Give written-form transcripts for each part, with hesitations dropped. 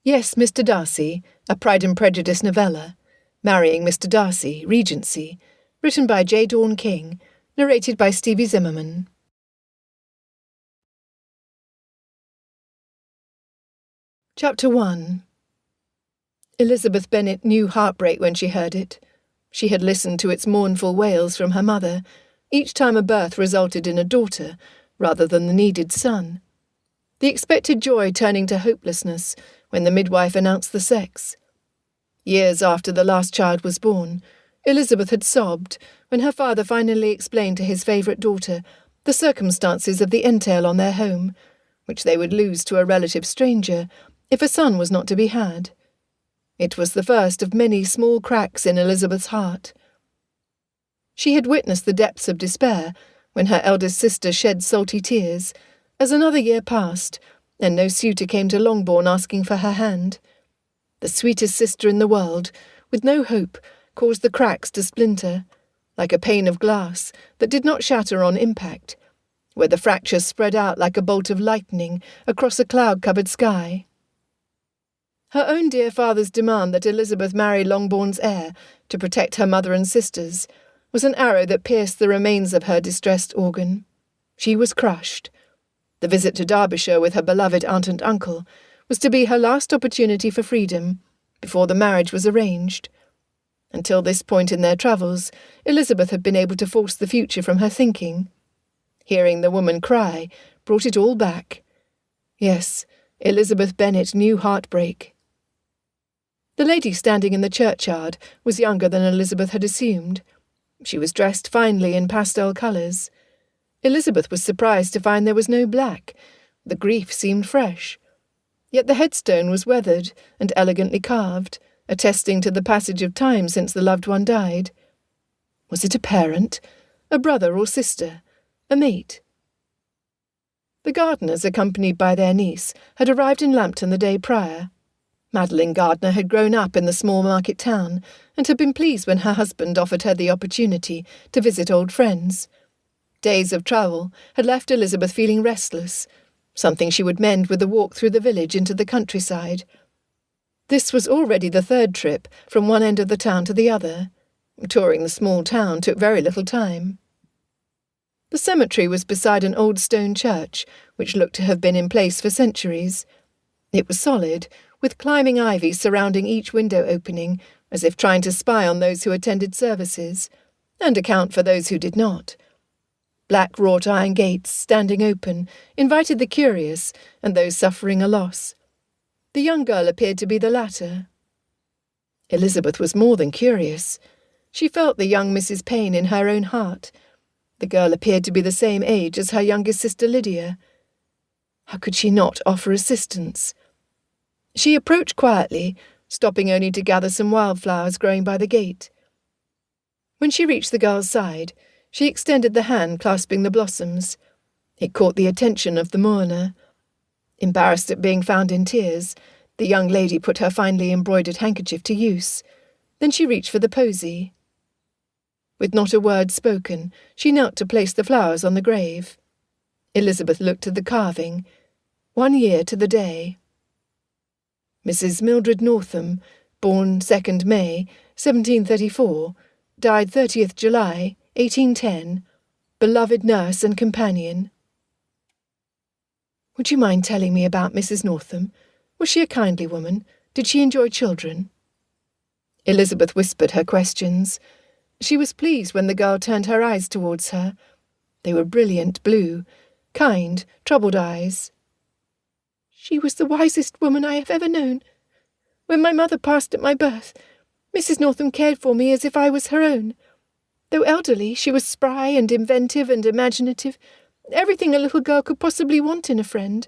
Yes, Mr. Darcy, a Pride and Prejudice novella. Marrying Mr. Darcy, Regency. Written by J. Dawn King. Narrated by Stevie Zimmerman. Chapter 1. Elizabeth Bennet knew heartbreak when she heard it. She had listened to its mournful wails from her mother, each time a birth resulted in a daughter, rather than the needed son. The expected joy turning to hopelessness when the midwife announced the sex. Years after the last child was born, Elizabeth had sobbed when her father finally explained to his favourite daughter the circumstances of the entail on their home, which they would lose to a relative stranger if a son was not to be had. It was the first of many small cracks in Elizabeth's heart. She had witnessed the depths of despair when her eldest sister shed salty tears, as another year passed, and no suitor came to Longbourn asking for her hand. The sweetest sister in the world, with no hope, caused the cracks to splinter, like a pane of glass that did not shatter on impact, where the fractures spread out like a bolt of lightning across a cloud-covered sky. Her own dear father's demand that Elizabeth marry Longbourn's heir to protect her mother and sisters was an arrow that pierced the remains of her distressed organ. She was crushed. The visit to Derbyshire with her beloved aunt and uncle was to be her last opportunity for freedom before the marriage was arranged. Until this point in their travels, Elizabeth had been able to force the future from her thinking. Hearing the woman cry brought it all back. Yes, Elizabeth Bennet knew heartbreak. The lady standing in the churchyard was younger than Elizabeth had assumed. She was dressed finely in pastel colours. Elizabeth was surprised to find there was no black. The grief seemed fresh. Yet the headstone was weathered and elegantly carved, attesting to the passage of time since the loved one died. Was it a parent, a brother or sister, a mate? The Gardiners, accompanied by their niece, had arrived in Lambton the day prior. Madeline Gardiner had grown up in the small market town and had been pleased when her husband offered her the opportunity to visit old friends. Days of travel had left Elizabeth feeling restless, something she would mend with a walk through the village into the countryside. This was already the third trip from one end of the town to the other. Touring the small town took very little time. The cemetery was beside an old stone church, which looked to have been in place for centuries. It was solid, with climbing ivy surrounding each window opening, as if trying to spy on those who attended services, and account for those who did not. Black wrought iron gates, standing open, invited the curious and those suffering a loss. The young girl appeared to be the latter. Elizabeth was more than curious. She felt the young Mrs. Payne in her own heart. The girl appeared to be the same age as her youngest sister Lydia. How could she not offer assistance? She approached quietly, stopping only to gather some wildflowers growing by the gate. When she reached the girl's side, she extended the hand clasping the blossoms. It caught the attention of the mourner. Embarrassed at being found in tears, the young lady put her finely embroidered handkerchief to use. Then she reached for the posy. With not a word spoken, she knelt to place the flowers on the grave. Elizabeth looked at the carving. 1 year to the day. Mrs. Mildred Northam, born 2nd May, 1734, died 30th July, 1810, beloved nurse and companion. Would you mind telling me about Mrs. Northam? Was she a kindly woman? Did she enjoy children? Elizabeth whispered her questions. She was pleased when the girl turned her eyes towards her. They were brilliant blue, kind, troubled eyes. She was the wisest woman I have ever known. When my mother passed at my birth, Mrs. Northam cared for me as if I was her own. Though elderly, she was spry and inventive and imaginative, everything a little girl could possibly want in a friend.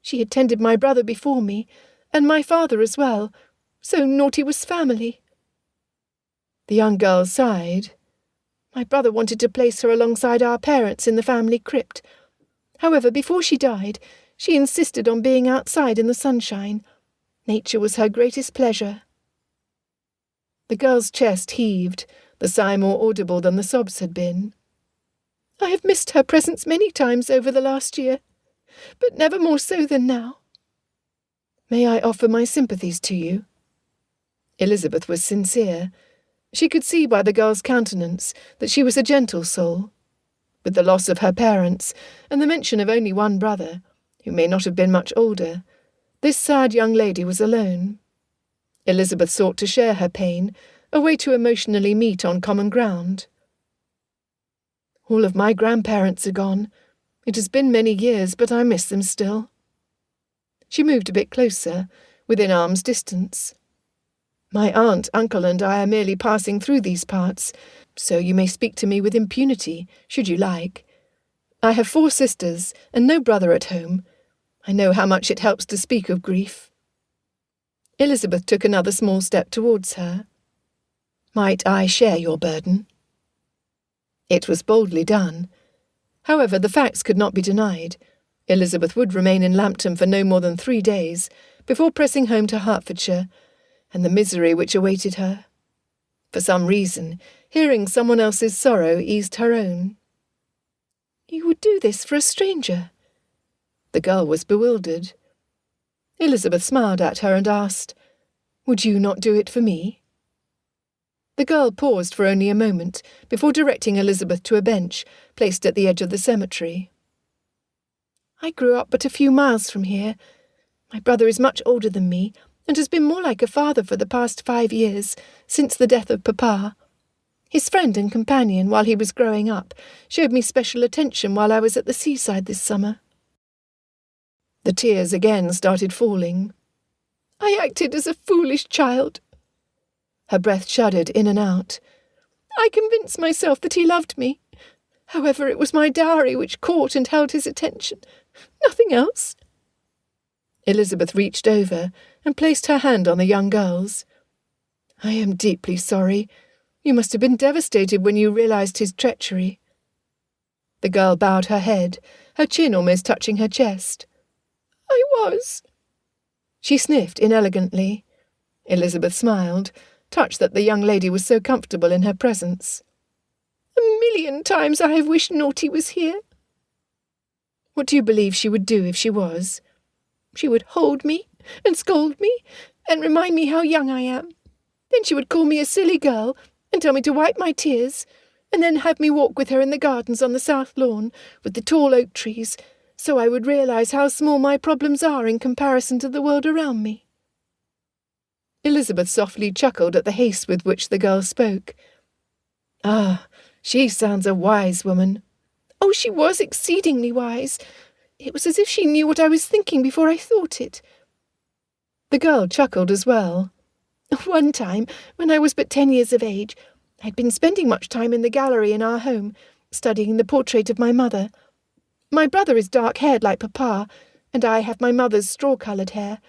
She had tended my brother before me, and my father as well, so naughty was family. The young girl sighed. My brother wanted to place her alongside our parents in the family crypt. However, before she died, she insisted on being outside in the sunshine. Nature was her greatest pleasure. The girl's chest heaved, the sigh more audible than the sobs had been. I have missed her presence many times over the last year, but never more so than now. May I offer my sympathies to you?" Elizabeth was sincere. She could see by the girl's countenance that she was a gentle soul. With the loss of her parents, and the mention of only one brother, who may not have been much older, this sad young lady was alone. Elizabeth sought to share her pain, a way to emotionally meet on common ground. "All of my grandparents are gone. It has been many years, but I miss them still." She moved a bit closer, within arm's distance. "My aunt, uncle, and I are merely passing through these parts, so you may speak to me with impunity, should you like. I have 4 sisters, and no brother at home. I know how much it helps to speak of grief." Elizabeth took another small step towards her. "Might I share your burden?" It was boldly done. However, the facts could not be denied. Elizabeth would remain in Lambton for no more than 3 days, before pressing home to Hertfordshire, and the misery which awaited her. For some reason, hearing someone else's sorrow eased her own. "You would do this for a stranger?" The girl was bewildered. Elizabeth smiled at her and asked, "Would you not do it for me?" The girl paused for only a moment, before directing Elizabeth to a bench, placed at the edge of the cemetery. "I grew up but a few miles from here. My brother is much older than me, and has been more like a father for the past 5 years, since the death of Papa. His friend and companion, while he was growing up, showed me special attention while I was at the seaside this summer." The tears again started falling. "I acted as a foolish child." Her breath shuddered in and out. "I convinced myself that he loved me. However, it was my dowry which caught and held his attention. Nothing else." Elizabeth reached over and placed her hand on the young girl's. "I am deeply sorry. You must have been devastated when you realized his treachery." The girl bowed her head, her chin almost touching her chest. "I was." She sniffed inelegantly. Elizabeth smiled, touched that the young lady was so comfortable in her presence. "A million times I have wished Naughty was here." "What do you believe she would do if she was?" "She would hold me, and scold me, and remind me how young I am. Then she would call me a silly girl, and tell me to wipe my tears, and then have me walk with her in the gardens on the south lawn, with the tall oak trees, so I would realise how small my problems are in comparison to the world around me." Elizabeth softly chuckled at the haste with which the girl spoke. "Ah, she sounds a wise woman." "Oh, she was exceedingly wise. It was as if she knew what I was thinking before I thought it." The girl chuckled as well. "One time, when I was but 10 years of age, I had been spending much time in the gallery in our home, studying the portrait of my mother. My brother is dark-haired like Papa, and I have my mother's straw-coloured hair.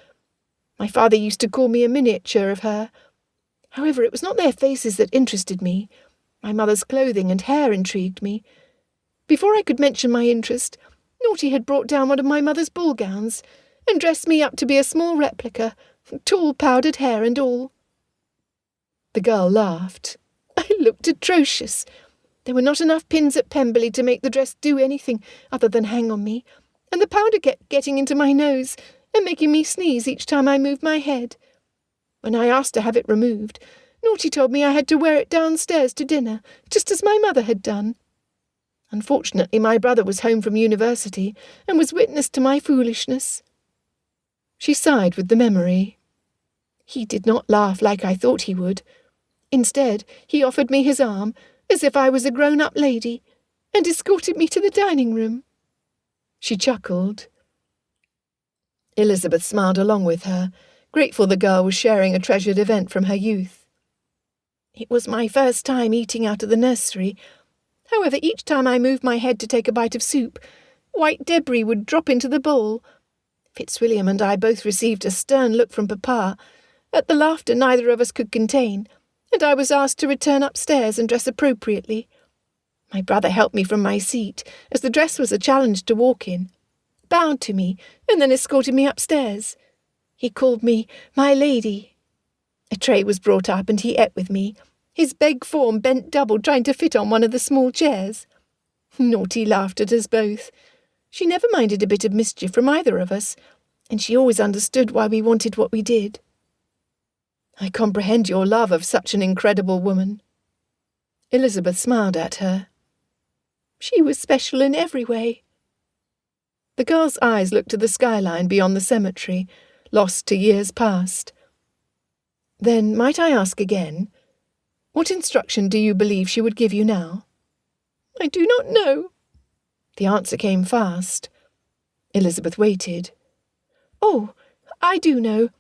My father used to call me a miniature of her. However, it was not their faces that interested me. My mother's clothing and hair intrigued me. Before I could mention my interest, Naughty had brought down one of my mother's ball gowns, and dressed me up to be a small replica, tall powdered hair and all." The girl laughed. "I looked atrocious. There were not enough pins at Pemberley to make the dress do anything other than hang on me, and the powder kept getting into my nose and making me sneeze each time I moved my head. When I asked to have it removed, Naughty told me I had to wear it downstairs to dinner, just as my mother had done. Unfortunately, my brother was home from university and was witness to my foolishness." She sighed with the memory. "He did not laugh like I thought he would. Instead, he offered me his arm, as if I was a grown-up lady, and escorted me to the dining-room." She chuckled. Elizabeth smiled along with her, grateful the girl was sharing a treasured event from her youth. "It was my first time eating out of the nursery. However, each time I moved my head to take a bite of soup, white debris would drop into the bowl. Fitzwilliam and I both received a stern look from Papa, at the laughter neither of us could contain, and I was asked to return upstairs and dress appropriately. My brother helped me from my seat, as the dress was a challenge to walk in, bowed to me, and then escorted me upstairs. He called me my lady. A tray was brought up, and he ate with me, his beg form bent double trying to fit on one of the small chairs. Naughty laughed at us both. She never minded a bit of mischief from either of us, and she always understood why we wanted what we did. I comprehend your love of such an incredible woman." Elizabeth smiled at her. "She was special in every way." The girl's eyes looked to the skyline beyond the cemetery, lost to years past. "Then might I ask again, what instruction do you believe she would give you now?" "I do not know." The answer came fast. Elizabeth waited. "Oh, I do know."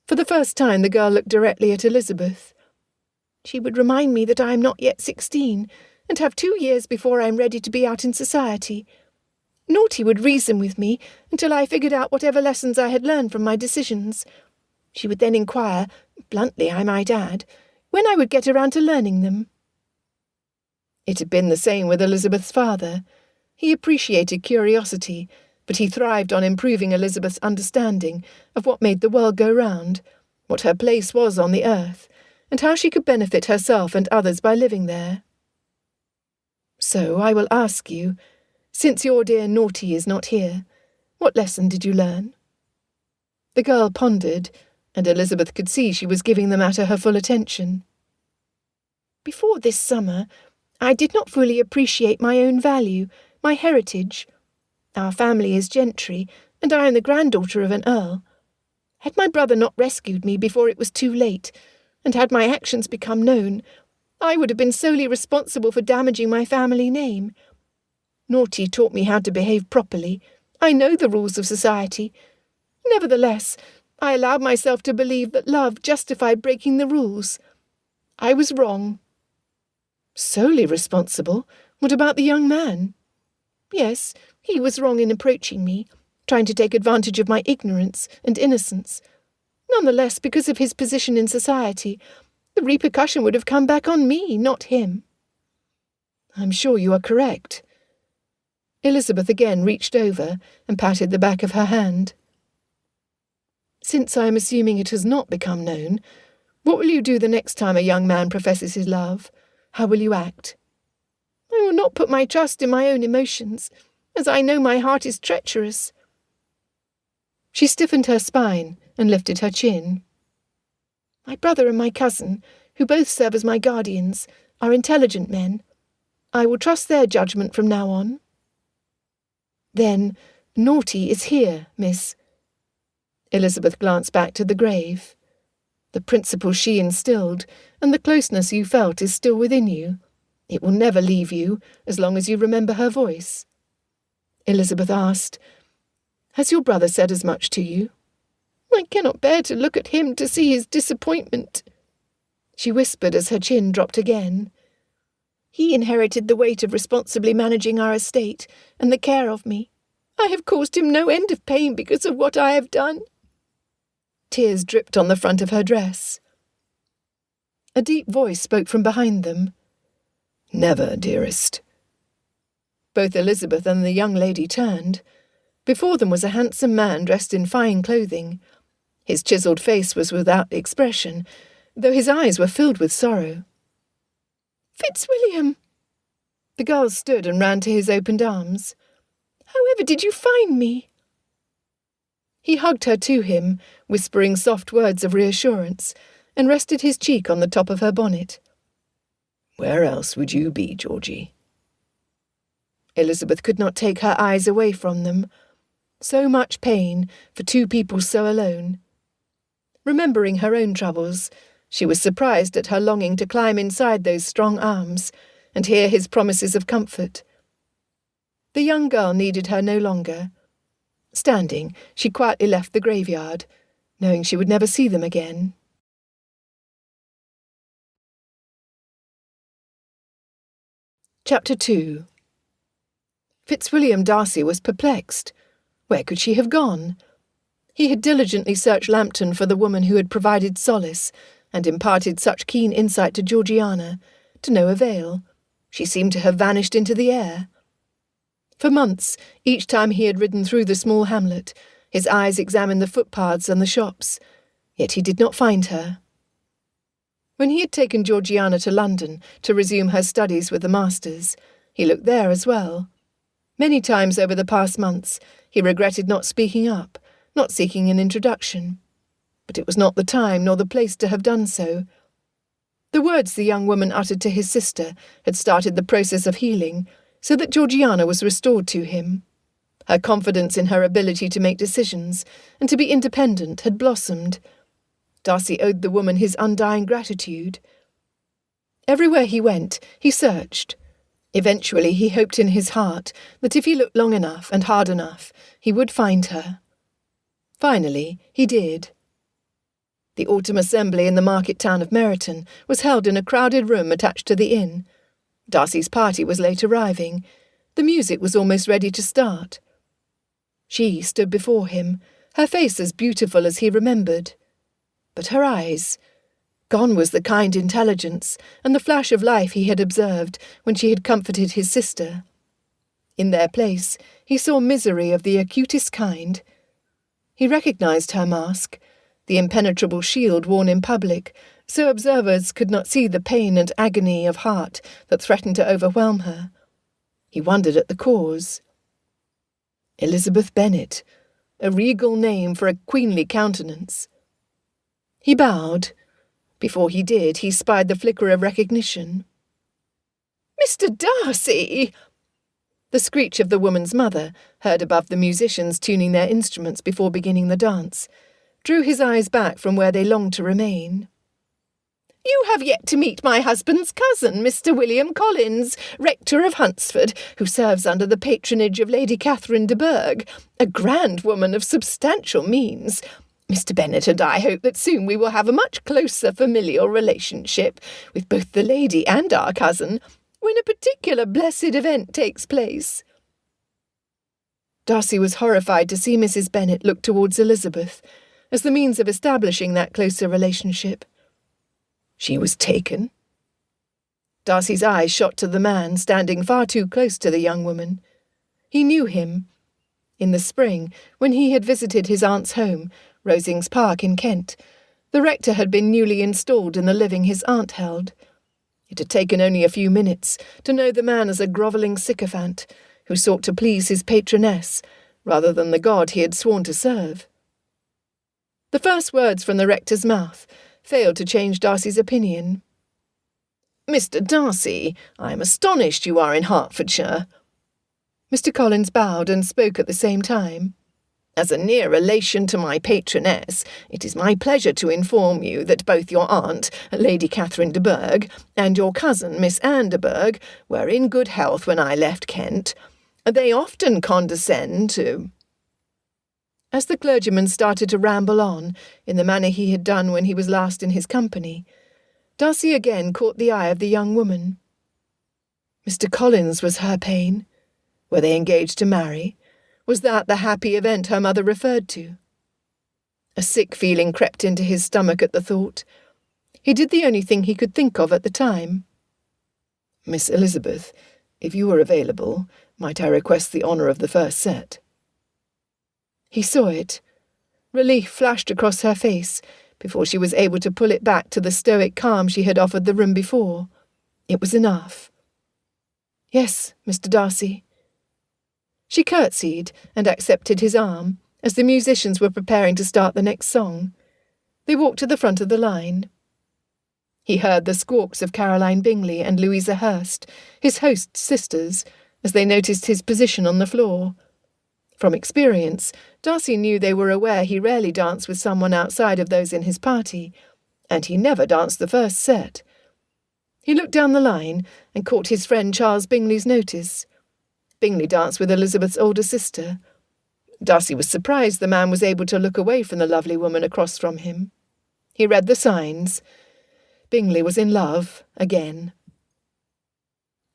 For the first time the girl looked directly at Elizabeth. "She would remind me that I am not yet 16, and have 2 years before I am ready to be out in society. Naughty would reason with me until I figured out whatever lessons I had learned from my decisions. She would then inquire, bluntly I might add, when I would get around to learning them." It had been the same with Elizabeth's father. He appreciated curiosity, but he thrived on improving Elizabeth's understanding of what made the world go round, what her place was on the earth, and how she could benefit herself and others by living there. "So I will ask you, since your dear Naughty is not here, what lesson did you learn?" The girl pondered, and Elizabeth could see she was giving the matter her full attention. "Before this summer, I did not fully appreciate my own value, my heritage. Our family is gentry, and I am the granddaughter of an earl. Had my brother not rescued me before it was too late, and had my actions become known, I would have been solely responsible for damaging my family name. Naughty taught me how to behave properly. I know the rules of society. Nevertheless, I allowed myself to believe that love justified breaking the rules. I was wrong." "Solely responsible? What about the young man?" "Yes, he was wrong in approaching me, trying to take advantage of my ignorance and innocence. Nonetheless, because of his position in society, the repercussion would have come back on me, not him." "I'm sure you are correct." Elizabeth again reached over and patted the back of her hand. "Since I am assuming it has not become known, what will you do the next time a young man professes his love? How will you act?" "I will not put my trust in my own emotions, as I know my heart is treacherous." She stiffened her spine and lifted her chin. "My brother and my cousin, who both serve as my guardians, are intelligent men. I will trust their judgment from now on." "Then Naughty is here, miss." Elizabeth glanced back to the grave. "The principle she instilled, and the closeness you felt is still within you. It will never leave you, as long as you remember her voice." Elizabeth asked, "Has your brother said as much to you?" "I cannot bear to look at him to see his disappointment," she whispered as her chin dropped again. "He inherited the weight of responsibly managing our estate and the care of me. I have caused him no end of pain because of what I have done." Tears dripped on the front of her dress. A deep voice spoke from behind them. "Never, dearest." Both Elizabeth and the young lady turned. Before them was a handsome man dressed in fine clothing. His chiselled face was without expression, though his eyes were filled with sorrow. "Fitzwilliam!" The girl stood and ran to his opened arms. "However did you find me?" He hugged her to him, whispering soft words of reassurance, and rested his cheek on the top of her bonnet. "Where else would you be, Georgie?" Elizabeth could not take her eyes away from them. So much pain for two people so alone. Remembering her own troubles, she was surprised at her longing to climb inside those strong arms and hear his promises of comfort. The young girl needed her no longer. Standing, she quietly left the graveyard, knowing she would never see them again. Chapter 2. Fitzwilliam Darcy was perplexed. Where could she have gone? He had diligently searched Lambton for the woman who had provided solace and imparted such keen insight to Georgiana, to no avail. She seemed to have vanished into the air. For months, each time he had ridden through the small hamlet, his eyes examined the footpaths and the shops, yet he did not find her. When he had taken Georgiana to London to resume her studies with the masters, he looked there as well. Many times over the past months, he regretted not speaking up, not seeking an introduction. But it was not the time nor the place to have done so. The words the young woman uttered to his sister had started the process of healing, so that Georgiana was restored to him. Her confidence in her ability to make decisions and to be independent had blossomed. Darcy owed the woman his undying gratitude. Everywhere he went, he searched. Eventually, he hoped in his heart that if he looked long enough and hard enough, he would find her. Finally, he did. The autumn assembly in the market town of Meryton was held in a crowded room attached to the inn. Darcy's party was late arriving. The music was almost ready to start. She stood before him, her face as beautiful as he remembered. But her eyes... Gone was the kind intelligence and the flash of life he had observed when she had comforted his sister. In their place, he saw misery of the acutest kind. He recognized her mask, the impenetrable shield worn in public, so observers could not see the pain and agony of heart that threatened to overwhelm her. He wondered at the cause. Elizabeth Bennet, a regal name for a queenly countenance. He bowed. Before he did, he spied the flicker of recognition. "Mr. Darcy!" The screech of the woman's mother, heard above the musicians tuning their instruments before beginning the dance, drew his eyes back from where they longed to remain. "You have yet to meet my husband's cousin, Mr. William Collins, rector of Hunsford, who serves under the patronage of Lady Catherine de Bourgh, a grand woman of substantial means. Mr. Bennet and I hope that soon we will have a much closer familial relationship with both the lady and our cousin, when a particular blessed event takes place." Darcy was horrified to see Mrs. Bennet look towards Elizabeth as the means of establishing that closer relationship. She was taken. Darcy's eyes shot to the man standing far too close to the young woman. He knew him. In the spring, when he had visited his aunt's home, Rosings Park in Kent, the rector had been newly installed in the living his aunt held. It had taken only a few minutes to know the man as a grovelling sycophant who sought to please his patroness rather than the God he had sworn to serve. The first words from the rector's mouth failed to change Darcy's opinion. "Mr. Darcy, I am astonished you are in Hertfordshire." Mr. Collins bowed and spoke at the same time. "As a near relation to my patroness, it is my pleasure to inform you that both your aunt, Lady Catherine de Bourgh, and your cousin, Miss Anne de Bourgh, were in good health when I left Kent. They often condescend to—" As the clergyman started to ramble on, in the manner he had done when he was last in his company, Darcy again caught the eye of the young woman. Mr. Collins was her pain. Were they engaged to marry? Was that the happy event her mother referred to? A sick feeling crept into his stomach at the thought. He did the only thing he could think of at the time. "Miss Elizabeth, if you were available, might I request the honour of the first set?" He saw it. Relief flashed across her face before she was able to pull it back to the stoic calm she had offered the room before. It was enough. "Yes, Mr. Darcy." She curtsied and accepted his arm as the musicians were preparing to start the next song. They walked to the front of the line. He heard the squawks of Caroline Bingley and Louisa Hurst, his host's sisters, as they noticed his position on the floor. From experience, Darcy knew they were aware he rarely danced with someone outside of those in his party, and he never danced the first set. He looked down the line and caught his friend Charles Bingley's notice. Bingley danced with Elizabeth's older sister. Darcy was surprised the man was able to look away from the lovely woman across from him. He read the signs. Bingley was in love again.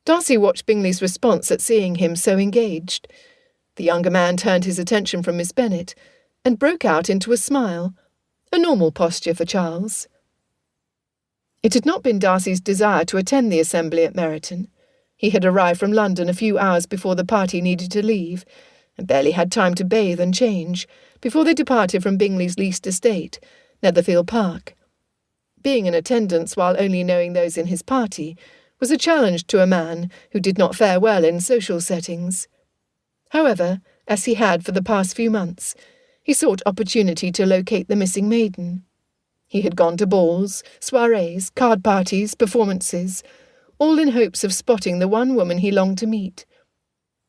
Darcy watched Bingley's response at seeing him so engaged. The younger man turned his attention from Miss Bennet and broke out into a smile, a normal posture for Charles. It had not been Darcy's desire to attend the assembly at Meryton. He had arrived from London a few hours before the party needed to leave, and barely had time to bathe and change before they departed from Bingley's leased estate, Netherfield Park. Being in attendance while only knowing those in his party was a challenge to a man who did not fare well in social settings. However, as he had for the past few months, He sought opportunity to locate the missing maiden. He had gone to balls, soirees, card parties, performances, all in hopes of spotting the one woman he longed to meet.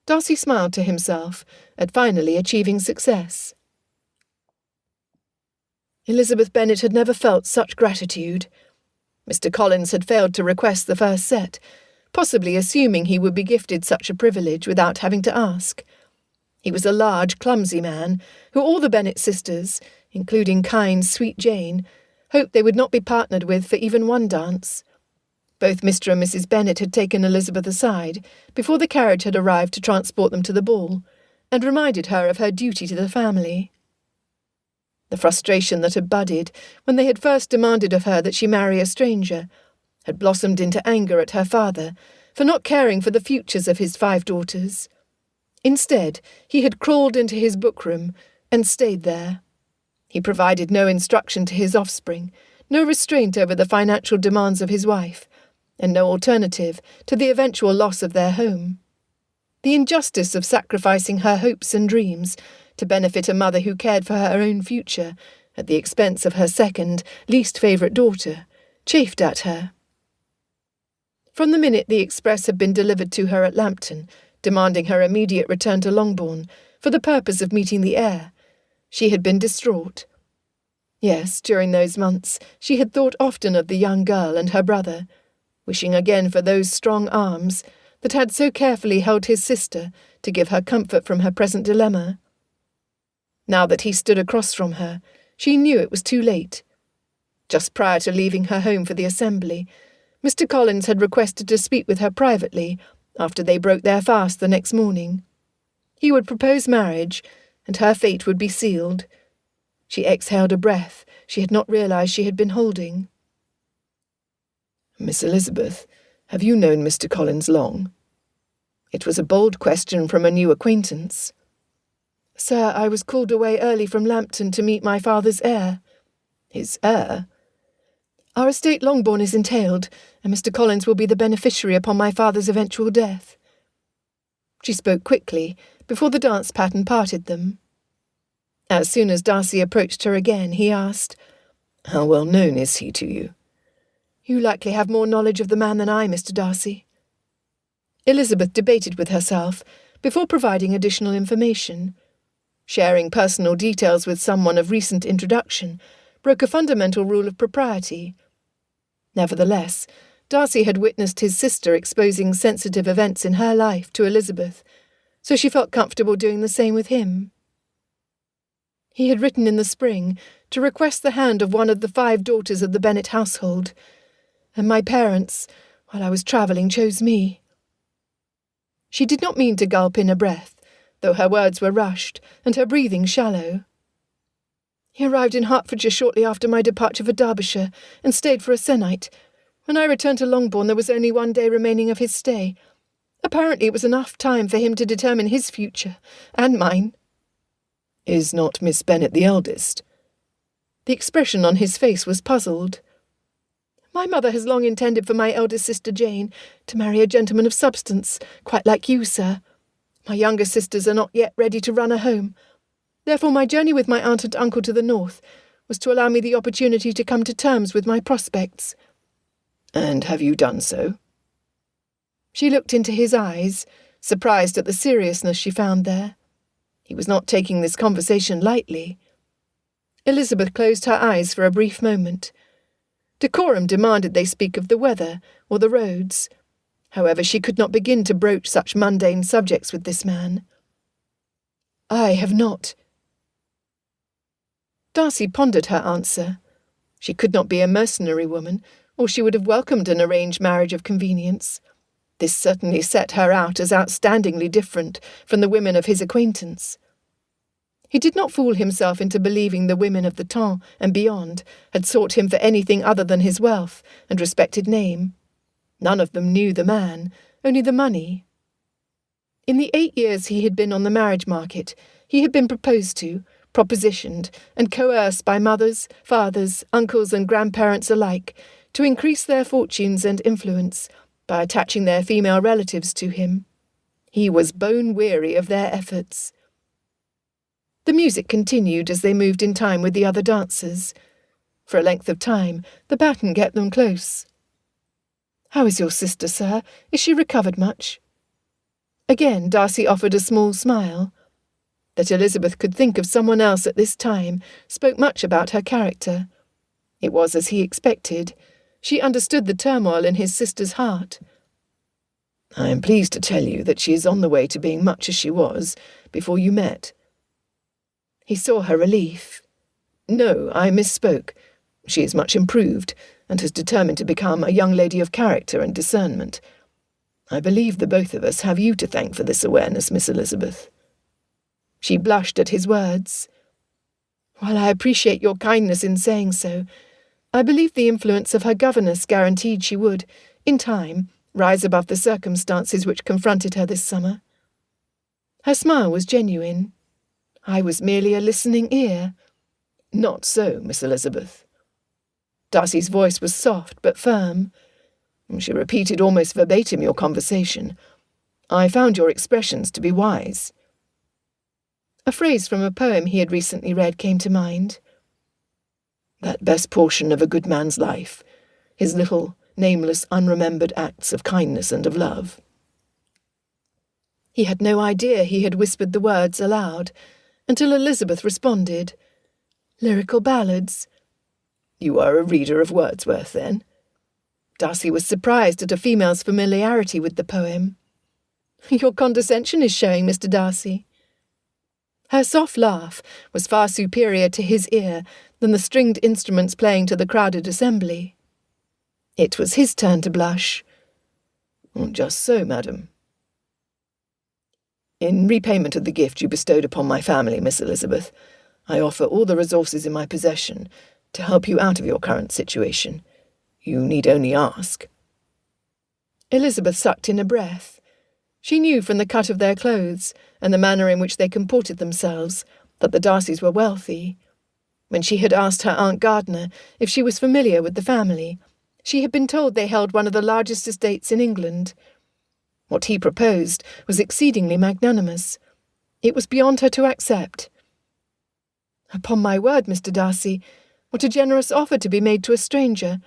Darcy smiled to himself at finally achieving success. Elizabeth Bennet had never felt such gratitude. Mr. Collins had failed to request the first set, possibly assuming he would be gifted such a privilege without having to ask. He was a large, clumsy man, who all the Bennet sisters, including kind, sweet Jane, hoped they would not be partnered with for even one dance. Both Mr. and Mrs. Bennet had taken Elizabeth aside before the carriage had arrived to transport them to the ball, and reminded her of her duty to the family. The frustration that had budded when they had first demanded of her that she marry a stranger had blossomed into anger at her father for not caring for the futures of his 5 daughters. Instead, he had crawled into his bookroom and stayed there. He provided no instruction to his offspring, no restraint over the financial demands of his wife, and no alternative to the eventual loss of their home. The injustice of sacrificing her hopes and dreams to benefit a mother who cared for her own future at the expense of her second, least favourite daughter, chafed at her. From the minute the express had been delivered to her at Lambton, demanding her immediate return to Longbourn for the purpose of meeting the heir, she had been distraught. Yes, during those months she had thought often of the young girl and her brother, wishing again for those strong arms that had so carefully held his sister to give her comfort from her present dilemma. Now that he stood across from her, she knew it was too late. Just prior to leaving her home for the assembly, Mr. Collins had requested to speak with her privately after they broke their fast the next morning. He would propose marriage, and her fate would be sealed. She exhaled a breath she had not realized she had been holding. "Miss Elizabeth, have you known Mr. Collins long?" It was a bold question from a new acquaintance. "Sir, I was called away early from Lambton to meet my father's heir." "His heir?" "Our estate Longbourn is entailed, and Mr. Collins will be the beneficiary upon my father's eventual death." She spoke quickly, before the dance pattern parted them. As soon as Darcy approached her again, he asked, "How well known is he to you?" "You likely have more knowledge of the man than I, Mr. Darcy." Elizabeth debated with herself before providing additional information. Sharing personal details with someone of recent introduction broke a fundamental rule of propriety. Nevertheless, Darcy had witnessed his sister exposing sensitive events in her life to Elizabeth, so she felt comfortable doing the same with him. He had written in the spring to request the hand of one of the 5 daughters of the Bennet household, and my parents, while I was travelling, chose me. She did not mean to gulp in a breath, though her words were rushed and her breathing shallow. "He arrived in Hertfordshire shortly after my departure for Derbyshire, and stayed for a se'nnight. When I returned to Longbourn there was only 1 day remaining of his stay. Apparently it was enough time for him to determine his future, and mine." "Is not Miss Bennet the eldest?" The expression on his face was puzzled. "My mother has long intended for my eldest sister Jane to marry a gentleman of substance, quite like you, sir. My younger sisters are not yet ready to run a home. Therefore my journey with my aunt and uncle to the north was to allow me the opportunity to come to terms with my prospects." "And have you done so?" She looked into his eyes, surprised at the seriousness she found there. He was not taking this conversation lightly. Elizabeth closed her eyes for a brief moment. Decorum demanded they speak of the weather or the roads. However, she could not begin to broach such mundane subjects with this man. "I have not." Darcy pondered her answer. She could not be a mercenary woman, or she would have welcomed an arranged marriage of convenience. This certainly set her out as outstandingly different from the women of his acquaintance. He did not fool himself into believing the women of the temps and beyond had sought him for anything other than his wealth and respected name. None of them knew the man, only the money. In the 8 years he had been on the marriage market, he had been proposed to, propositioned, and coerced by mothers, fathers, uncles and grandparents alike to increase their fortunes and influence by attaching their female relatives to him. He was bone-weary of their efforts. The music continued as they moved in time with the other dancers. For a length of time, the baton kept them close. "How is your sister, sir? Is she recovered much?" Again Darcy offered a small smile. That Elizabeth could think of someone else at this time spoke much about her character. It was as he expected. She understood the turmoil in his sister's heart. "I am pleased to tell you that she is on the way to being much as she was before you met." He saw her relief. "No, I misspoke. She is much improved, and has determined to become a young lady of character and discernment. I believe the both of us have you to thank for this awareness, Miss Elizabeth." She blushed at his words. "While I appreciate your kindness in saying so, I believe the influence of her governess guaranteed she would, in time, rise above the circumstances which confronted her this summer." Her smile was genuine. "I was merely a listening ear." "Not so, Miss Elizabeth." Darcy's voice was soft but firm. "She repeated almost verbatim your conversation. I found your expressions to be wise." A phrase from a poem he had recently read came to mind. "That best portion of a good man's life, his little, nameless, unremembered acts of kindness and of love." He had no idea he had whispered the words aloud, until Elizabeth responded. "Lyrical ballads." "You are a reader of Wordsworth, then?" Darcy was surprised at a female's familiarity with the poem. "Your condescension is showing, Mr. Darcy." Her soft laugh was far superior to his ear than the stringed instruments playing to the crowded assembly. It was his turn to blush. "Just so, madam. In repayment of the gift you bestowed upon my family, Miss Elizabeth, I offer all the resources in my possession to help you out of your current situation. You need only ask." Elizabeth sucked in a breath. She knew from the cut of their clothes and the manner in which they comported themselves that the Darcys were wealthy. When she had asked her Aunt Gardiner if she was familiar with the family, she had been told they held one of the largest estates in England. What he proposed was exceedingly magnanimous. It was beyond her to accept. "Upon my word, Mr. Darcy, what a generous offer to be made to a stranger,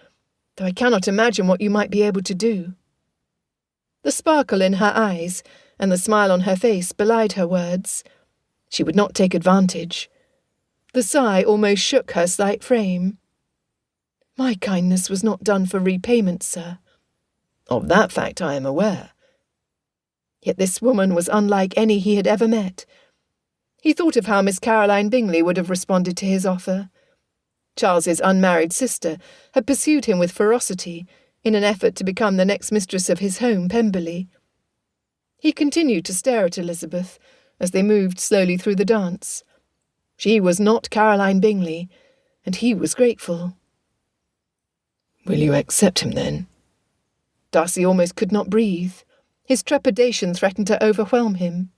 though I cannot imagine what you might be able to do." The sparkle in her eyes and the smile on her face belied her words. She would not take advantage. The sigh almost shook her slight frame. "My kindness was not done for repayment, sir." "Of that fact I am aware." Yet this woman was unlike any he had ever met. He thought of how Miss Caroline Bingley would have responded to his offer. Charles's unmarried sister had pursued him with ferocity in an effort to become the next mistress of his home, Pemberley. He continued to stare at Elizabeth as they moved slowly through the dance. She was not Caroline Bingley, and he was grateful. "Will you accept him, then?" Darcy almost could not breathe. His trepidation threatened to overwhelm him.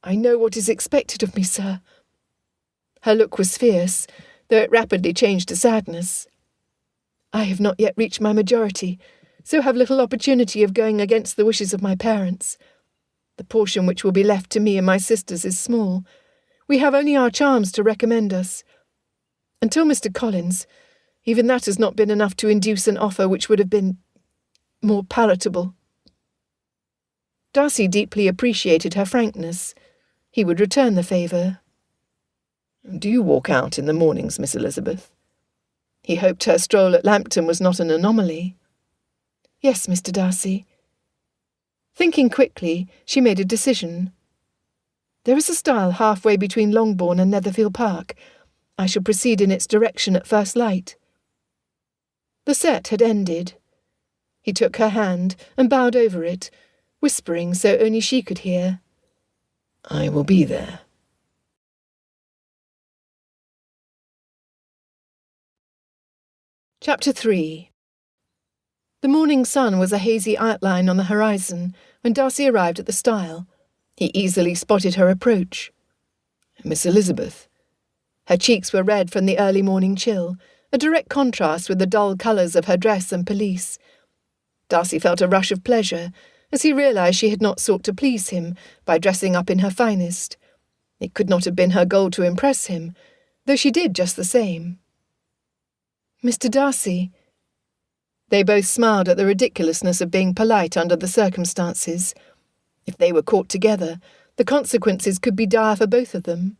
"I know what is expected of me, sir." Her look was fierce, though it rapidly changed to sadness. "I have not yet reached my majority, so have little opportunity of going against the wishes of my parents. The portion which will be left to me and my sisters is small. We have only our charms to recommend us. Until Mr. Collins, even that has not been enough to induce an offer which would have been more palatable." Darcy deeply appreciated her frankness. He would return the favour. "Do you walk out in the mornings, Miss Elizabeth?" He hoped her stroll at Lambton was not an anomaly. "Yes, Mr. Darcy." Thinking quickly, she made a decision. "There is a stile halfway between Longbourn and Netherfield Park. I shall proceed in its direction at first light." The set had ended. He took her hand and bowed over it, whispering so only she could hear. "I will be there." Chapter 3. The morning sun was a hazy outline on the horizon when Darcy arrived at the stile. He easily spotted her approach. "Miss Elizabeth." Her cheeks were red from the early morning chill, a direct contrast with the dull colours of her dress and pelisse. Darcy felt a rush of pleasure as he realised she had not sought to please him by dressing up in her finest. It could not have been her goal to impress him, though she did just the same. "Mr. Darcy." They both smiled at the ridiculousness of being polite under the circumstances. If they were caught together, the consequences could be dire for both of them.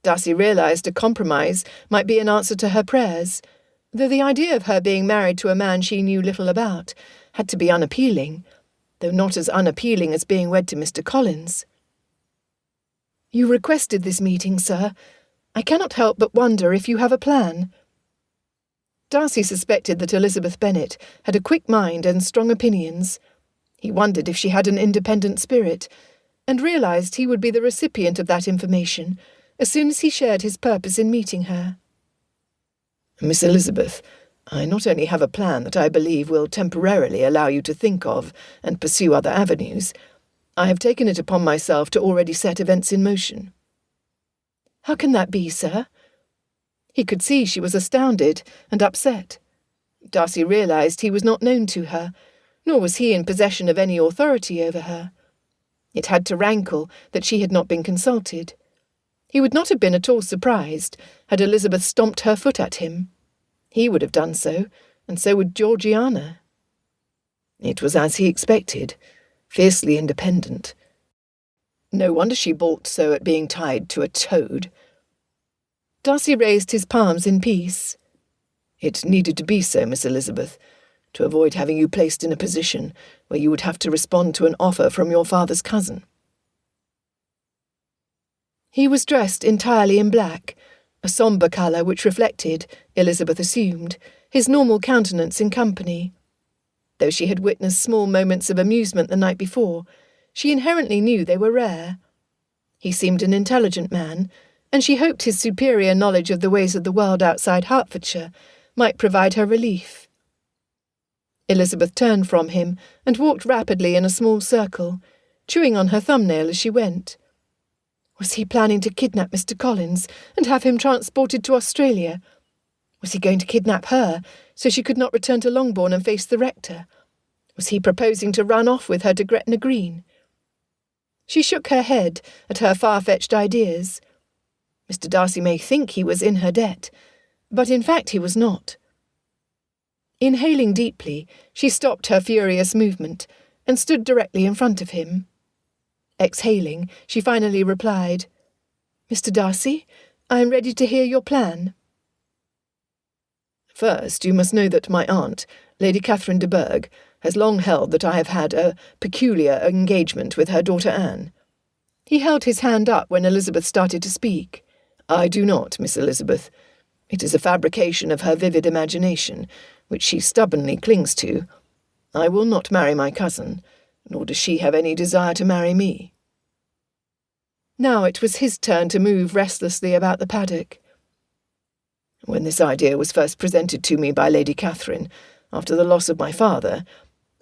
Darcy realised a compromise might be an answer to her prayers, though the idea of her being married to a man she knew little about had to be unappealing, though not as unappealing as being wed to Mr. Collins. "You requested this meeting, sir. I cannot help but wonder if you have a plan." Darcy suspected that Elizabeth Bennet had a quick mind and strong opinions. He wondered if she had an independent spirit, and realised he would be the recipient of that information as soon as he shared his purpose in meeting her. "Miss Elizabeth, I not only have a plan that I believe will temporarily allow you to think of and pursue other avenues, I have taken it upon myself to already set events in motion." "How can that be, sir?" He could see she was astounded and upset. Darcy realised he was not known to her, nor was he in possession of any authority over her. It had to rankle that she had not been consulted. He would not have been at all surprised had Elizabeth stomped her foot at him. He would have done so, and so would Georgiana. It was as he expected, fiercely independent. No wonder she balked so at being tied to a toad. Darcy raised his palms in peace. "It needed to be so, Miss Elizabeth, to avoid having you placed in a position where you would have to respond to an offer from your father's cousin." He was dressed entirely in black, a sombre colour which reflected, Elizabeth assumed, his normal countenance in company. Though she had witnessed small moments of amusement the night before, she inherently knew they were rare. He seemed an intelligent man, and she hoped his superior knowledge of the ways of the world outside Hertfordshire might provide her relief. Elizabeth turned from him and walked rapidly in a small circle, chewing on her thumbnail as she went. Was he planning to kidnap Mr. Collins and have him transported to Australia? Was he going to kidnap her so she could not return to Longbourn and face the rector? Was he proposing to run off with her to Gretna Green? She shook her head at her far-fetched ideas. Mr. Darcy may think he was in her debt, but in fact he was not. Inhaling deeply, she stopped her furious movement and stood directly in front of him. Exhaling, she finally replied, "Mr. Darcy, I am ready to hear your plan." "First, you must know that my aunt, Lady Catherine de Bourgh, has long held that I have had a peculiar engagement with her daughter Anne." He held his hand up when Elizabeth started to speak. "I do not, Miss Elizabeth. It is a fabrication of her vivid imagination, which she stubbornly clings to. I will not marry my cousin, nor does she have any desire to marry me." Now it was his turn to move restlessly about the paddock. "When this idea was first presented to me by Lady Catherine, after the loss of my father,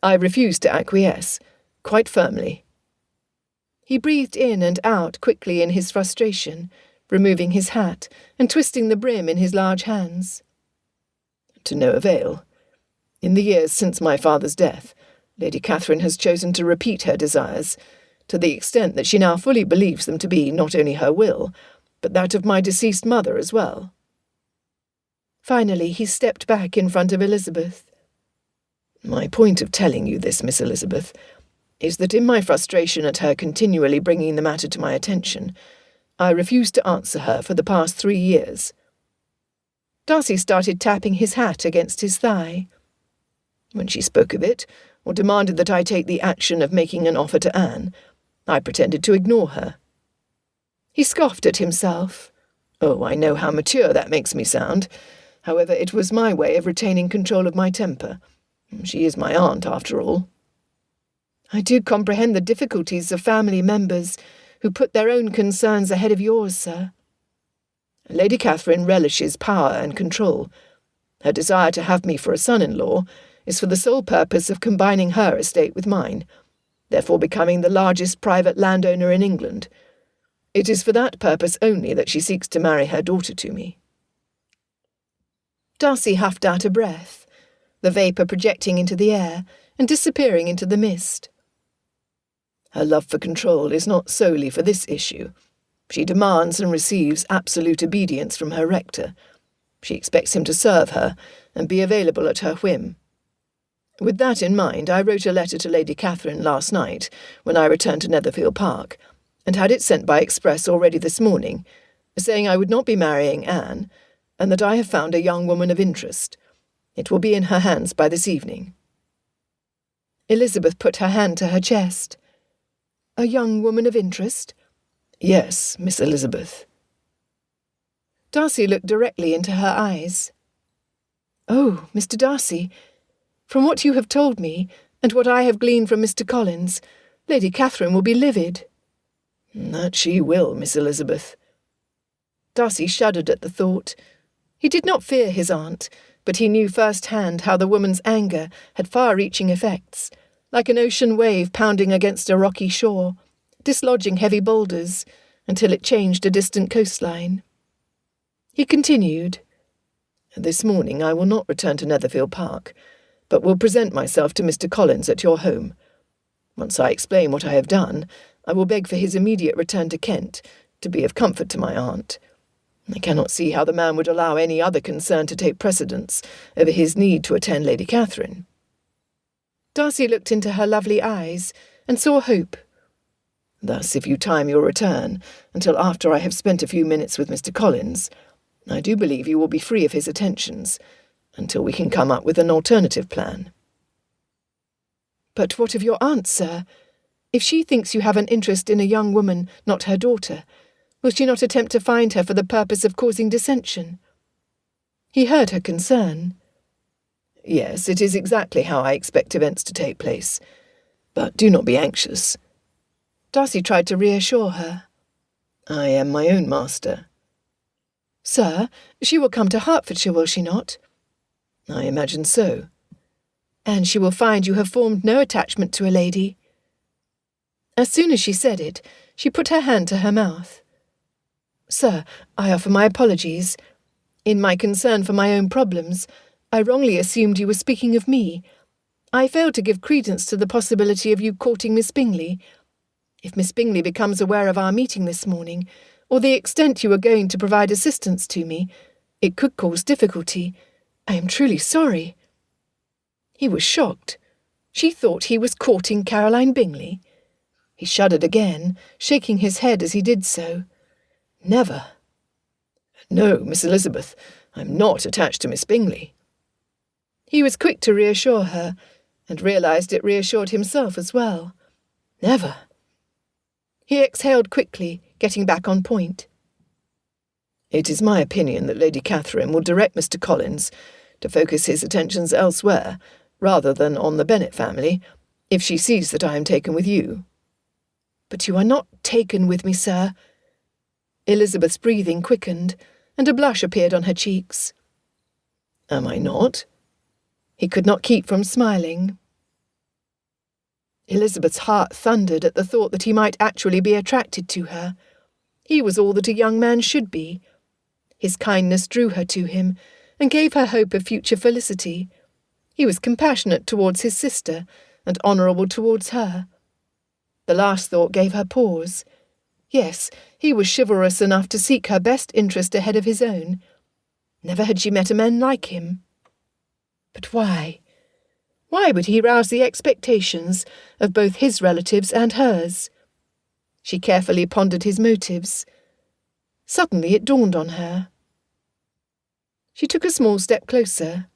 I refused to acquiesce, quite firmly." He breathed in and out quickly in his frustration, removing his hat and twisting the brim in his large hands. "To no avail. In the years since my father's death, Lady Catherine has chosen to repeat her desires, to the extent that she now fully believes them to be not only her will, but that of my deceased mother as well." Finally, he stepped back in front of Elizabeth. "My point of telling you this, Miss Elizabeth, is that in my frustration at her continually bringing the matter to my attention, I refused to answer her for the past 3 years." Darcy started tapping his hat against his thigh. "When she spoke of it, or demanded that I take the action of making an offer to Anne, I pretended to ignore her." He scoffed at himself. "Oh, I know how mature that makes me sound. However, it was my way of retaining control of my temper. She is my aunt, after all." "I do comprehend the difficulties of family members who put their own concerns ahead of yours, sir." "Lady Catherine relishes power and control. Her desire to have me for a son-in-law is for the sole purpose of combining her estate with mine, therefore becoming the largest private landowner in England. It is for that purpose only that she seeks to marry her daughter to me." Darcy huffed out a breath, the vapour projecting into the air and disappearing into the mist. "Her love for control is not solely for this issue. She demands and receives absolute obedience from her rector. She expects him to serve her and be available at her whim. With that in mind, I wrote a letter to Lady Catherine last night when I returned to Netherfield Park, and had it sent by express already this morning, saying I would not be marrying Anne, and that I have found a young woman of interest. It will be in her hands by this evening." Elizabeth put her hand to her chest. "A young woman of interest?" "Yes, Miss Elizabeth." Darcy looked directly into her eyes. "Oh, Mr. Darcy, from what you have told me, and what I have gleaned from Mr. Collins, Lady Catherine will be livid." "That she will, Miss Elizabeth." Darcy shuddered at the thought. He did not fear his aunt, but he knew first-hand how the woman's anger had far-reaching effects, like an ocean wave pounding against a rocky shore, dislodging heavy boulders, until it changed a distant coastline. He continued, "This morning I will not return to Netherfield Park, but will present myself to Mr. Collins at your home. Once I explain what I have done, I will beg for his immediate return to Kent, to be of comfort to my aunt. I cannot see how the man would allow any other concern to take precedence over his need to attend Lady Catherine." Darcy looked into her lovely eyes and saw hope. "Thus, if you time your return until after I have spent a few minutes with Mr. Collins, I do believe you will be free of his attentions, until we can come up with an alternative plan." "But what of your aunt, sir? If she thinks you have an interest in a young woman, not her daughter, will she not attempt to find her for the purpose of causing dissension?" He heard her concern. "Yes, it is exactly how I expect events to take place. But do not be anxious." Darcy tried to reassure her. "I am my own master." "Sir, she will come to Hertfordshire, will she not?" "I imagine so." "And she will find you have formed no attachment to a lady." As soon as she said it, she put her hand to her mouth. "Sir, I offer my apologies. In my concern for my own problems, I wrongly assumed you were speaking of me. I failed to give credence to the possibility of you courting Miss Bingley. If Miss Bingley becomes aware of our meeting this morning, or the extent you are going to provide assistance to me, it could cause difficulty. I am truly sorry." He was shocked. She thought he was courting Caroline Bingley. He shuddered again, shaking his head as he did so. "Never." "No, Miss Elizabeth, I am not attached to Miss Bingley." He was quick to reassure her, and realised it reassured himself as well. "Never." He exhaled quickly, getting back on point. "It is my opinion that Lady Catherine will direct Mr. Collins to focus his attentions elsewhere, rather than on the Bennet family, if she sees that I am taken with you." "But you are not taken with me, sir." Elizabeth's breathing quickened, and a blush appeared on her cheeks. "Am I not?" He could not keep from smiling. Elizabeth's heart thundered at the thought that he might actually be attracted to her. He was all that a young man should be. His kindness drew her to him, and gave her hope of future felicity. He was compassionate towards his sister, and honourable towards her. The last thought gave her pause. Yes, he was chivalrous enough to seek her best interest ahead of his own. Never had she met a man like him. But why? Why would he rouse the expectations of both his relatives and hers? She carefully pondered his motives. Suddenly it dawned on her. She took a small step closer.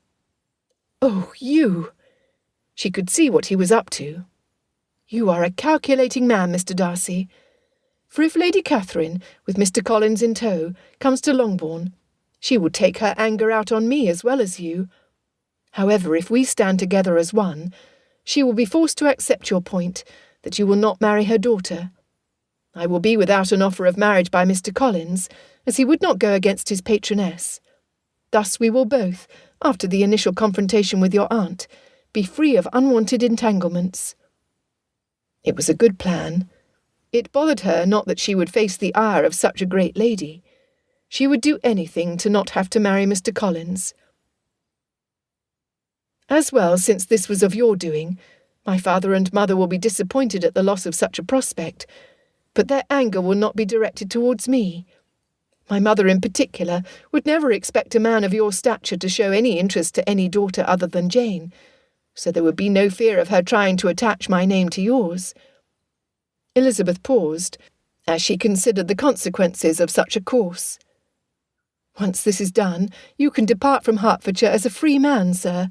"Oh, you!" She could see what he was up to. "You are a calculating man, Mr. Darcy. For if Lady Catherine, with Mr. Collins in tow, comes to Longbourn, she will take her anger out on me as well as you. However, if we stand together as one, she will be forced to accept your point, that you will not marry her daughter. I will be without an offer of marriage by Mr. Collins, as he would not go against his patroness. Thus we will both, after the initial confrontation with your aunt, be free of unwanted entanglements." It was a good plan. It bothered her not that she would face the ire of such a great lady. She would do anything to not have to marry Mr. Collins. "As well, since this was of your doing, my father and mother will be disappointed at the loss of such a prospect. but their anger will not be directed towards me. My mother in particular would never expect a man of your stature to show any interest to any daughter other than Jane, so there would be no fear of her trying to attach my name to yours." Elizabeth paused, as she considered the consequences of such a course. "Once this is done, you can depart from Hertfordshire as a free man, sir.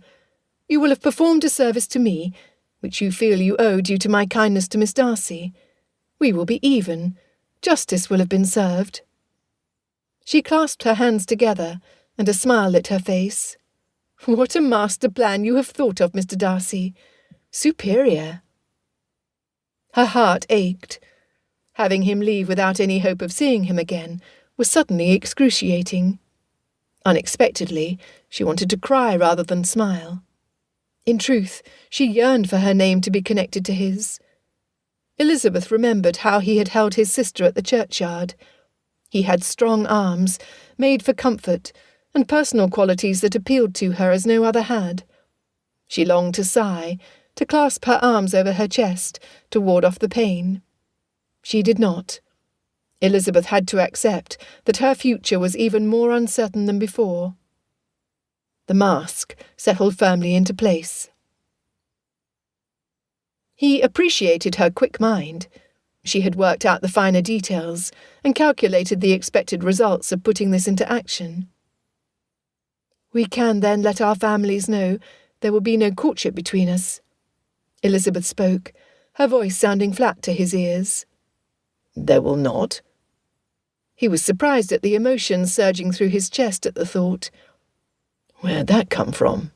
You will have performed a service to me, which you feel you owe due to my kindness to Miss Darcy. We will be even. Justice will have been served." She clasped her hands together, and a smile lit her face. "What a master plan you have thought of, Mr. Darcy. Superior." Her heart ached. Having him leave without any hope of seeing him again was suddenly excruciating. Unexpectedly, she wanted to cry rather than smile. In truth, she yearned for her name to be connected to his. Elizabeth remembered how he had held his sister at the churchyard. He had strong arms, made for comfort, and personal qualities that appealed to her as no other had. She longed to sigh, to clasp her arms over her chest, to ward off the pain. She did not. Elizabeth had to accept that her future was even more uncertain than before. The mask settled firmly into place. He appreciated her quick mind. She had worked out the finer details and calculated the expected results of putting this into action. "We can then let our families know there will be no courtship between us," Elizabeth spoke, her voice sounding flat to his ears. "There will not?" He was surprised at the emotion surging through his chest at the thought. "Where'd that come from?"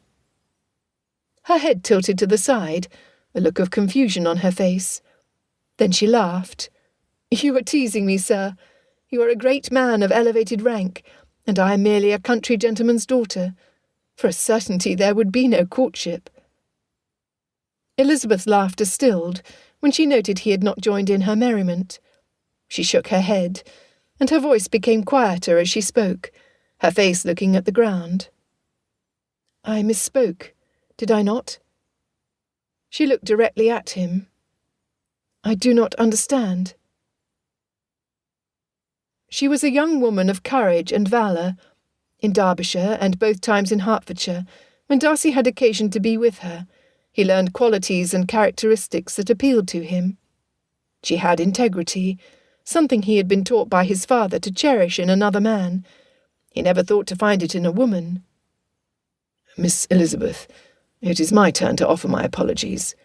Her head tilted to the side, a look of confusion on her face. Then she laughed. "You are teasing me, sir. You are a great man of elevated rank, and I am merely a country gentleman's daughter. For a certainty there would be no courtship." Elizabeth's laughter stilled when she noted he had not joined in her merriment. She shook her head, and her voice became quieter as she spoke, her face looking at the ground. "I misspoke, did I not?" She looked directly at him. "I do not understand." She was a young woman of courage and valour, in Derbyshire and both times in Hertfordshire, when Darcy had occasion to be with her. He learned qualities and characteristics that appealed to him. She had integrity, something he had been taught by his father to cherish in another man. He never thought to find it in a woman. "Miss Elizabeth, it is my turn to offer my apologies."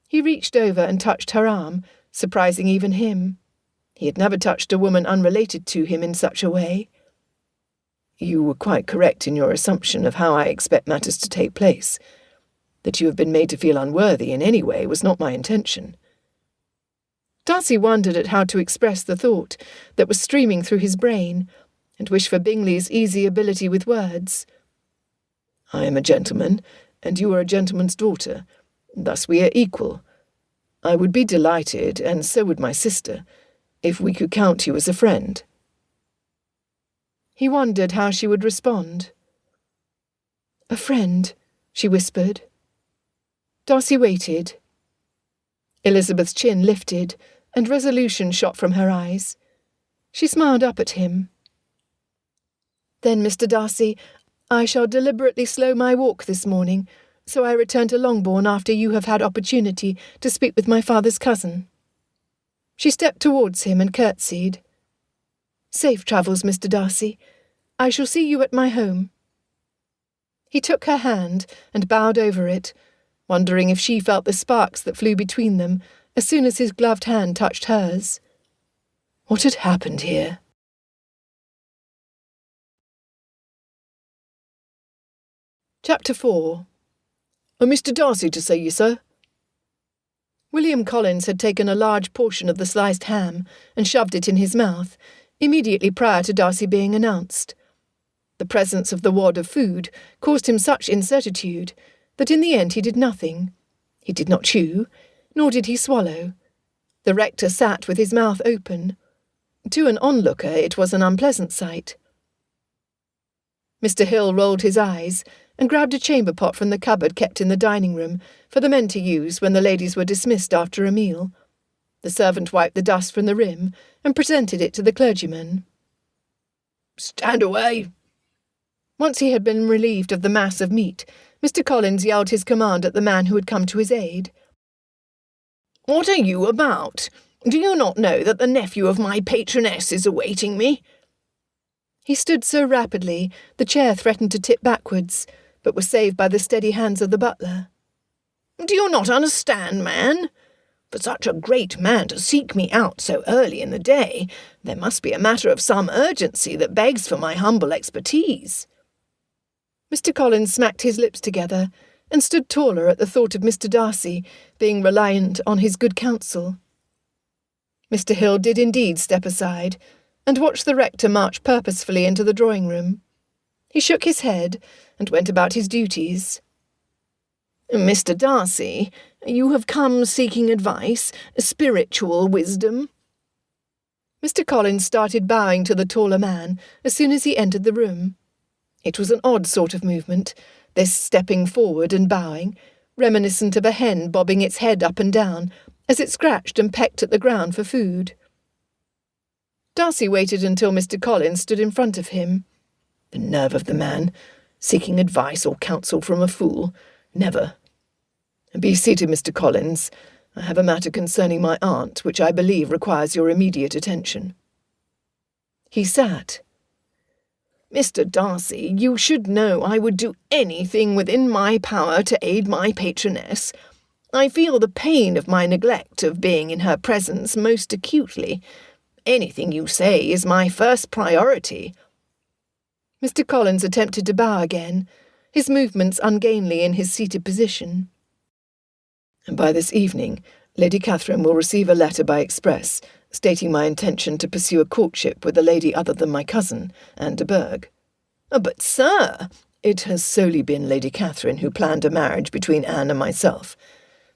He reached over and touched her arm, surprising even him. He had never touched a woman unrelated to him in such a way. "You were quite correct in your assumption of how I expect matters to take place. That you have been made to feel unworthy in any way was not my intention." Darcy wondered at how to express the thought that was streaming through his brain, and wished for Bingley's easy ability with words. "I am a gentleman, and you are a gentleman's daughter. Thus we are equal. I would be delighted, and so would my sister, if we could count you as a friend." He wondered how she would respond. "A friend," she whispered. Darcy waited. Elizabeth's chin lifted, and resolution shot from her eyes. She smiled up at him. "Then, Mr. Darcy, I shall deliberately slow my walk this morning, so I return to Longbourn after you have had opportunity to speak with my father's cousin." She stepped towards him and curtsied. "Safe travels, Mr. Darcy. I shall see you at my home." He took her hand and bowed over it, wondering if she felt the sparks that flew between them as soon as his gloved hand touched hers. What had happened here? Chapter 4. "Mr. Darcy to see you, sir." William Collins had taken a large portion of the sliced ham and shoved it in his mouth, immediately prior to Darcy being announced. The presence of the wad of food caused him such incertitude that in the end he did nothing. He did not chew, nor did he swallow. The rector sat with his mouth open. To an onlooker it was an unpleasant sight. Mr. Hill rolled his eyes and grabbed a chamber pot from the cupboard kept in the dining room for the men to use when the ladies were dismissed after a meal. The servant wiped the dust from the rim and presented it to the clergyman. "Stand away." Once he had been relieved of the mass of meat, Mr. Collins yelled his command at the man who had come to his aid. "What are you about? Do you not know that the nephew of my patroness is awaiting me?" He stood so rapidly the chair threatened to tip backwards, but was saved by the steady hands of the butler. "Do you not understand, man? For such a great man to seek me out so early in the day, there must be a matter of some urgency that begs for my humble expertise." Mr. Collins smacked his lips together and stood taller at the thought of Mr. Darcy being reliant on his good counsel. Mr. Hill did indeed step aside and watched the rector march purposefully into the drawing-room. He shook his head and went about his duties. "Mr. Darcy, you have come seeking advice, spiritual wisdom?" Mr. Collins started bowing to the taller man as soon as he entered the room. It was an odd sort of movement, this stepping forward and bowing, reminiscent of a hen bobbing its head up and down as it scratched and pecked at the ground for food. Darcy waited until Mr. Collins stood in front of him. The nerve of the man, seeking advice or counsel from a fool. Never. "Be seated, Mr. Collins. I have a matter concerning my aunt, which I believe requires your immediate attention." He sat. "Mr. Darcy, you should know I would do anything within my power to aid my patroness. I feel the pain of my neglect of being in her presence most acutely. Anything you say is my first priority." Mr. Collins attempted to bow again, his movements ungainly in his seated position. "By this evening, Lady Catherine will receive a letter by express, stating my intention to pursue a courtship with a lady other than my cousin, Anne de Bourgh." "But, sir—" "It has solely been Lady Catherine who planned a marriage between Anne and myself.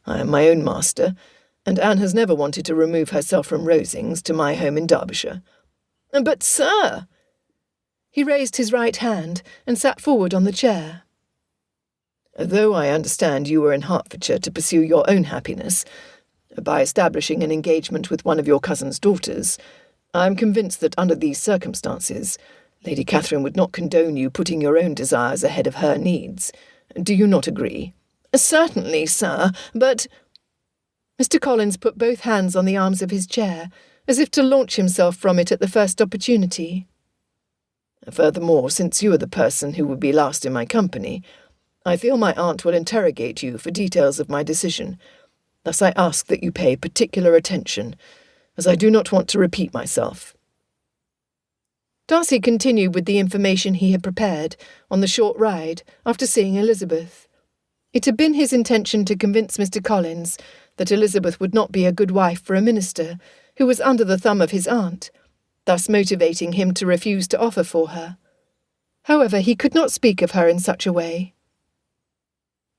I am my own master, and Anne has never wanted to remove herself from Rosings to my home in Derbyshire." "But, sir—" He raised his right hand and sat forward on the chair. "Though I understand you were in Hertfordshire to pursue your own happiness, by establishing an engagement with one of your cousin's daughters, I am convinced that under these circumstances, Lady Catherine would not condone you putting your own desires ahead of her needs. Do you not agree?" "Certainly, sir, but—" Mr. Collins put both hands on the arms of his chair, as if to launch himself from it at the first opportunity. "Furthermore, since you are the person who would be last in my company, I feel my aunt will interrogate you for details of my decision. Thus I ask that you pay particular attention, as I do not want to repeat myself." Darcy continued with the information he had prepared on the short ride after seeing Elizabeth. It had been his intention to convince Mr. Collins that Elizabeth would not be a good wife for a minister who was under the thumb of his aunt, thus motivating him to refuse to offer for her. However, he could not speak of her in such a way.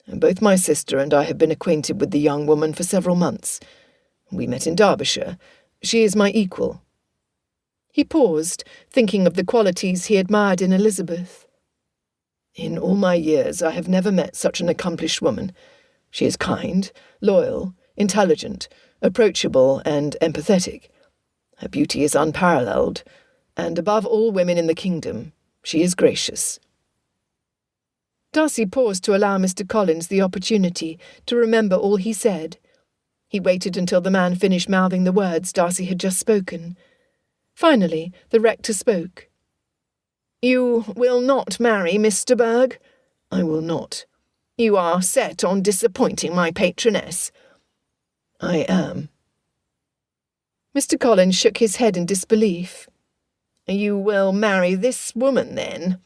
"Both my sister and I have been acquainted with the young woman for several months. We met in Derbyshire. She is my equal." He paused, thinking of the qualities he admired in Elizabeth. "In all my years I have never met such an accomplished woman. She is kind, loyal, intelligent, approachable, and empathetic. Her beauty is unparalleled, and above all women in the kingdom, she is gracious." Darcy paused to allow Mr. Collins the opportunity to remember all he said. He waited until the man finished mouthing the words Darcy had just spoken. Finally, the rector spoke. "You will not marry Miss de Bourgh?" "I will not." "You are set on disappointing my patroness?" "I am." Mr. Collins shook his head in disbelief. "You will marry this woman, then?"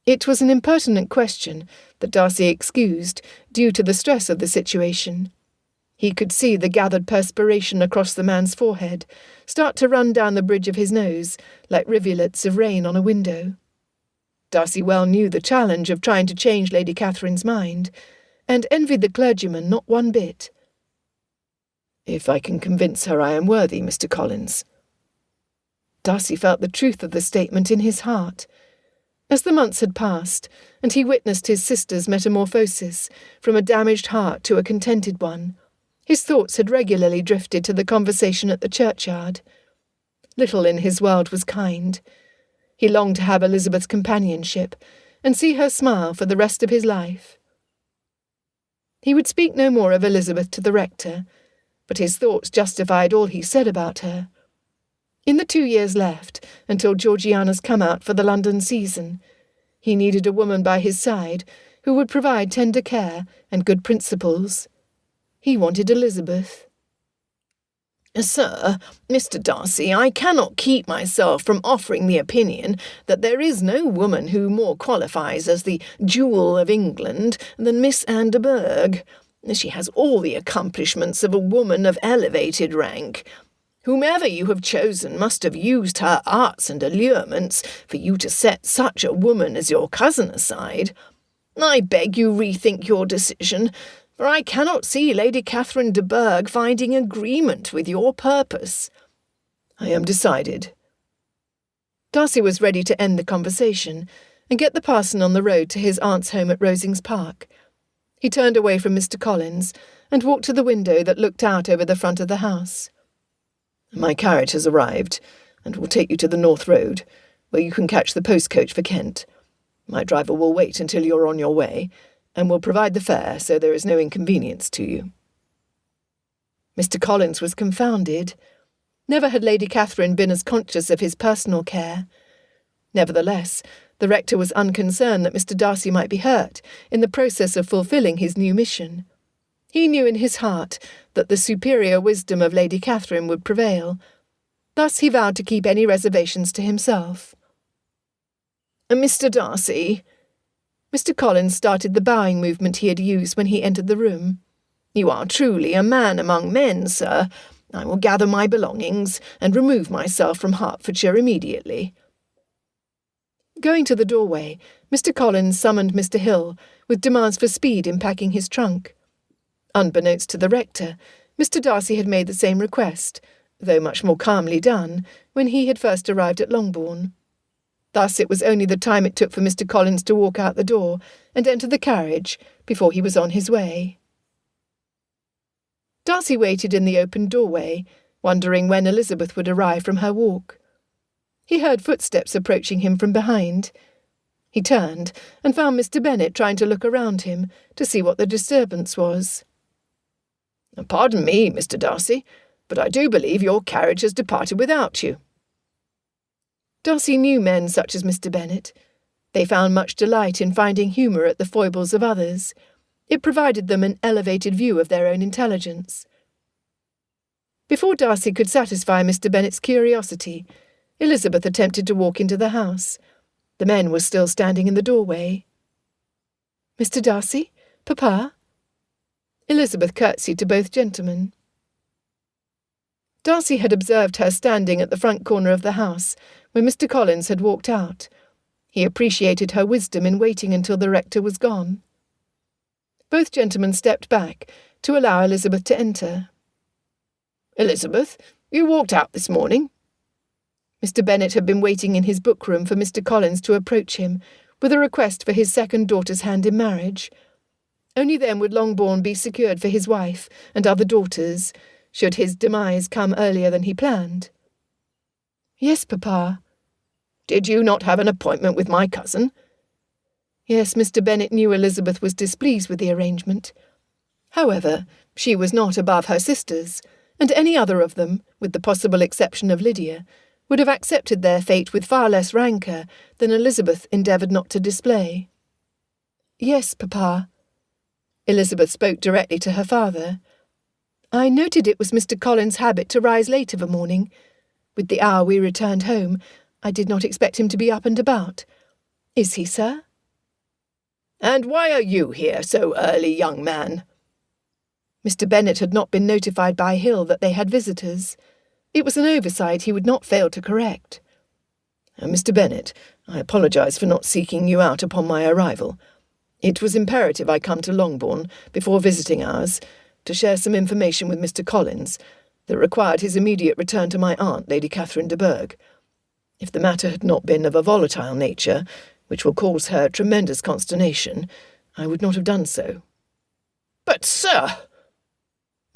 It was an impertinent question that Darcy excused due to the stress of the situation. He could see the gathered perspiration across the man's forehead start to run down the bridge of his nose like rivulets of rain on a window. Darcy well knew the challenge of trying to change Lady Catherine's mind, and envied the clergyman not one bit. "If I can convince her I am worthy, Mr. Collins." Darcy felt the truth of the statement in his heart. As the months had passed, and he witnessed his sister's metamorphosis from a damaged heart to a contented one, His thoughts had regularly drifted to the conversation at the churchyard. Little in his world was kind. He longed to have Elizabeth's companionship, and see her smile for the rest of his life. He would speak no more of Elizabeth to the rector, but his thoughts justified all he said about her. In the 2 years left, until Georgiana's come out for the London season, he needed a woman by his side who would provide tender care and good principles. He wanted Elizabeth. Sir, Mr. Darcy, I cannot keep myself from offering the opinion that there is no woman who more qualifies as the jewel of England than Miss Anne de Bourgh. She has all the accomplishments of a woman of elevated rank. Whomever you have chosen must have used her arts and allurements for you to set such a woman as your cousin aside. I beg you rethink your decision, for I cannot see Lady Catherine de Bourgh finding agreement with your purpose. I am decided. Darcy was ready to end the conversation and get the parson on the road to his aunt's home at Rosings Park. He turned away from Mr. Collins and walked to the window that looked out over the front of the house. My carriage has arrived, and will take you to the North Road, where you can catch the post-coach for Kent. My driver will wait until you're on your way, and will provide the fare so there is no inconvenience to you. Mr. Collins was confounded. Never had Lady Catherine been as conscious of his personal care. Nevertheless, the rector was unconcerned that Mr. Darcy might be hurt in the process of fulfilling his new mission. He knew in his heart that the superior wisdom of Lady Catherine would prevail. Thus he vowed to keep any reservations to himself. Mr. Darcy. Mr. Collins started the bowing movement he had used when he entered the room. You are truly a man among men, sir. I will gather my belongings and remove myself from Hertfordshire immediately. Going to the doorway, Mr. Collins summoned Mr. Hill, with demands for speed in packing his trunk. Unbeknownst to the rector, Mr. Darcy had made the same request, though much more calmly done, when he had first arrived at Longbourn. Thus it was only the time it took for Mr. Collins to walk out the door and enter the carriage before he was on his way. Darcy waited in the open doorway, wondering when Elizabeth would arrive from her walk. He heard footsteps approaching him from behind. He turned and found Mr. Bennet trying to look around him to see what the disturbance was. Pardon me, Mr. Darcy, but I do believe your carriage has departed without you. Darcy knew men such as Mr. Bennet. They found much delight in finding humour at the foibles of others. It provided them an elevated view of their own intelligence. Before Darcy could satisfy Mr. Bennet's curiosity, Elizabeth attempted to walk into the house. The men were still standing in the doorway. "Mr. Darcy? Papa?" Elizabeth curtsied to both gentlemen. Darcy had observed her standing at the front corner of the house when Mr. Collins had walked out. He appreciated her wisdom in waiting until the rector was gone. Both gentlemen stepped back to allow Elizabeth to enter. Elizabeth, you walked out this morning? Mr. Bennet had been waiting in his book-room for Mr. Collins to approach him with a request for his second daughter's hand in marriage. Only then would Longbourn be secured for his wife and other daughters, should his demise come earlier than he planned. "Yes, Papa." "Did you not have an appointment with my cousin?" Yes, Mr. Bennet knew Elizabeth was displeased with the arrangement. However, she was not above her sisters, and any other of them, with the possible exception of Lydia, would have accepted their fate with far less rancour than Elizabeth endeavoured not to display. "Yes, Papa." Elizabeth spoke directly to her father. "I noted it was Mr. Collins' habit to rise late of a morning. With the hour we returned home, I did not expect him to be up and about. Is he, sir?" "And why are you here so early, young man?" Mr. Bennet had not been notified by Hill that they had visitors. It was an oversight he would not fail to correct. "Mr. Bennet, I apologise for not seeking you out upon my arrival. It was imperative I come to Longbourn before visiting hours to share some information with Mr. Collins that required his immediate return to my aunt, Lady Catherine de Bourgh. If the matter had not been of a volatile nature, which will cause her tremendous consternation, I would not have done so." "But, sir—"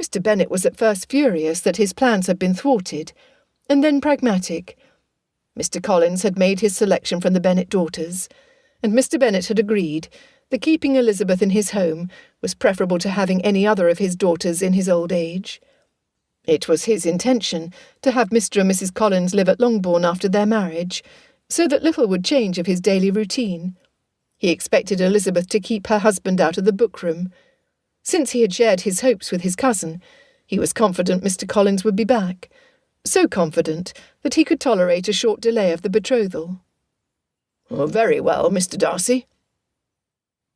Mr. Bennet was at first furious that his plans had been thwarted, and then pragmatic. Mr. Collins had made his selection from the Bennet daughters, and Mr. Bennet had agreed that keeping Elizabeth in his home was preferable to having any other of his daughters in his old age. It was his intention to have Mr. and Mrs. Collins live at Longbourn after their marriage, so that little would change of his daily routine. He expected Elizabeth to keep her husband out of the book-room. Since he had shared his hopes with his cousin, he was confident Mr. Collins would be back, so confident that he could tolerate a short delay of the betrothal. "Oh, very well, Mr. Darcy."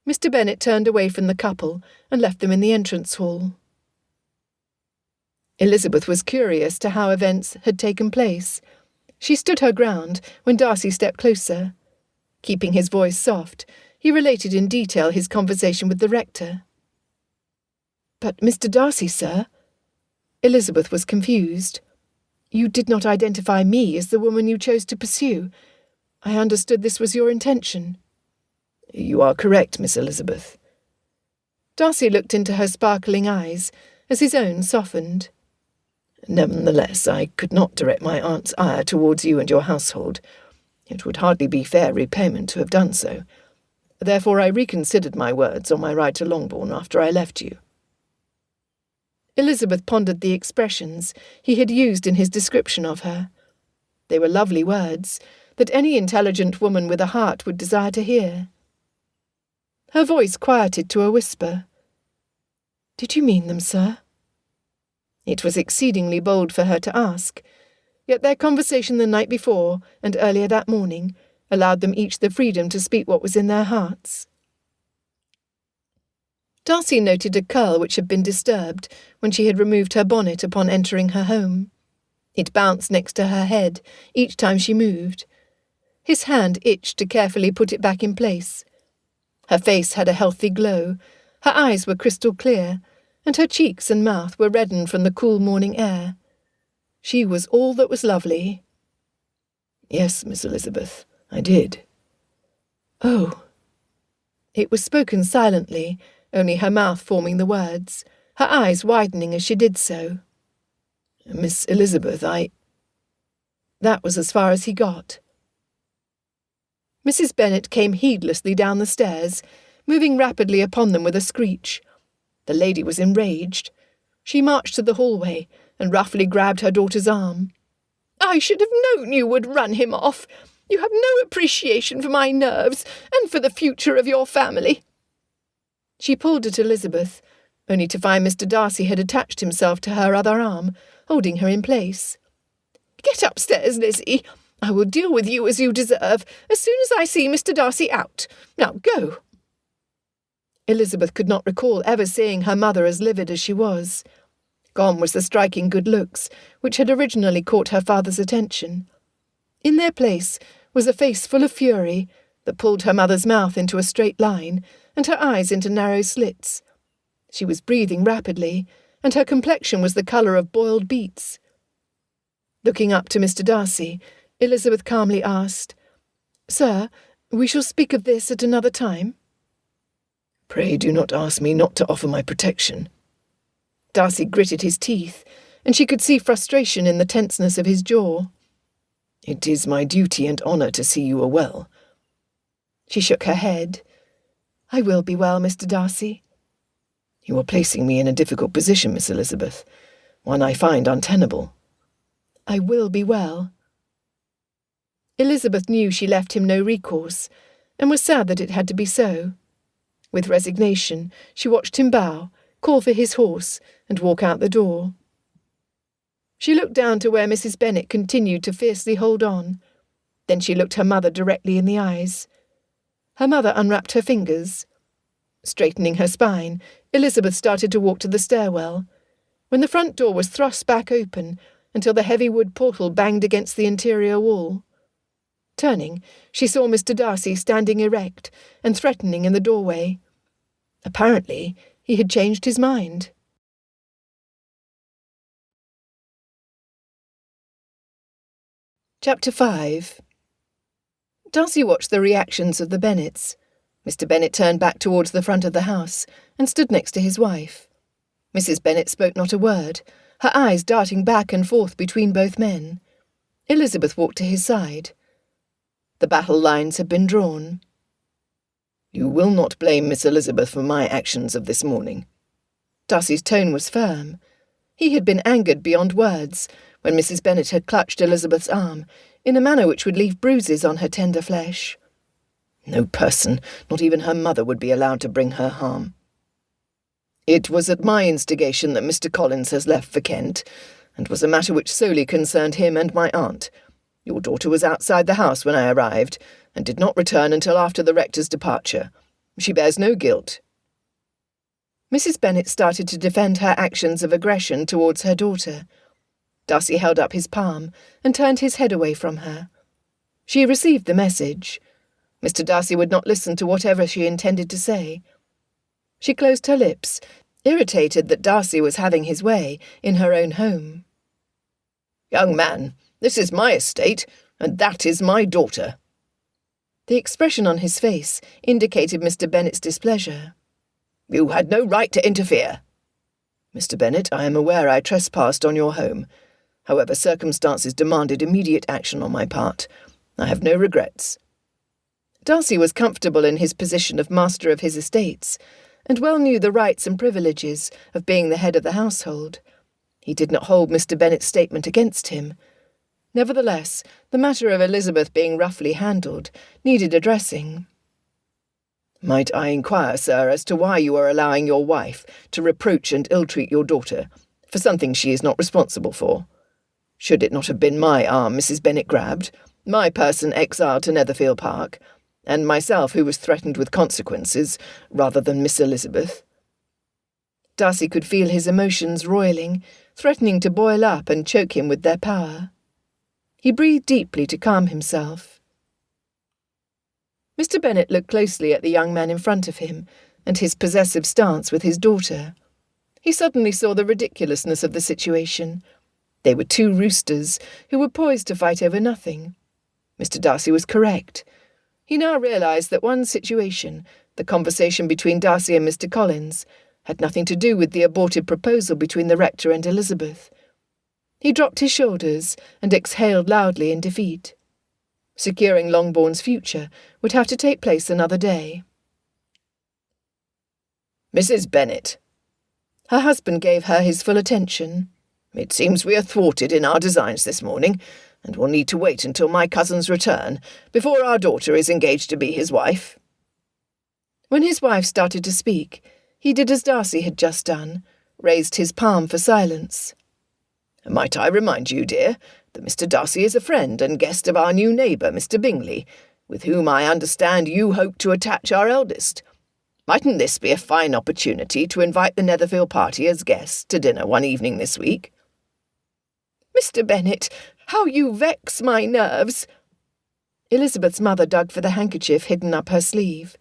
Mr. Bennet turned away from the couple and left them in the entrance hall. Elizabeth was curious to how events had taken place. She stood her ground when Darcy stepped closer. Keeping his voice soft, he related in detail his conversation with the rector. "But Mr. Darcy, sir?" Elizabeth was confused. "You did not identify me as the woman you chose to pursue. I understood this was your intention." "You are correct, Miss Elizabeth." Darcy looked into her sparkling eyes as his own softened. "Nevertheless, I could not direct my aunt's ire towards you and your household. It would hardly be fair repayment to have done so. Therefore I reconsidered my words on my ride to Longbourn after I left you." Elizabeth pondered the expressions he had used in his description of her. They were lovely words that any intelligent woman with a heart would desire to hear. Her voice quieted to a whisper. "Did you mean them, sir?" It was exceedingly bold for her to ask, yet their conversation the night before and earlier that morning allowed them each the freedom to speak what was in their hearts. Darcy noted a curl which had been disturbed when she had removed her bonnet upon entering her home. It bounced next to her head each time she moved. His hand itched to carefully put it back in place. Her face had a healthy glow, her eyes were crystal clear, and her cheeks and mouth were reddened from the cool morning air. She was all that was lovely. "Yes, Miss Elizabeth, I did." "Oh." It was spoken silently, only her mouth forming the words, her eyes widening as she did so. "Miss Elizabeth, That was as far as he got. Mrs. Bennet came heedlessly down the stairs, moving rapidly upon them with a screech. The lady was enraged. She marched to the hallway and roughly grabbed her daughter's arm. "I should have known you would run him off. You have no appreciation for my nerves and for the future of your family." She pulled at Elizabeth, only to find Mr. Darcy had attached himself to her other arm, holding her in place. "Get upstairs, Lizzie. I will deal with you as you deserve, as soon as I see Mr. Darcy out. Now go." Elizabeth could not recall ever seeing her mother as livid as she was. Gone was the striking good looks which had originally caught her father's attention. In their place was a face full of fury that pulled her mother's mouth into a straight line and her eyes into narrow slits. She was breathing rapidly, and her complexion was the colour of boiled beets. Looking up to Mr. Darcy, Elizabeth calmly asked, "Sir, we shall speak of this at another time?" "Pray do not ask me not to offer my protection." Darcy gritted his teeth, and she could see frustration in the tenseness of his jaw. "It is my duty and honour to see you are well." She shook her head. "I will be well, Mr. Darcy." "You are placing me in a difficult position, Miss Elizabeth, one I find untenable." "I will be well." Elizabeth knew she left him no recourse, and was sad that it had to be so. With resignation, she watched him bow, call for his horse, and walk out the door. She looked down to where Mrs. Bennet continued to fiercely hold on. Then she looked her mother directly in the eyes. Her mother unwrapped her fingers. Straightening her spine, Elizabeth started to walk to the stairwell, when the front door was thrust back open until the heavy wood portal banged against the interior wall. Turning, she saw Mr. Darcy standing erect and threatening in the doorway. Apparently, he had changed his mind. Chapter 5. Darcy watched the reactions of the Bennets. Mr. Bennet turned back towards the front of the house and stood next to his wife. Mrs. Bennet spoke not a word, her eyes darting back and forth between both men. Elizabeth walked to his side. The battle lines had been drawn. "You will not blame Miss Elizabeth for my actions of this morning." Darcy's tone was firm. He had been angered beyond words when Mrs. Bennet had clutched Elizabeth's arm in a manner which would leave bruises on her tender flesh. "No person, not even her mother, would be allowed to bring her harm. It was at my instigation that Mr. Collins has left for Kent, and was a matter which solely concerned him and my aunt. Your daughter was outside the house when I arrived, and did not return until after the rector's departure. She bears no guilt." Mrs. Bennet started to defend her actions of aggression towards her daughter. Darcy held up his palm and turned his head away from her. She received the message. Mr. Darcy would not listen to whatever she intended to say. She closed her lips, irritated that Darcy was having his way in her own home. "Young man, this is my estate, and that is my daughter." The expression on his face indicated Mr. Bennet's displeasure. "You had no right to interfere." "Mr. Bennet, I am aware I trespassed on your home. However, circumstances demanded immediate action on my part. I have no regrets." Darcy was comfortable in his position of master of his estates, and well knew the rights and privileges of being the head of the household. He did not hold Mr. Bennet's statement against him. Nevertheless, the matter of Elizabeth being roughly handled needed addressing. "Might I inquire, sir, as to why you are allowing your wife to reproach and ill-treat your daughter for something she is not responsible for? Should it not have been my arm Mrs. Bennet grabbed, my person exiled to Netherfield Park, and myself who was threatened with consequences, rather than Miss Elizabeth?" Darcy could feel his emotions roiling, threatening to boil up and choke him with their power. He breathed deeply to calm himself. Mr. Bennet looked closely at the young man in front of him and his possessive stance with his daughter. He suddenly saw the ridiculousness of the situation. They were two roosters who were poised to fight over nothing. Mr. Darcy was correct. He now realised that one situation, the conversation between Darcy and Mr. Collins, had nothing to do with the aborted proposal between the rector and Elizabeth. He dropped his shoulders and exhaled loudly in defeat. Securing Longbourn's future would have to take place another day. "Mrs. Bennet." Her husband gave her his full attention. "It seems we are thwarted in our designs this morning, and will need to wait until my cousin's return before our daughter is engaged to be his wife." When his wife started to speak, he did as Darcy had just done, raised his palm for silence. "Might I remind you, dear, that Mr. Darcy is a friend and guest of our new neighbour, Mr. Bingley, with whom I understand you hope to attach our eldest. Mightn't this be a fine opportunity to invite the Netherfield party as guests to dinner one evening this week?" "Mr. Bennet, how you vex my nerves!" Elizabeth's mother dug for the handkerchief hidden up her sleeve.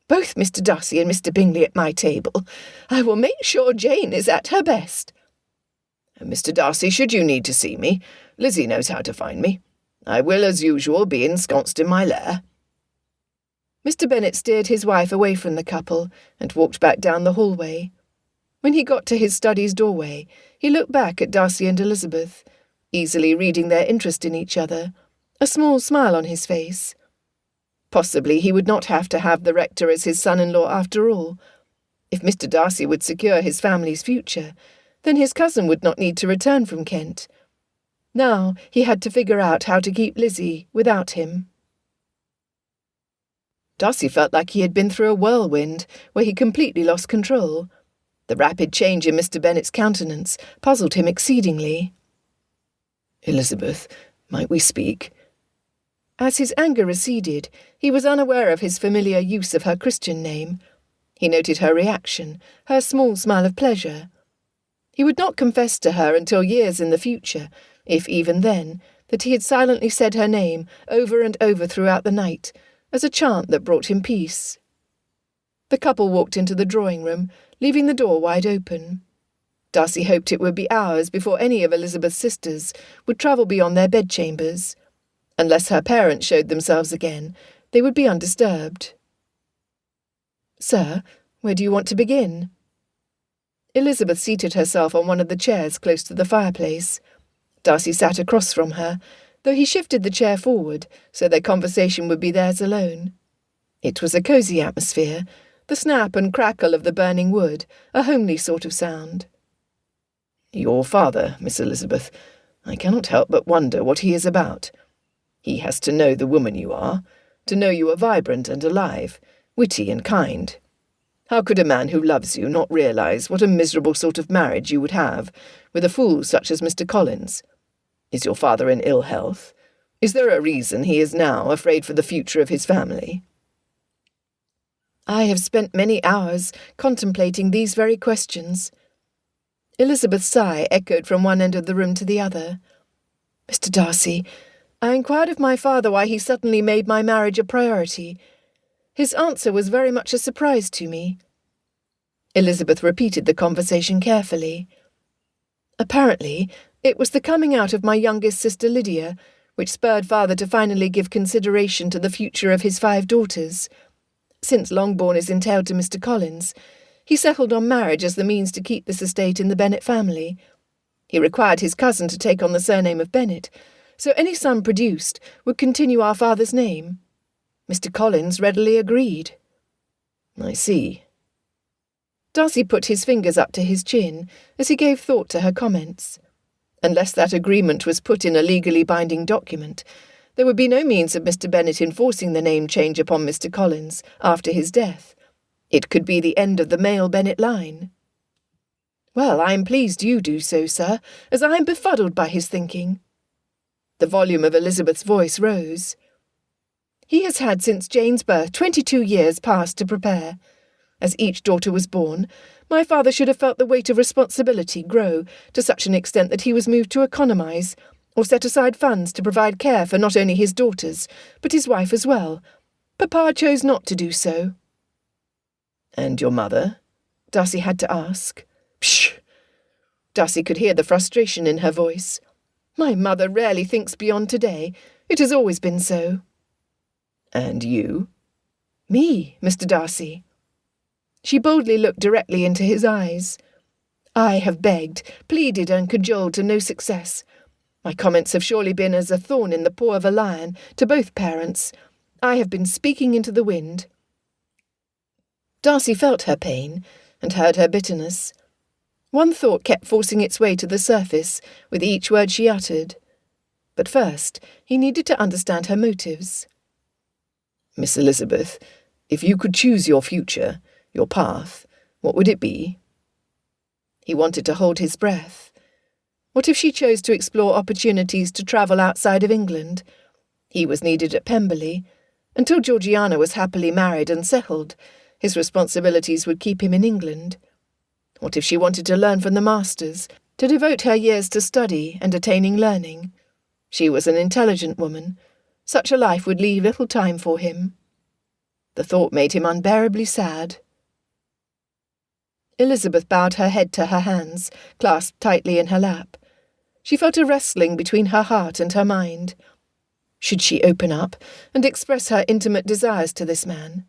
"Both Mr. Darcy and Mr. Bingley at my table. I will make sure Jane is at her best." "Mr. Darcy, should you need to see me, Lizzie knows how to find me. I will, as usual, be ensconced in my lair." Mr. Bennet steered his wife away from the couple and walked back down the hallway. When he got to his study's doorway, he looked back at Darcy and Elizabeth, easily reading their interest in each other, a small smile on his face. Possibly he would not have to have the rector as his son-in-law after all. If Mr. Darcy would secure his family's future, then his cousin would not need to return from Kent. Now he had to figure out how to keep Lizzie without him. Darcy felt like he had been through a whirlwind where he completely lost control. The rapid change in Mr. Bennet's countenance puzzled him exceedingly. "Elizabeth, might we speak?" As his anger receded, he was unaware of his familiar use of her Christian name. He noted her reaction, her small smile of pleasure. He would not confess to her until years in the future, if even then, that he had silently said her name over and over throughout the night, as a chant that brought him peace. The couple walked into the drawing-room, leaving the door wide open. Darcy hoped it would be hours before any of Elizabeth's sisters would travel beyond their bedchambers. Unless her parents showed themselves again, they would be undisturbed. "Sir, where do you want to begin?" Elizabeth seated herself on one of the chairs close to the fireplace. Darcy sat across from her, though he shifted the chair forward so their conversation would be theirs alone. It was a cosy atmosphere, the snap and crackle of the burning wood, a homely sort of sound. Your father, Miss Elizabeth, I cannot help but wonder what he is about. He has to know the woman you are, to know you are vibrant and alive, witty and kind. How could a man who loves you not realise what a miserable sort of marriage you would have with a fool such as Mr. Collins? Is your father in ill health? Is there a reason he is now afraid for the future of his family? I have spent many hours contemplating these very questions. Elizabeth's sigh echoed from one end of the room to the other. Mr. Darcy, I inquired of my father why he suddenly made my marriage a priority. His answer was very much a surprise to me. Elizabeth repeated the conversation carefully. Apparently, it was the coming out of my youngest sister Lydia, which spurred father to finally give consideration to the future of his 5 daughters. Since Longbourn is entailed to Mr. Collins, he settled on marriage as the means to keep this estate in the Bennet family. He required his cousin to take on the surname of Bennet, so any son produced would continue our father's name. Mr. Collins readily agreed. I see. Darcy put his fingers up to his chin as he gave thought to her comments. Unless that agreement was put in a legally binding document, there would be no means of Mr. Bennet enforcing the name change upon Mr. Collins after his death. It could be the end of the male Bennet line. Well, I am pleased you do so, sir, as I am befuddled by his thinking. The volume of Elizabeth's voice rose. He has had since Jane's birth 22 years past to prepare. As each daughter was born, my father should have felt the weight of responsibility grow to such an extent that he was moved to economise, or set aside funds to provide care for not only his daughters, but his wife as well. Papa chose not to do so. And your mother? Darcy had to ask. Psh! Darcy could hear the frustration in her voice. My mother rarely thinks beyond today. It has always been so. And you? Me, Mr. Darcy. She boldly looked directly into his eyes. I have begged, pleaded and cajoled to no success. My comments have surely been as a thorn in the paw of a lion to both parents. I have been speaking into the wind. Darcy felt her pain and heard her bitterness. One thought kept forcing its way to the surface with each word she uttered. But first, he needed to understand her motives. Miss Elizabeth, if you could choose your future, your path, what would it be? He wanted to hold his breath. What if she chose to explore opportunities to travel outside of England? He was needed at Pemberley. Until Georgiana was happily married and settled, his responsibilities would keep him in England. What if she wanted to learn from the masters, to devote her years to study and attaining learning? She was an intelligent woman. Such a life would leave little time for him. The thought made him unbearably sad. Elizabeth bowed her head to her hands, clasped tightly in her lap. She felt a wrestling between her heart and her mind. Should she open up and express her intimate desires to this man?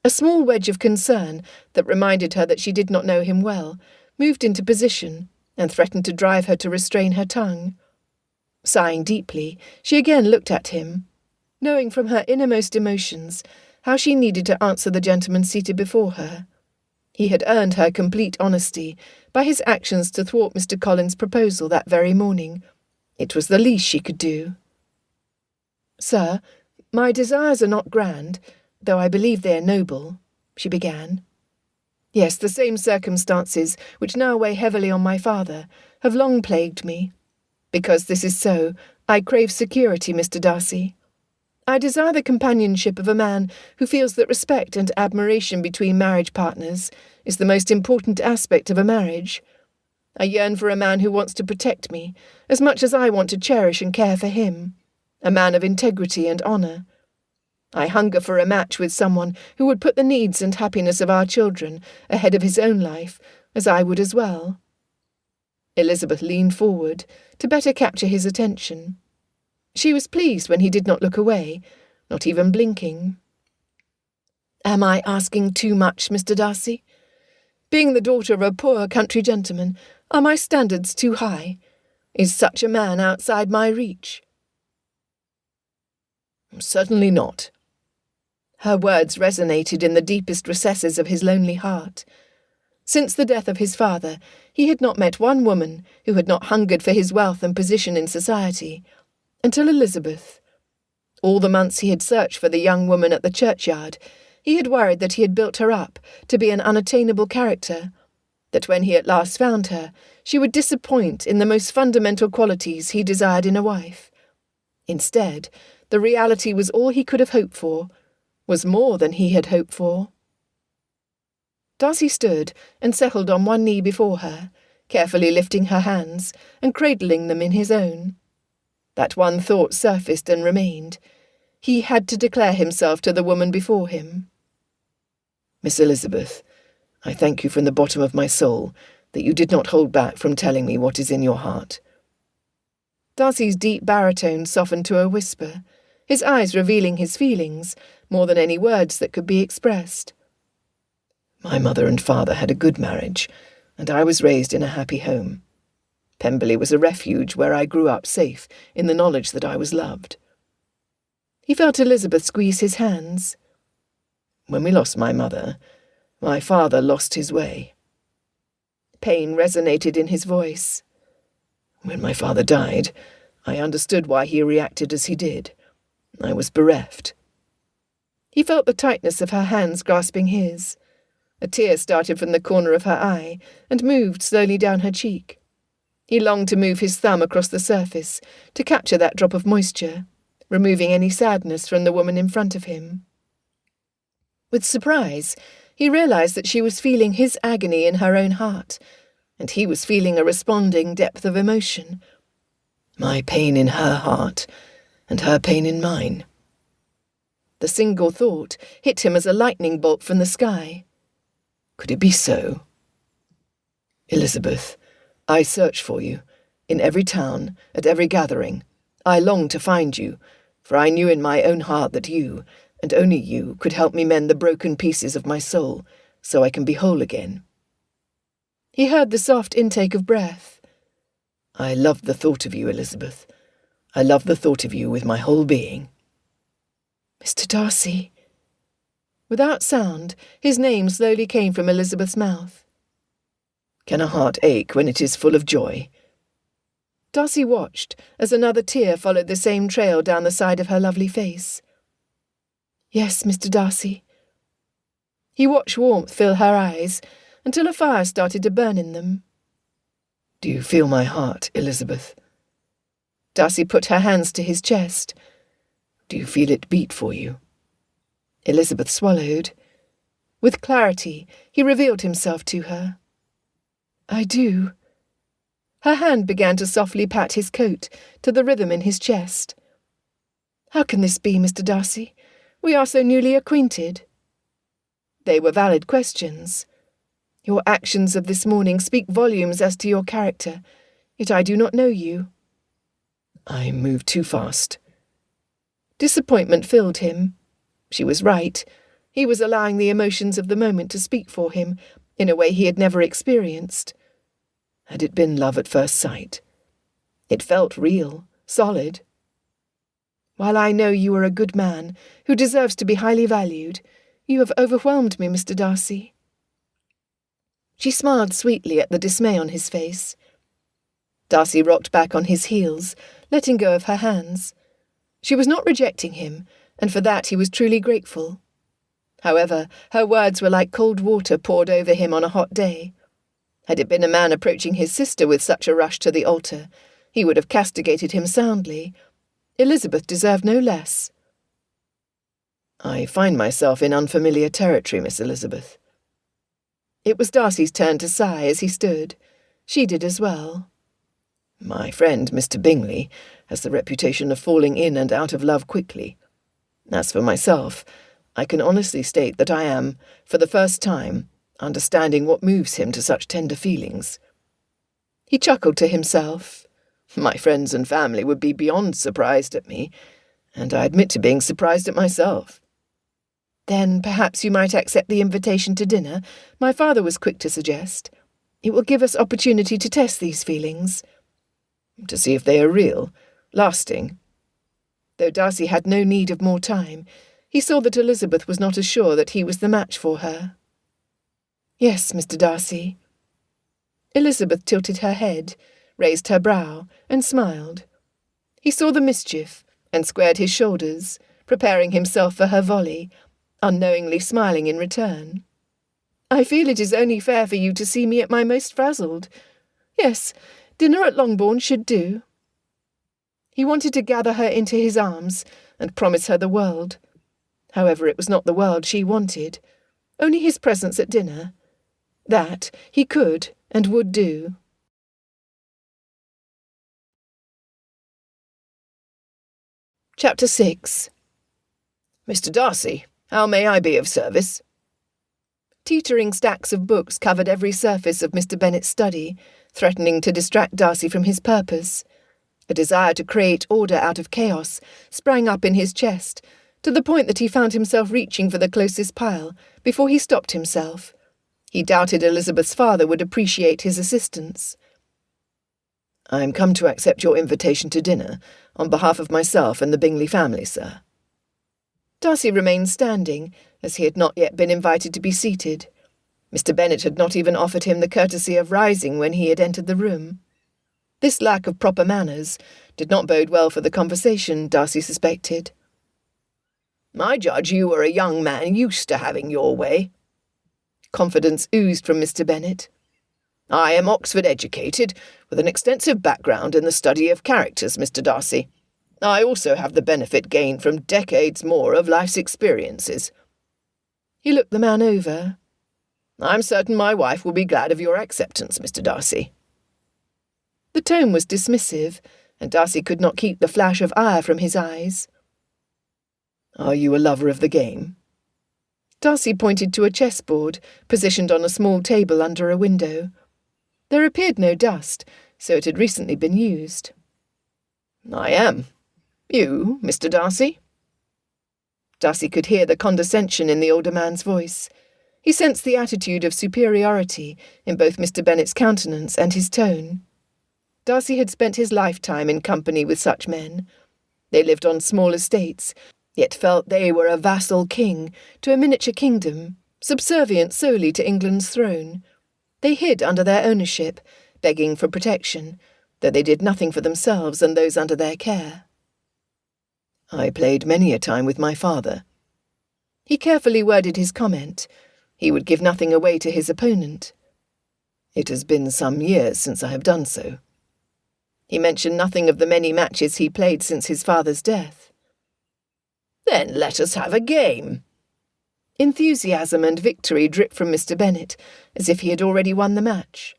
A small wedge of concern that reminded her that she did not know him well moved into position and threatened to drive her to restrain her tongue. Sighing deeply, she again looked at him, knowing from her innermost emotions how she needed to answer the gentleman seated before her. He had earned her complete honesty by his actions to thwart Mr. Collins' proposal that very morning. It was the least she could do. "Sir, my desires are not grand, though I believe they are noble," she began. "Yes, the same circumstances which now weigh heavily on my father have long plagued me. Because this is so, I crave security, Mr. Darcy. I desire the companionship of a man who feels that respect and admiration between marriage partners is the most important aspect of a marriage. I yearn for a man who wants to protect me as much as I want to cherish and care for him, a man of integrity and honour. I hunger for a match with someone who would put the needs and happiness of our children ahead of his own life, as I would as well." Elizabeth leaned forward to better capture his attention. She was pleased when he did not look away, not even blinking. "Am I asking too much, Mr. Darcy? Being the daughter of a poor country gentleman, are my standards too high? Is such a man outside my reach?" "Certainly not." Her words resonated in the deepest recesses of his lonely heart. Since the death of his father, he had not met one woman who had not hungered for his wealth and position in society, until Elizabeth. All the months he had searched for the young woman at the churchyard, he had worried that he had built her up to be an unattainable character, that when he at last found her, she would disappoint in the most fundamental qualities he desired in a wife. Instead, the reality was all he could have hoped for, was more than he had hoped for. Darcy stood and settled on one knee before her, carefully lifting her hands and cradling them in his own. That one thought surfaced and remained. He had to declare himself to the woman before him. "Miss Elizabeth, I thank you from the bottom of my soul that you did not hold back from telling me what is in your heart." Darcy's deep baritone softened to a whisper, his eyes revealing his feelings more than any words that could be expressed. "My mother and father had a good marriage, and I was raised in a happy home. Pemberley was a refuge where I grew up safe in the knowledge that I was loved." He felt Elizabeth squeeze his hands. "When we lost my mother, my father lost his way." Pain resonated in his voice. "When my father died, I understood why he reacted as he did. I was bereft." He felt the tightness of her hands grasping his. A tear started from the corner of her eye and moved slowly down her cheek. He longed to move his thumb across the surface, to capture that drop of moisture, removing any sadness from the woman in front of him. With surprise, he realized that she was feeling his agony in her own heart, and he was feeling a responding depth of emotion. My pain in her heart, and her pain in mine. The single thought hit him as a lightning bolt from the sky. Could it be so? Elizabeth, I search for you, in every town, at every gathering. I longed to find you, for I knew in my own heart that you, and only you, could help me mend the broken pieces of my soul, so I can be whole again. He heard the soft intake of breath. I loved the thought of you, Elizabeth. I love the thought of you with my whole being. Mr. Darcy. Without sound, his name slowly came from Elizabeth's mouth. Can a heart ache when it is full of joy? Darcy watched as another tear followed the same trail down the side of her lovely face. Yes, Mr. Darcy. He watched warmth fill her eyes until a fire started to burn in them. Do you feel my heart, Elizabeth? Darcy put her hands to his chest. Do you feel it beat for you? Elizabeth swallowed. With clarity, he revealed himself to her. I do. Her hand began to softly pat his coat to the rhythm in his chest. How can this be, Mr. Darcy? We are so newly acquainted. They were valid questions. Your actions of this morning speak volumes as to your character, yet I do not know you. I moved too fast. Disappointment filled him. She was right. He was allowing the emotions of the moment to speak for him in a way he had never experienced. Had it been love at first sight? It felt real, solid. While I know you are a good man who deserves to be highly valued, you have overwhelmed me, Mr. Darcy. She smiled sweetly at the dismay on his face. Darcy rocked back on his heels, letting go of her hands. She was not rejecting him, and for that he was truly grateful. However, her words were like cold water poured over him on a hot day. Had it been a man approaching his sister with such a rush to the altar, he would have castigated him soundly. Elizabeth deserved no less. I find myself in unfamiliar territory, Miss Elizabeth. It was Darcy's turn to sigh as he stood. She did as well. My friend, Mr. Bingley, has the reputation of falling in and out of love quickly. As for myself, I can honestly state that I am, for the first time, understanding what moves him to such tender feelings. He chuckled to himself. My friends and family would be beyond surprised at me, and I admit to being surprised at myself. Then perhaps you might accept the invitation to dinner, my father was quick to suggest. It will give us opportunity to test these feelings. To see if they are real, lasting. Though Darcy had no need of more time, he saw that Elizabeth was not as sure that he was the match for her. Yes, Mr. Darcy. Elizabeth tilted her head, raised her brow, and smiled. He saw the mischief, and squared his shoulders, preparing himself for her volley, unknowingly smiling in return. I feel it is only fair for you to see me at my most frazzled. Yes, dinner at Longbourn should do. He wanted to gather her into his arms and promise her the world. However, it was not the world she wanted, only his presence at dinner. That he could and would do. Chapter 6. Mr. Darcy, how may I be of service? Teetering stacks of books covered every surface of Mr. Bennet's study, threatening to distract Darcy from his purpose. A desire to create order out of chaos sprang up in his chest, to the point that he found himself reaching for the closest pile before he stopped himself. He doubted Elizabeth's father would appreciate his assistance. I am come to accept your invitation to dinner on behalf of myself and the Bingley family, sir. Darcy remained standing, as he had not yet been invited to be seated. Mr. Bennet had not even offered him the courtesy of rising when he had entered the room. This lack of proper manners did not bode well for the conversation, Darcy suspected. I judge you are a young man used to having your way. Confidence oozed from Mr. Bennet. I am Oxford educated, with an extensive background in the study of characters, Mr. Darcy. I also have the benefit gained from decades more of life's experiences. He looked the man over. I'm certain my wife will be glad of your acceptance, Mr. Darcy. The tone was dismissive, and Darcy could not keep the flash of ire from his eyes. Are you a lover of the game? Darcy pointed to a chessboard, positioned on a small table under a window. There appeared no dust, so it had recently been used. I am. You, Mr. Darcy? Darcy could hear the condescension in the older man's voice. He sensed the attitude of superiority in both Mr. Bennet's countenance and his tone. Darcy had spent his lifetime in company with such men. They lived on small estates, yet felt they were a vassal king to a miniature kingdom, subservient solely to England's throne. They hid under their ownership, begging for protection, though they did nothing for themselves and those under their care. I played many a time with my father. He carefully worded his comment. He would give nothing away to his opponent. It has been some years since I have done so. He mentioned nothing of the many matches he played since his father's death. Then let us have a game. Enthusiasm and victory dripped from Mr. Bennet, as if he had already won the match.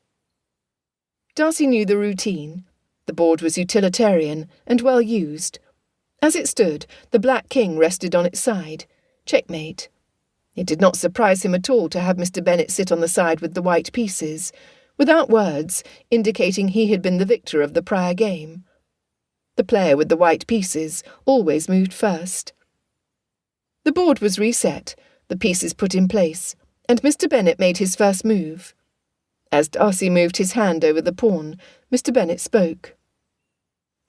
Darcy knew the routine. The board was utilitarian and well used. As it stood, the black king rested on its side. Checkmate. It did not surprise him at all to have Mr. Bennet sit on the side with the white pieces, without words, indicating he had been the victor of the prior game. The player with the white pieces always moved first. The board was reset, the pieces put in place, and Mr. Bennet made his first move. As Darcy moved his hand over the pawn, Mr. Bennet spoke.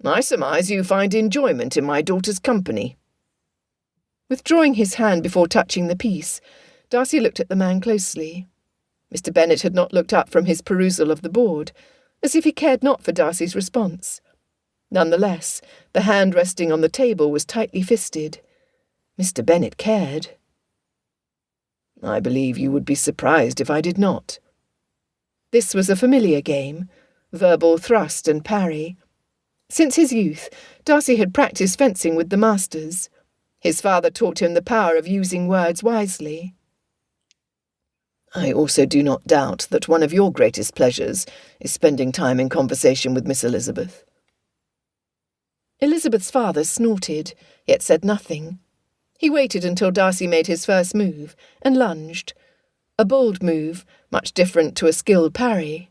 I surmise you find enjoyment in my daughter's company. Withdrawing his hand before touching the piece, Darcy looked at the man closely. Mr. Bennet had not looked up from his perusal of the board, as if he cared not for Darcy's response. Nonetheless, the hand resting on the table was tightly fisted. Mr. Bennet cared. I believe you would be surprised if I did not. This was a familiar game, verbal thrust and parry. Since his youth, Darcy had practised fencing with the masters. His father taught him the power of using words wisely. I also do not doubt that one of your greatest pleasures is spending time in conversation with Miss Elizabeth. Elizabeth's father snorted, yet said nothing. He waited until Darcy made his first move, and lunged. A bold move, much different to a skilled parry.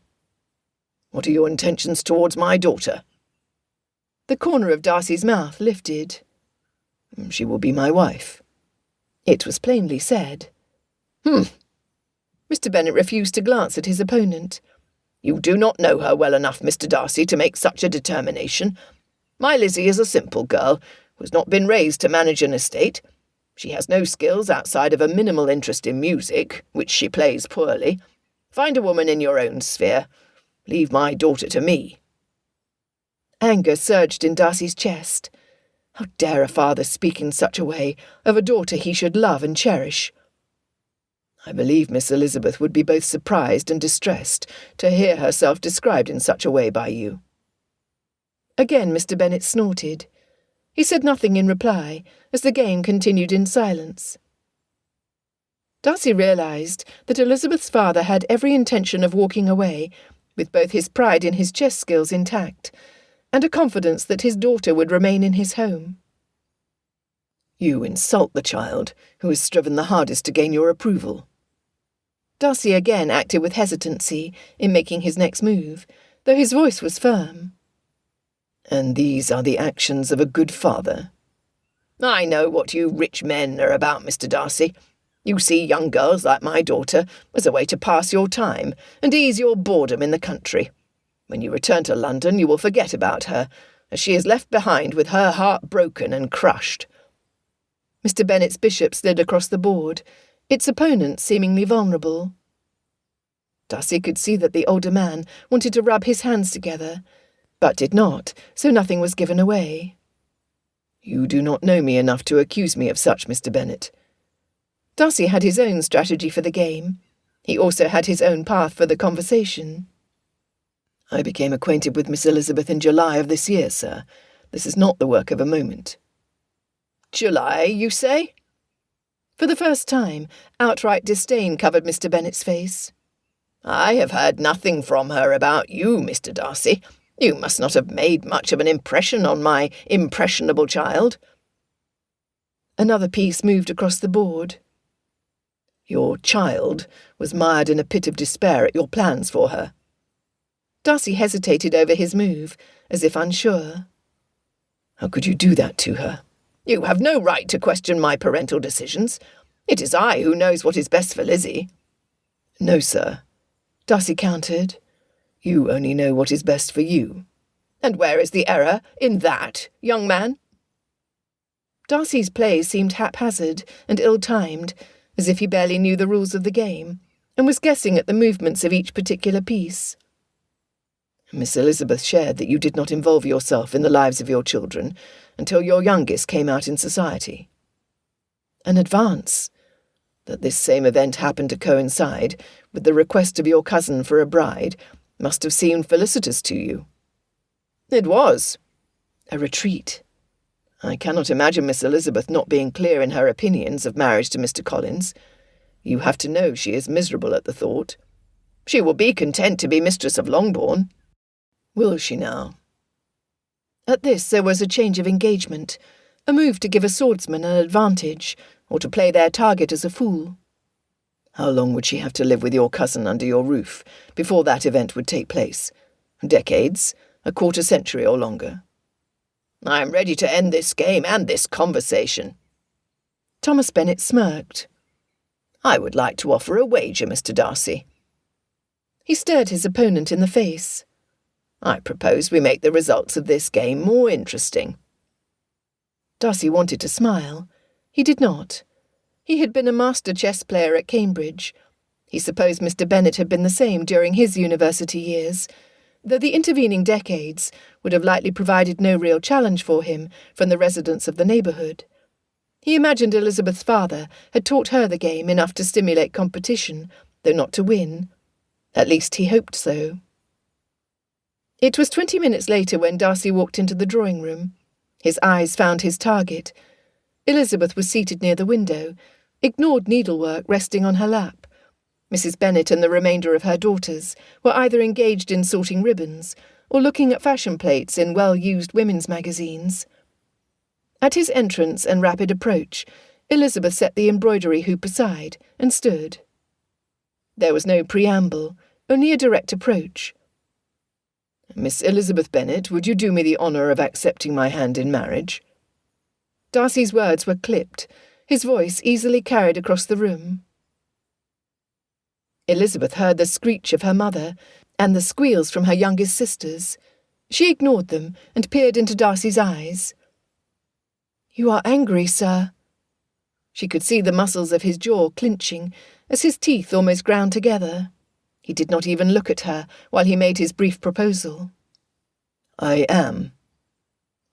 What are your intentions towards my daughter? The corner of Darcy's mouth lifted. She will be my wife. It was plainly said. Mr. Bennet refused to glance at his opponent. You do not know her well enough, Mr. Darcy, to make such a determination. My Lizzie is a simple girl who has not been raised to manage an estate. She has no skills outside of a minimal interest in music, which she plays poorly. Find a woman in your own sphere. Leave my daughter to me." Anger surged in Darcy's chest. How dare a father speak in such a way of a daughter he should love and cherish? "I believe Miss Elizabeth would be both surprised and distressed to hear herself described in such a way by you." Again Mr. Bennet snorted. He said nothing in reply, as the game continued in silence. Darcy realised that Elizabeth's father had every intention of walking away, with both his pride in his chess skills intact, and a confidence that his daughter would remain in his home. "You insult the child, who has striven the hardest to gain your approval." Darcy again acted with hesitancy in making his next move, though his voice was firm. "And these are the actions of a good father?" "I know what you rich men are about, Mr. Darcy. You see young girls like my daughter as a way to pass your time and ease your boredom in the country. When you return to London you will forget about her, as she is left behind with her heart broken and crushed." Mr. Bennet's bishop slid across the board, its opponent seemingly vulnerable. Darcy could see that the older man wanted to rub his hands together, but did not, so nothing was given away. "You do not know me enough to accuse me of such, Mr. Bennet." Darcy had his own strategy for the game. He also had his own path for the conversation. "I became acquainted with Miss Elizabeth in July of this year, sir. This is not the work of a moment." "July, you say?" For the first time, outright disdain covered Mr. Bennet's face. "I have heard nothing from her about you, Mr. Darcy. You must not have made much of an impression on my impressionable child." Another piece moved across the board. "Your child was mired in a pit of despair at your plans for her." Darcy hesitated over his move, as if unsure. "How could you do that to her?" "You have no right to question my parental decisions. It is I who knows what is best for Lizzie." "No, sir," Darcy countered. "You only know what is best for you." "And where is the error in that, young man?" Darcy's play seemed haphazard and ill-timed, as if he barely knew the rules of the game, and was guessing at the movements of each particular piece. "Miss Elizabeth shared that you did not involve yourself in the lives of your children until your youngest came out in society." An advance. "That this same event happened to coincide with the request of your cousin for a bride must have seemed felicitous to you." "It was." A retreat. "I cannot imagine Miss Elizabeth not being clear in her opinions of marriage to Mr. Collins. You have to know she is miserable at the thought." "She will be content to be mistress of Longbourn." "Will she now?" At this there was a change of engagement, a move to give a swordsman an advantage, or to play their target as a fool. "How long would she have to live with your cousin under your roof before that event would take place? Decades? A quarter century or longer?" "I am ready to end this game and this conversation." Thomas Bennet smirked. "I would like to offer a wager, Mr. Darcy." He stared his opponent in the face. "I propose we make the results of this game more interesting." Darcy wanted to smile. He did not. He had been a master chess player at Cambridge. He supposed Mr. Bennet had been the same during his university years, though the intervening decades would have likely provided no real challenge for him from the residents of the neighbourhood. He imagined Elizabeth's father had taught her the game enough to stimulate competition, though not to win. At least he hoped so. It was 20 minutes later when Darcy walked into the drawing-room. His eyes found his target. Elizabeth was seated near the window, ignored needlework resting on her lap. Mrs. Bennet and the remainder of her daughters were either engaged in sorting ribbons or looking at fashion plates in well-used women's magazines. At his entrance and rapid approach, Elizabeth set the embroidery hoop aside and stood. There was no preamble, only a direct approach. "Miss Elizabeth Bennet, would you do me the honour of accepting my hand in marriage?" Darcy's words were clipped. his voice easily carried across the room. Elizabeth heard the screech of her mother and the squeals from her youngest sisters. She ignored them and peered into Darcy's eyes. "You are angry, sir." She could see the muscles of his jaw clinching as his teeth almost ground together. He did not even look at her while he made his brief proposal. "I am."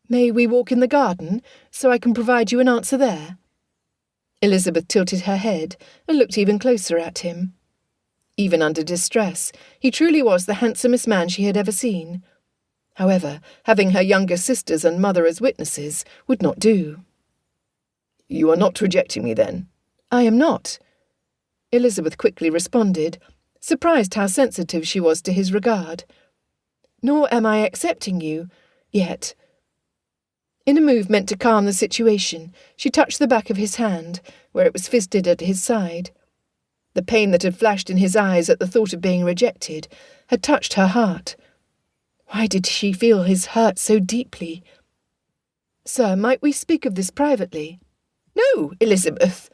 "May we walk in the garden, so I can provide you an answer there?" Elizabeth tilted her head and looked even closer at him. Even under distress, he truly was the handsomest man she had ever seen. However, having her younger sisters and mother as witnesses would not do. "You are not rejecting me, then?" "I am not," Elizabeth quickly responded, surprised how sensitive she was to his regard. "Nor am I accepting you, yet." In a move meant to calm the situation, she touched the back of his hand, where it was fisted at his side. The pain that had flashed in his eyes at the thought of being rejected had touched her heart. Why did she feel his hurt so deeply? "Sir, might we speak of this privately?" "No, Elizabeth,"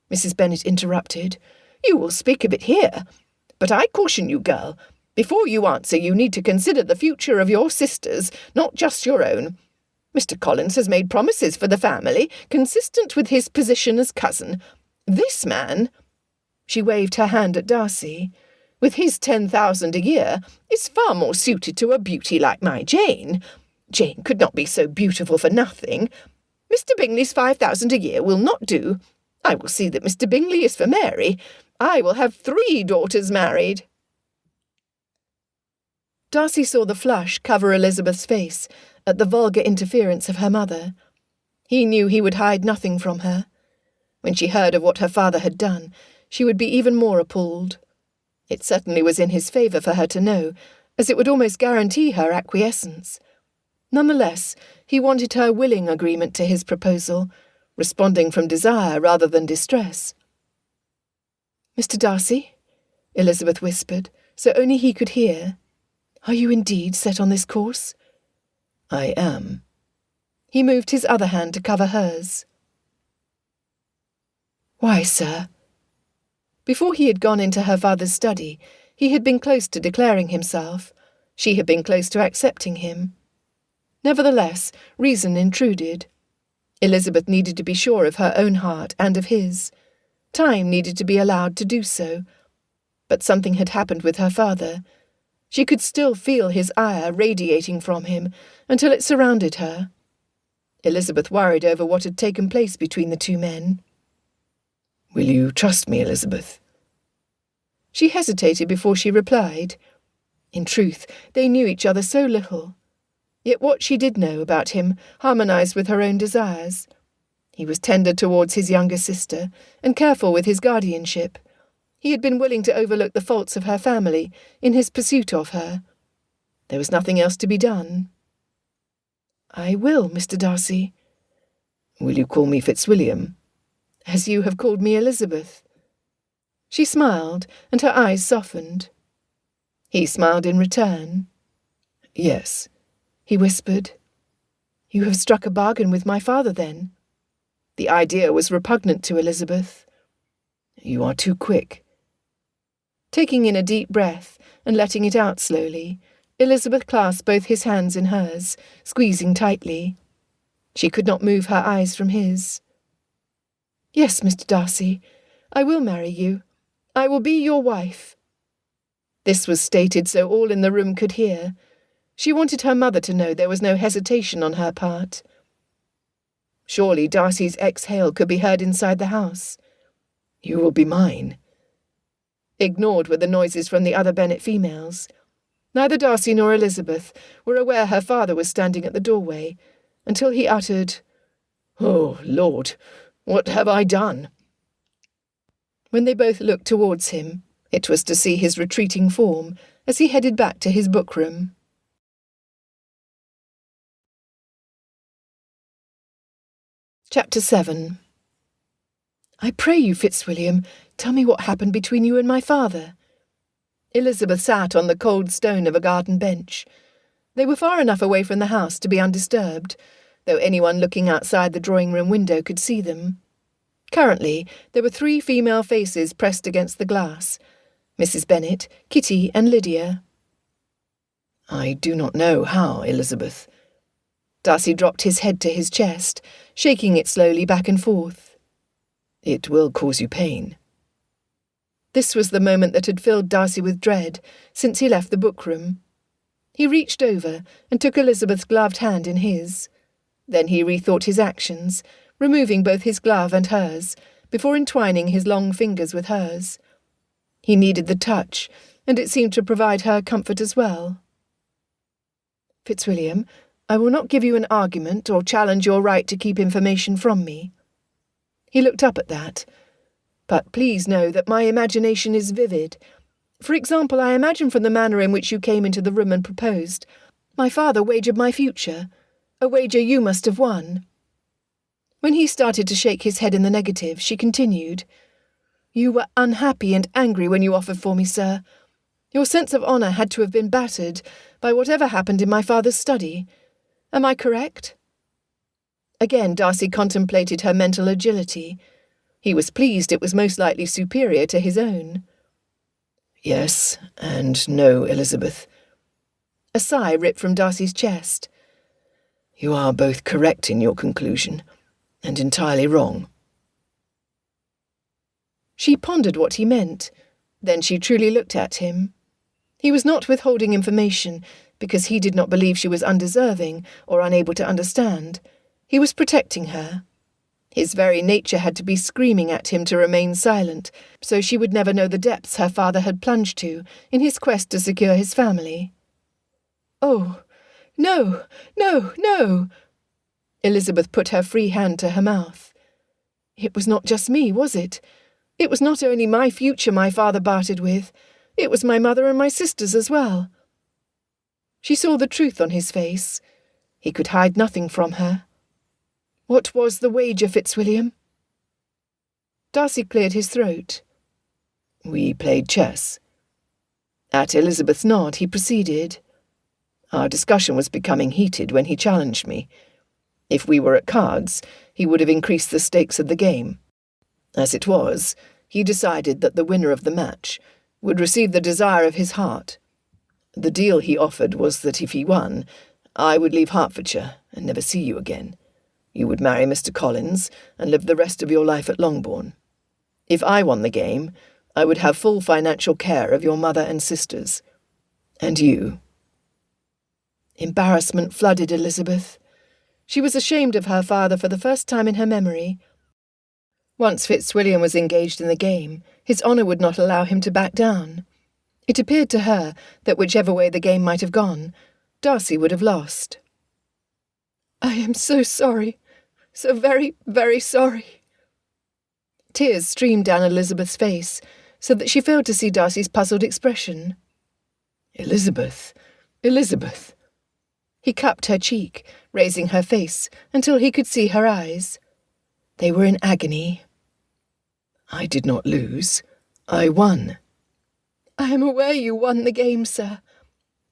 Mrs. Bennet interrupted. "You will speak of it here. But I caution you, girl, before you answer you need to consider the future of your sisters, not just your own. Mr. Collins has made promises for the family, consistent with his position as cousin. This man," she waved her hand at Darcy, "with his 10,000 a year, is far more suited to a beauty like my Jane. Jane could not be so beautiful for nothing. Mr. Bingley's 5,000 a year will not do. I will see that Mr. Bingley is for Mary. I will have 3 daughters married." Darcy saw the flush cover Elizabeth's face at the vulgar interference of her mother. He knew he would hide nothing from her. When she heard of what her father had done, she would be even more appalled. It certainly was in his favour for her to know, as it would almost guarantee her acquiescence. Nonetheless, he wanted her willing agreement to his proposal, responding from desire rather than distress. "Mr. Darcy," Elizabeth whispered, so only he could hear, "are you indeed set on this course?" "I am." He moved his other hand to cover hers. "Why, sir?" Before he had gone into her father's study, he had been close to declaring himself. She had been close to accepting him. Nevertheless, reason intruded. Elizabeth needed to be sure of her own heart and of his. Time needed to be allowed to do so. But something had happened with her father. She could still feel his ire radiating from him until it surrounded her. Elizabeth worried over what had taken place between the two men. "Will you trust me, Elizabeth?" She hesitated before she replied. In truth, they knew each other so little. Yet what she did know about him harmonized with her own desires. He was tender towards his younger sister and careful with his guardianship. He had been willing to overlook the faults of her family in his pursuit of her. There was nothing else to be done. "I will, Mr. Darcy." "Will you call me Fitzwilliam?" "As you have called me Elizabeth." She smiled, and her eyes softened. He smiled in return. "Yes," he whispered. "You have struck a bargain with my father, then?" The idea was repugnant to Elizabeth. "You are too quick." Taking in a deep breath and letting it out slowly, Elizabeth clasped both his hands in hers, squeezing tightly. She could not move her eyes from his. "Yes, Mr. Darcy, I will marry you. I will be your wife." This was stated so all in the room could hear. She wanted her mother to know there was no hesitation on her part. Surely Darcy's exhale could be heard inside the house. "You will be mine." Ignored were the noises from the other Bennet females. Neither Darcy nor Elizabeth were aware her father was standing at the doorway, until he uttered, "Oh, Lord, what have I done?" When they both looked towards him, it was to see his retreating form as he headed back to his bookroom. Chapter 7. "I pray you, Fitzwilliam, tell me what happened between you and my father." Elizabeth sat on the cold stone of a garden bench. They were far enough away from the house to be undisturbed, though anyone looking outside the drawing-room window could see them. Currently, there were 3 female faces pressed against the glass: Mrs. Bennet, Kitty, and Lydia. I do not know how, Elizabeth. Darcy dropped his head to his chest, shaking it slowly back and forth. It will cause you pain. This was the moment that had filled Darcy with dread since he left the bookroom. He reached over and took Elizabeth's gloved hand in his. Then he rethought his actions, removing both his glove and hers, before entwining his long fingers with hers. He needed the touch, and it seemed to provide her comfort as well. Fitzwilliam, I will not give you an argument or challenge your right to keep information from me. He looked up at that. But please know that my imagination is vivid. For example, I imagine from the manner in which you came into the room and proposed, my father wagered my future, a wager you must have won. When he started to shake his head in the negative, she continued, You were unhappy and angry when you offered for me, sir. Your sense of honour had to have been battered by whatever happened in my father's study. Am I correct? Again Darcy contemplated her mental agility. He was pleased it was most likely superior to his own. Yes and no, Elizabeth. A sigh ripped from Darcy's chest. You are both correct in your conclusion, and entirely wrong. She pondered what he meant. Then she truly looked at him. He was not withholding information because he did not believe she was undeserving or unable to understand. He was protecting her. His very nature had to be screaming at him to remain silent, so she would never know the depths her father had plunged to in his quest to secure his family. Oh, no, no, no! Elizabeth put her free hand to her mouth. It was not just me, was it? It was not only my future my father bartered with, it was my mother and my sisters as well. She saw the truth on his face. He could hide nothing from her. What was the wager, Fitzwilliam? Darcy cleared his throat. We played chess. At Elizabeth's nod, he proceeded. Our discussion was becoming heated when he challenged me. If we were at cards, he would have increased the stakes of the game. As it was, he decided that the winner of the match would receive the desire of his heart. The deal he offered was that if he won, I would leave Hertfordshire and never see you again. You would marry Mr. Collins and live the rest of your life at Longbourn. If I won the game, I would have full financial care of your mother and sisters. And you. Embarrassment flooded Elizabeth. She was ashamed of her father for the first time in her memory. Once Fitzwilliam was engaged in the game, his honour would not allow him to back down. It appeared to her that whichever way the game might have gone, Darcy would have lost. I am so sorry, so very, very sorry. Tears streamed down Elizabeth's face, so that she failed to see Darcy's puzzled expression. Elizabeth, Elizabeth. He cupped her cheek, raising her face until he could see her eyes. They were in agony. I did not lose. I won. I am aware you won the game, sir.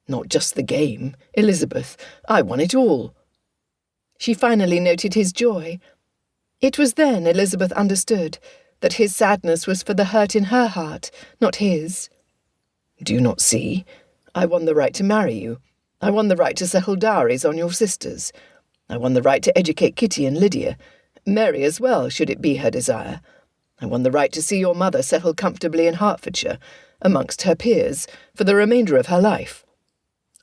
Not just the game, Elizabeth. I won it all. She finally noted his joy. It was then Elizabeth understood that his sadness was for the hurt in her heart, not his. Do you not see? I won the right to marry you. I won the right to settle dowries on your sisters. I won the right to educate Kitty and Lydia, Mary as well, should it be her desire. I won the right to see your mother settle comfortably in Hertfordshire, amongst her peers, for the remainder of her life.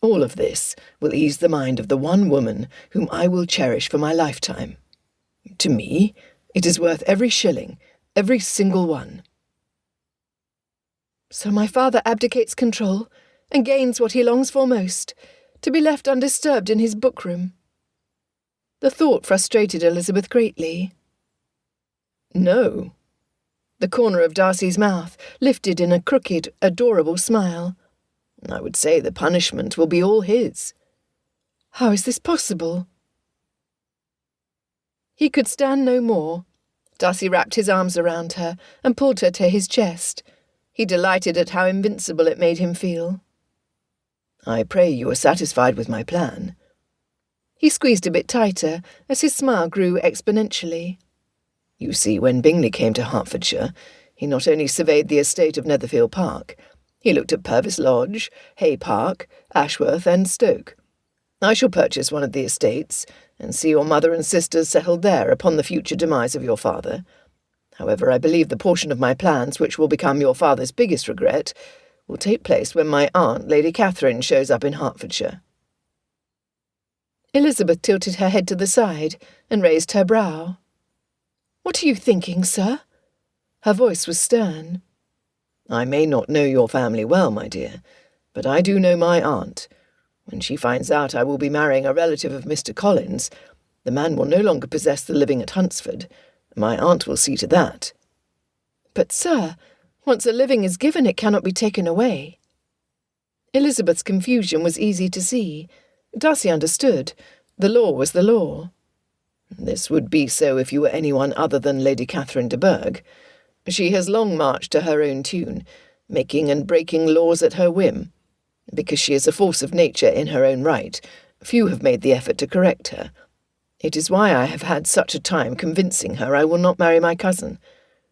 All of this will ease the mind of the one woman whom I will cherish for my lifetime. To me, it is worth every shilling, every single one. So my father abdicates control and gains what he longs for most, to be left undisturbed in his bookroom. The thought frustrated Elizabeth greatly. No. The corner of Darcy's mouth lifted in a crooked, adorable smile. I would say the punishment will be all his. How is this possible? He could stand no more. Darcy wrapped his arms around her and pulled her to his chest. He delighted at how invincible it made him feel. I pray you are satisfied with my plan. He squeezed a bit tighter as his smile grew exponentially. You see, when Bingley came to Hertfordshire, he not only surveyed the estate of Netherfield Park, he looked at Purvis Lodge, Hay Park, Ashworth, and Stoke. I shall purchase one of the estates, and see your mother and sisters settled there upon the future demise of your father. However, I believe the portion of my plans which will become your father's biggest regret will take place when my aunt, Lady Catherine, shows up in Hertfordshire." Elizabeth tilted her head to the side and raised her brow. "What are you thinking, sir?" Her voice was stern. "I may not know your family well, my dear, but I do know my aunt. When she finds out I will be marrying a relative of Mr. Collins, the man will no longer possess the living at Hunsford. My aunt will see to that." "But, sir, once a living is given, it cannot be taken away." Elizabeth's confusion was easy to see. Darcy understood. The law was the law. "This would be so if you were anyone other than Lady Catherine de Bourgh. She has long marched to her own tune, making and breaking laws at her whim. Because she is a force of nature in her own right, few have made the effort to correct her. It is why I have had such a time convincing her I will not marry my cousin.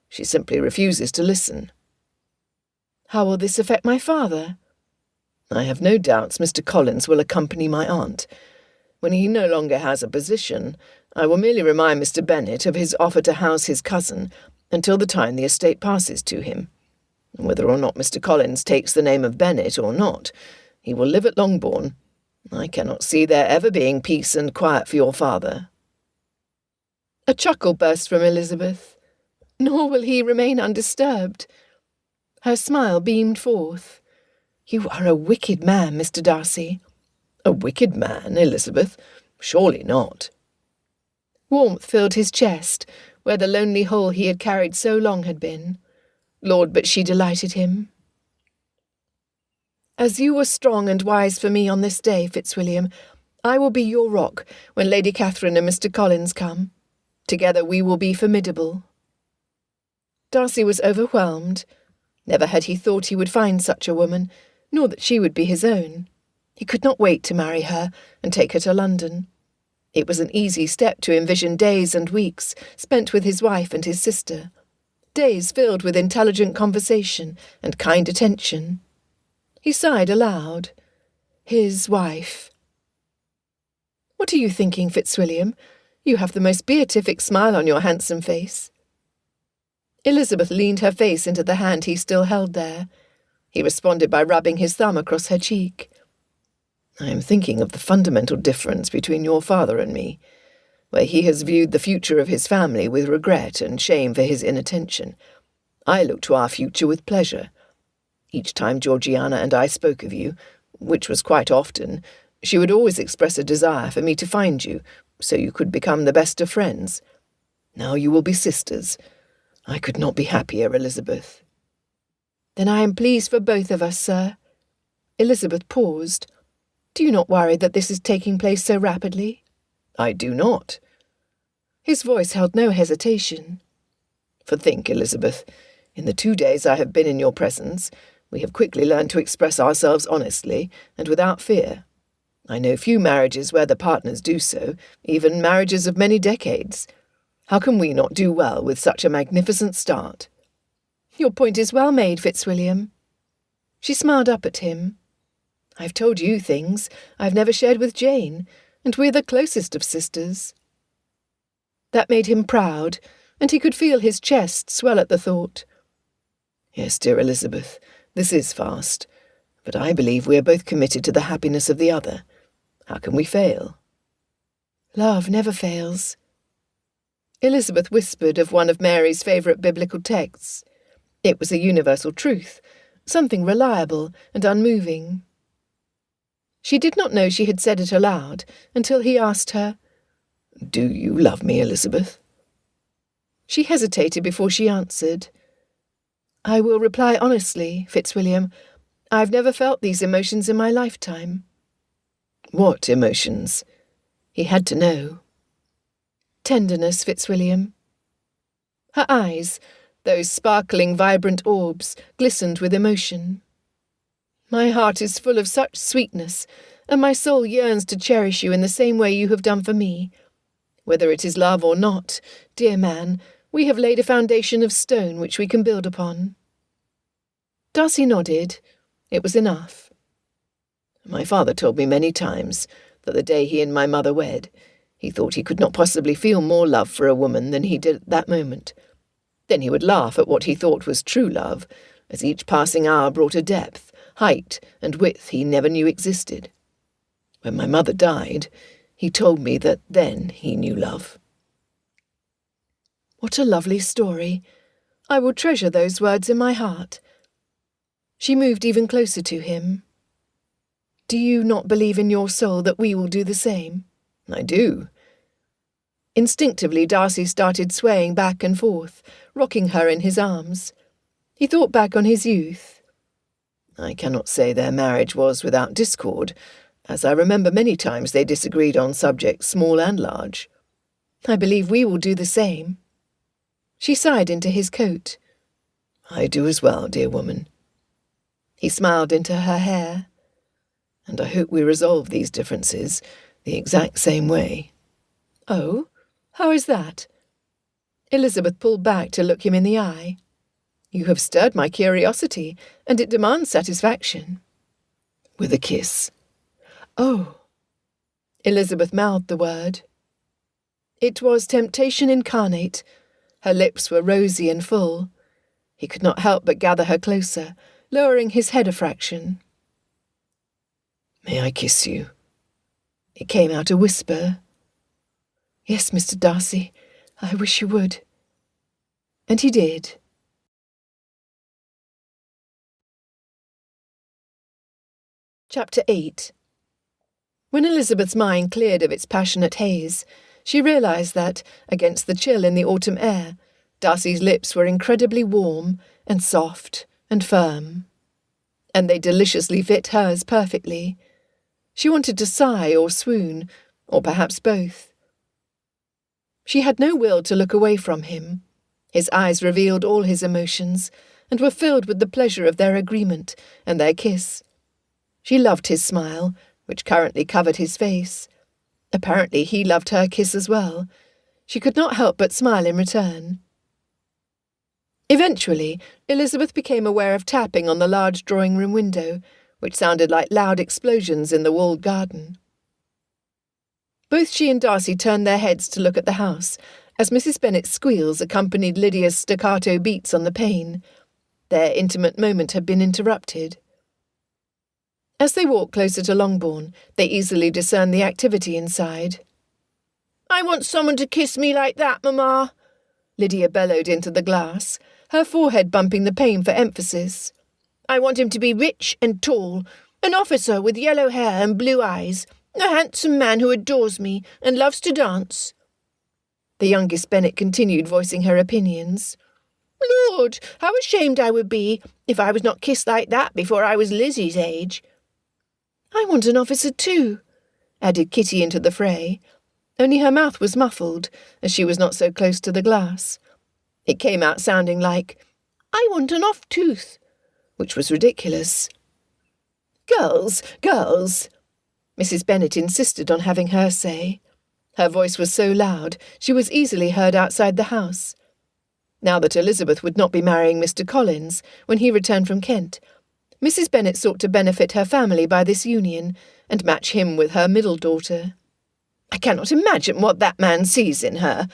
She simply refuses to listen." "How will this affect my father?" "I have no doubts Mr. Collins will accompany my aunt. When he no longer has a position, I will merely remind Mr. Bennet of his offer to house his cousin until the time the estate passes to him. Whether or not Mr. Collins takes the name of Bennet or not, he will live at Longbourn. I cannot see there ever being peace and quiet for your father." A chuckle burst from Elizabeth. "Nor will he remain undisturbed." Her smile beamed forth. "You are a wicked man, Mr. Darcy." "A wicked man, Elizabeth? Surely not." Warmth filled his chest, where the lonely hole he had carried so long had been. Lord, but she delighted him. "As you were strong and wise for me on this day, Fitzwilliam, I will be your rock when Lady Catherine and Mr. Collins come. Together we will be formidable." Darcy was overwhelmed. Never had he thought he would find such a woman, nor that she would be his own. He could not wait to marry her and take her to London. It was an easy step to envision days and weeks spent with his wife and his sister, days filled with intelligent conversation and kind attention. He sighed aloud. His wife. "What are you thinking, Fitzwilliam? You have the most beatific smile on your handsome face." Elizabeth leaned her face into the hand he still held there. He responded by rubbing his thumb across her cheek. "I am thinking of the fundamental difference between your father and me, where he has viewed the future of his family with regret and shame for his inattention. I look to our future with pleasure. Each time Georgiana and I spoke of you, which was quite often, she would always express a desire for me to find you, so you could become the best of friends. Now you will be sisters. I could not be happier, Elizabeth." "Then I am pleased for both of us, sir." Elizabeth paused. "Do you not worry that this is taking place so rapidly?" "I do not." His voice held no hesitation. "For think, Elizabeth, in the 2 days I have been in your presence, we have quickly learned to express ourselves honestly and without fear. I know few marriages where the partners do so, even marriages of many decades. How can we not do well with such a magnificent start?" "Your point is well made, Fitzwilliam." She smiled up at him. "I've told you things I've never shared with Jane, and we're the closest of sisters." That made him proud, and he could feel his chest swell at the thought. "Yes, dear Elizabeth, this is fast, but I believe we are both committed to the happiness of the other. How can we fail?" "Love never fails." Elizabeth whispered of one of Mary's favourite biblical texts. It was a universal truth, something reliable and unmoving. She did not know she had said it aloud until he asked her, "Do you love me, Elizabeth?" She hesitated before she answered. "I will reply honestly, Fitzwilliam. I've never felt these emotions in my lifetime." "What emotions?" He had to know. "Tenderness, Fitzwilliam." Her eyes, those sparkling, vibrant orbs, glistened with emotion. "My heart is full of such sweetness, and my soul yearns to cherish you in the same way you have done for me. Whether it is love or not, dear man, We have laid a foundation of stone which we can build upon." Darcy nodded. It was enough. "My father told me many times that the day he and my mother wed, he thought he could not possibly feel more love for a woman than he did at that moment. Then he would laugh at what he thought was true love, as each passing hour brought a depth, height, and width he never knew existed. When my mother died, he told me that then he knew love." What a lovely story. I will treasure those words in my heart. She moved even closer to him. Do you not believe in your soul that we will do the same? "I do." Instinctively, Darcy started swaying back and forth, rocking her in his arms. He thought back on his youth. "I cannot say their marriage was without discord, as I remember many times they disagreed on subjects small and large." "I believe we will do the same." She sighed into his coat. "I do as well, dear woman." He smiled into her hair. "And I hope we resolve these differences the exact same way." "Oh? How is that?" Elizabeth pulled back to look him in the eye. "You have stirred my curiosity, and it demands satisfaction." "With a kiss." "Oh." Elizabeth mouthed the word. It was temptation incarnate. Her lips were rosy and full. He could not help but gather her closer, lowering his head a fraction. "May I kiss you?" It came out a whisper. "Yes, Mr. Darcy, I wish you would." And he did. Chapter 8. When Elizabeth's mind cleared of its passionate haze, she realised that, against the chill in the autumn air, Darcy's lips were incredibly warm and soft and firm. And they deliciously fit hers perfectly. She wanted to sigh or swoon, or perhaps both. She had no will to look away from him. His eyes revealed all his emotions, and were filled with the pleasure of their agreement and their kiss. She loved his smile, which currently covered his face. Apparently he loved her kiss as well. She could not help but smile in return. Eventually, Elizabeth became aware of tapping on the large drawing-room window, which sounded like loud explosions in the walled garden. Both she and Darcy turned their heads to look at the house, as Mrs. Bennet's squeals accompanied Lydia's staccato beats on the pane. Their intimate moment had been interrupted. As they walked closer to Longbourn, they easily discerned the activity inside. "I want someone to kiss me like that, Mamma," Lydia bellowed into the glass, her forehead bumping the pane for emphasis. "I want him to be rich and tall, an officer with yellow hair and blue eyes, a handsome man who adores me and loves to dance." The youngest Bennet continued voicing her opinions. "Lord, how ashamed I would be if I was not kissed like that before I was Lizzie's age." "I want an officer too," added Kitty into the fray, only her mouth was muffled, as she was not so close to the glass. It came out sounding like, "I want an off-tooth," which was ridiculous. "Girls, girls!" Mrs. Bennet insisted on having her say. Her voice was so loud she was easily heard outside the house. Now that Elizabeth would not be marrying Mr. Collins when he returned from Kent, Mrs. Bennet sought to benefit her family by this union, and match him with her middle daughter. "I cannot imagine what that man sees in her.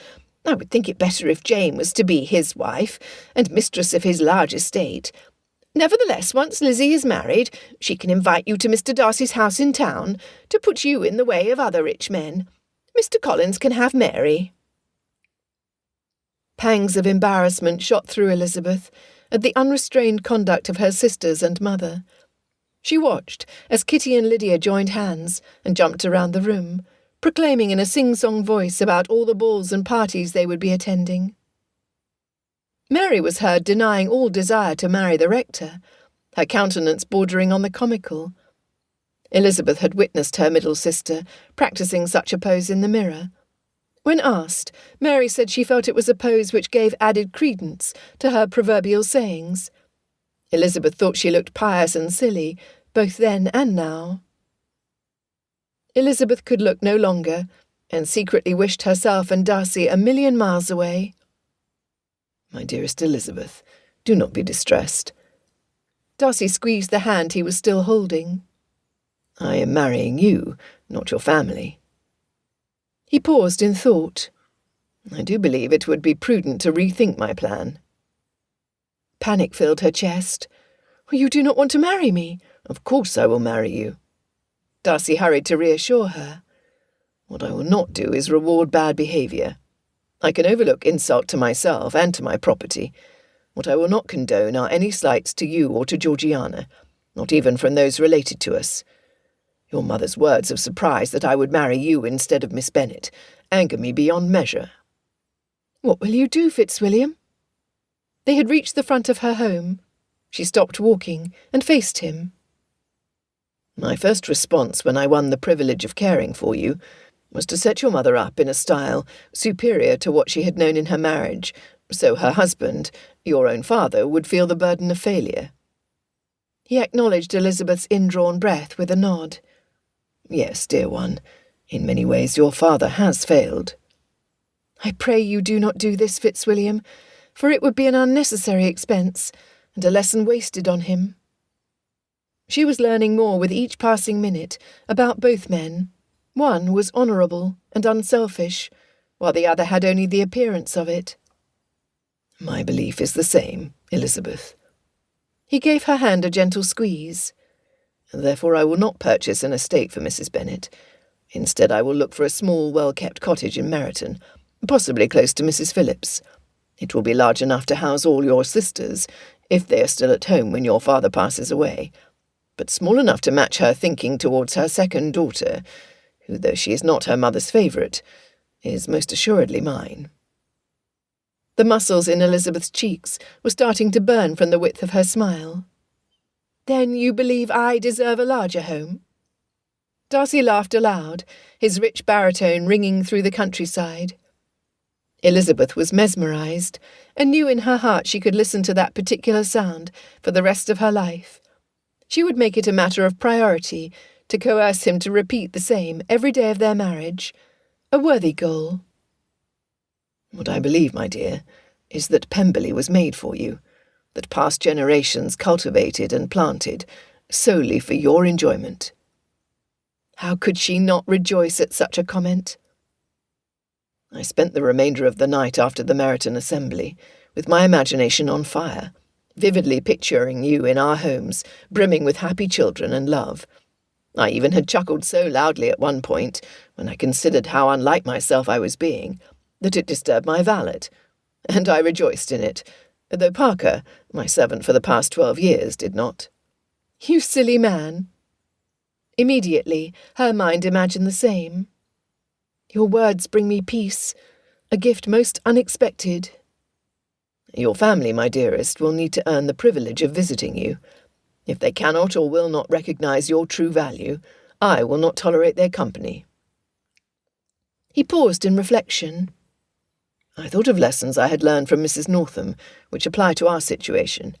I would think it better if Jane was to be his wife, and mistress of his large estate. Nevertheless, once Lizzie is married, she can invite you to Mr. Darcy's house in town, to put you in the way of other rich men. Mr. Collins can have Mary." Pangs of embarrassment shot through Elizabeth at the unrestrained conduct of her sisters and mother. She watched as Kitty and Lydia joined hands and jumped around the room, proclaiming in a sing-song voice about all the balls and parties they would be attending. Mary was heard denying all desire to marry the rector, her countenance bordering on the comical. Elizabeth had witnessed her middle sister practising such a pose in the mirror. When asked, Mary said she felt it was a pose which gave added credence to her proverbial sayings. Elizabeth thought she looked pious and silly, both then and now. Elizabeth could look no longer, and secretly wished herself and Darcy a million miles away. My dearest Elizabeth, do not be distressed. Darcy squeezed the hand he was still holding. I am marrying you, not your family. He paused in thought. I do believe it would be prudent to rethink my plan. Panic filled her chest. You do not want to marry me? Of course I will marry you. Darcy hurried to reassure her. What I will not do is reward bad behaviour. I can overlook insult to myself and to my property. What I will not condone are any slights to you or to Georgiana, not even from those related to us. Your mother's words of surprise that I would marry you instead of Miss Bennet anger me beyond measure. What will you do, Fitzwilliam? They had reached the front of her home. She stopped walking and faced him. My first response when I won the privilege of caring for you was to set your mother up in a style superior to what she had known in her marriage, so her husband, your own father, would feel the burden of failure. He acknowledged Elizabeth's indrawn breath with a nod. Yes, dear one, in many ways your father has failed. I pray you do not do this, Fitzwilliam, for it would be an unnecessary expense, and a lesson wasted on him. She was learning more with each passing minute about both men. One was honourable and unselfish, while the other had only the appearance of it. My belief is the same, Elizabeth. He gave her hand a gentle squeeze. Therefore I will not purchase an estate for Mrs. Bennet. Instead I will look for a small, well-kept cottage in Meryton, possibly close to Mrs. Phillips. It will be large enough to house all your sisters, if they are still at home when your father passes away, but small enough to match her thinking towards her second daughter, who, though she is not her mother's favourite, is most assuredly mine. The muscles in Elizabeth's cheeks were starting to burn from the width of her smile. Then you believe I deserve a larger home? Darcy laughed aloud, his rich baritone ringing through the countryside. Elizabeth was mesmerised, and knew in her heart she could listen to that particular sound for the rest of her life. She would make it a matter of priority to coerce him to repeat the same every day of their marriage. A worthy goal. What I believe, my dear, is that Pemberley was made for you, that past generations cultivated and planted solely for your enjoyment. How could she not rejoice at such a comment? I spent the remainder of the night after the Meryton assembly with my imagination on fire, vividly picturing you in our homes, brimming with happy children and love. I even had chuckled so loudly at one point, when I considered how unlike myself I was being, that it disturbed my valet, and I rejoiced in it, though Parker, my servant for the past 12 years, did not. You silly man. Immediately, her mind imagined the same. Your words bring me peace, a gift most unexpected. Your family, my dearest, will need to earn the privilege of visiting you. If they cannot or will not recognise your true value, I will not tolerate their company. He paused in reflection. I thought of lessons I had learned from Mrs. Northam, which apply to our situation.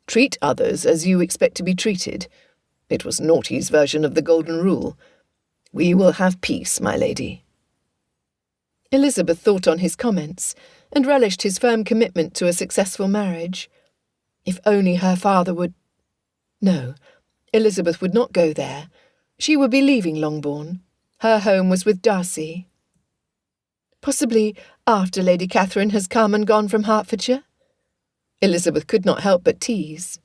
Treat others as you expect to be treated. It was Naughty's version of the golden rule. We will have peace, my lady. Elizabeth thought on his comments, and relished his firm commitment to a successful marriage. If only her father would... No, Elizabeth would not go there. She would be leaving Longbourn. Her home was with Darcy. Possibly after Lady Catherine has come and gone from Hertfordshire? Elizabeth could not help but tease.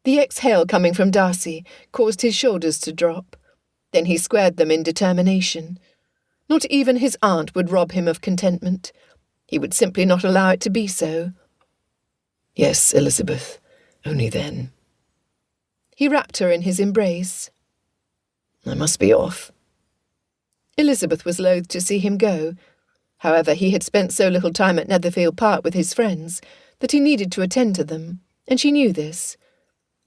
The exhale coming from Darcy caused his shoulders to drop. Then he squared them in determination. Not even his aunt would rob him of contentment. He would simply not allow it to be so. Yes, Elizabeth, only then. He wrapped her in his embrace. I must be off. Elizabeth was loath to see him go. However, he had spent so little time at Netherfield Park with his friends that he needed to attend to them, and she knew this.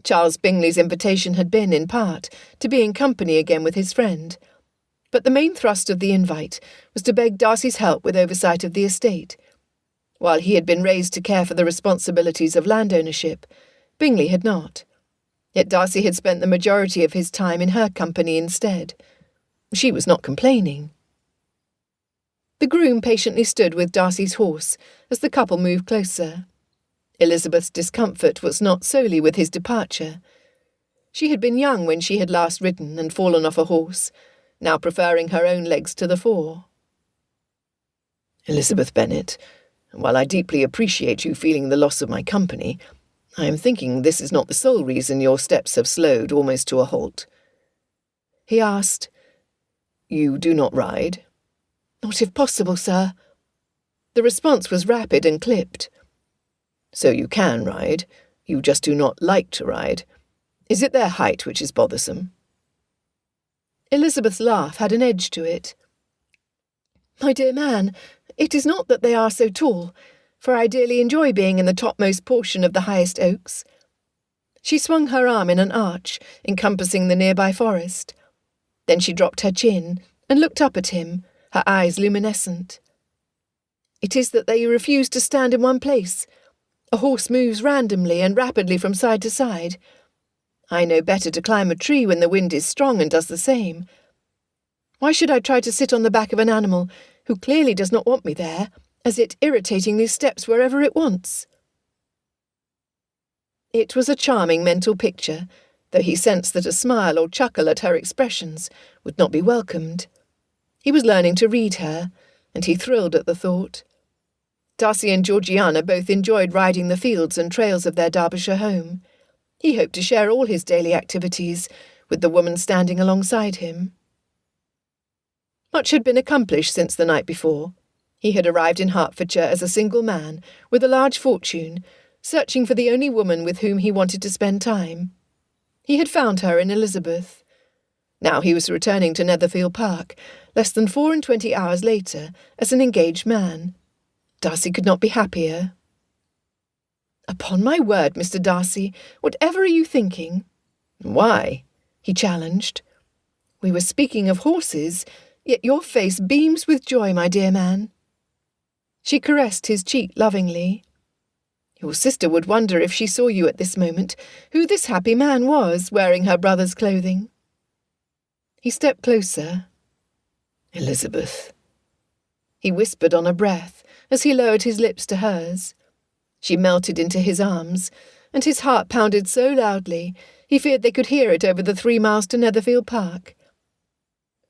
Charles Bingley's invitation had been, in part, to be in company again with his friend. But the main thrust of the invite was to beg Darcy's help with oversight of the estate. While he had been raised to care for the responsibilities of land ownership, Bingley had not. Yet Darcy had spent the majority of his time in her company instead. She was not complaining. The groom patiently stood with Darcy's horse as the couple moved closer. Elizabeth's discomfort was not solely with his departure. She had been young when she had last ridden and fallen off a horse, now preferring her own legs to the fore. Elizabeth Bennet, while I deeply appreciate you feeling the loss of my company, I am thinking this is not the sole reason your steps have slowed almost to a halt. He asked. You do not ride? Not if possible, sir. The response was rapid and clipped. So you can ride, you just do not like to ride. Is it their height which is bothersome? Elizabeth's laugh had an edge to it. My dear man, it is not that they are so tall, for I dearly enjoy being in the topmost portion of the highest oaks. She swung her arm in an arch, encompassing the nearby forest. Then she dropped her chin and looked up at him, her eyes luminescent. It is that they refuse to stand in one place. A horse moves randomly and rapidly from side to side. I know better to climb a tree when the wind is strong and does the same. Why should I try to sit on the back of an animal who clearly does not want me there, as it irritating these steps wherever it wants? It was a charming mental picture, though he sensed that a smile or chuckle at her expressions would not be welcomed. He was learning to read her, and he thrilled at the thought. Darcy and Georgiana both enjoyed riding the fields and trails of their Derbyshire home. He hoped to share all his daily activities, with the woman standing alongside him. Much had been accomplished since the night before. He had arrived in Hertfordshire as a single man, with a large fortune, searching for the only woman with whom he wanted to spend time. He had found her in Elizabeth. Now he was returning to Netherfield Park, less than 24 hours later, as an engaged man. Darcy could not be happier. Upon my word, Mr. Darcy, whatever are you thinking? Why? He challenged. We were speaking of horses, yet your face beams with joy, my dear man. She caressed his cheek lovingly. Your sister would wonder if she saw you at this moment, who this happy man was wearing her brother's clothing. He stepped closer. Elizabeth. He whispered on a breath as he lowered his lips to hers. She melted into his arms, and his heart pounded so loudly he feared they could hear it over the 3 miles to Netherfield Park.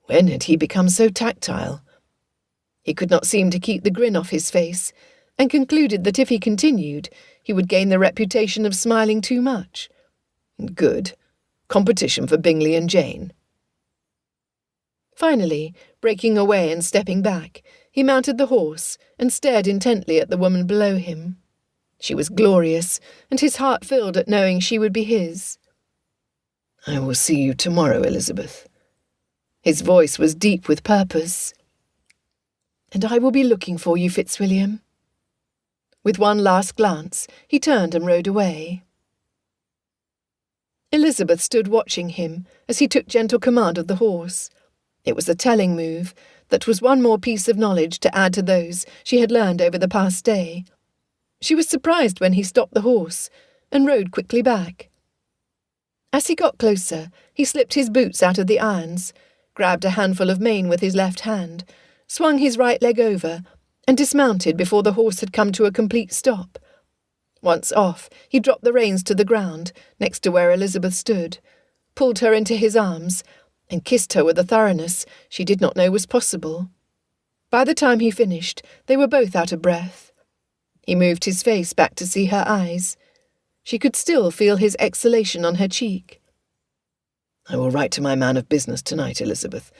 When had he become so tactile? He could not seem to keep the grin off his face, and concluded that if he continued, he would gain the reputation of smiling too much. Good. Competition for Bingley and Jane. Finally, breaking away and stepping back, he mounted the horse and stared intently at the woman below him. She was glorious, and his heart filled at knowing she would be his. I will see you tomorrow, Elizabeth. His voice was deep with purpose. And I will be looking for you, Fitzwilliam. With one last glance, he turned and rode away. Elizabeth stood watching him as he took gentle command of the horse. It was a telling move, that was one more piece of knowledge to add to those she had learned over the past day. She was surprised when he stopped the horse and rode quickly back. As he got closer, he slipped his boots out of the irons, grabbed a handful of mane with his left hand, swung his right leg over, and dismounted before the horse had come to a complete stop. Once off, he dropped the reins to the ground, next to where Elizabeth stood, pulled her into his arms, and kissed her with a thoroughness she did not know was possible. By the time he finished, they were both out of breath. He moved his face back to see her eyes. She could still feel his exhalation on her cheek. I will write to my man of business tonight, Elizabeth,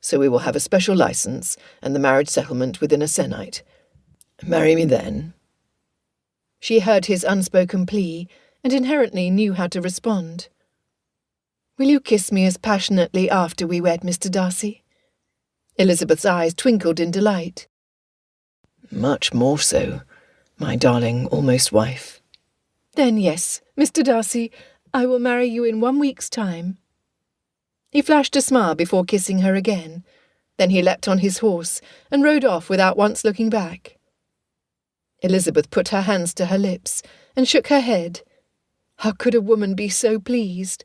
so we will have a special licence and the marriage settlement within a sennight. Marry me then. She heard his unspoken plea, and inherently knew how to respond. Will you kiss me as passionately after we wed, Mr. Darcy? Elizabeth's eyes twinkled in delight. Much more so, my darling almost wife. Then yes, Mr. Darcy, I will marry you in 1 week's time. He flashed a smile before kissing her again. Then he leapt on his horse and rode off without once looking back. Elizabeth put her hands to her lips and shook her head. How could a woman be so pleased?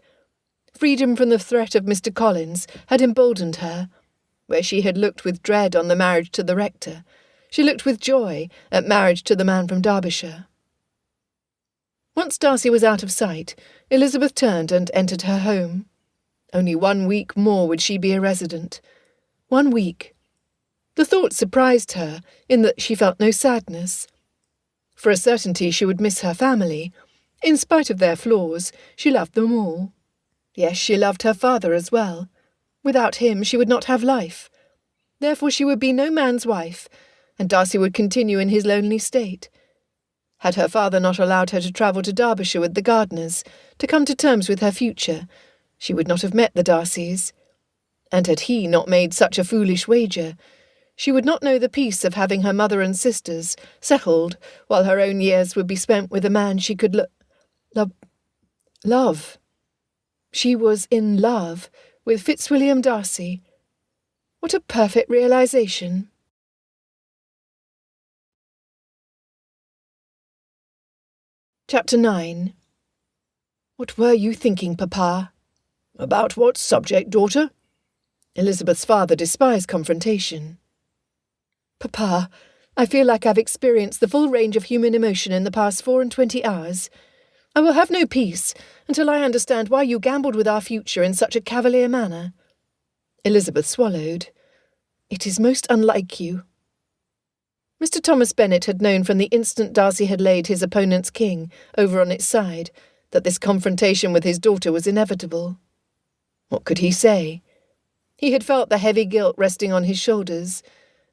Freedom from the threat of Mr. Collins had emboldened her. Where she had looked with dread on the marriage to the rector, she looked with joy at marriage to the man from Derbyshire. Once Darcy was out of sight, Elizabeth turned and entered her home. Only 1 week more would she be a resident. 1 week. The thought surprised her in that she felt no sadness. For a certainty she would miss her family. In spite of their flaws, she loved them all. Yes, she loved her father as well. Without him she would not have life. Therefore she would be no man's wife, and Darcy would continue in his lonely state. Had her father not allowed her to travel to Derbyshire with the Gardiners, to come to terms with her future, she would not have met the Darcys. And had he not made such a foolish wager, she would not know the peace of having her mother and sisters settled, while her own years would be spent with a man she could love. She was in love with Fitzwilliam Darcy. What a perfect realization! Chapter 9. What were you thinking, Papa? About what subject, daughter? Elizabeth's father despised confrontation. Papa, I feel like I've experienced the full range of human emotion in the past 24 hours. I will have no peace until I understand why you gambled with our future in such a cavalier manner. Elizabeth swallowed. It is most unlike you. Mr. Thomas Bennet had known from the instant Darcy had laid his opponent's king over on its side that this confrontation with his daughter was inevitable. What could he say? He had felt the heavy guilt resting on his shoulders,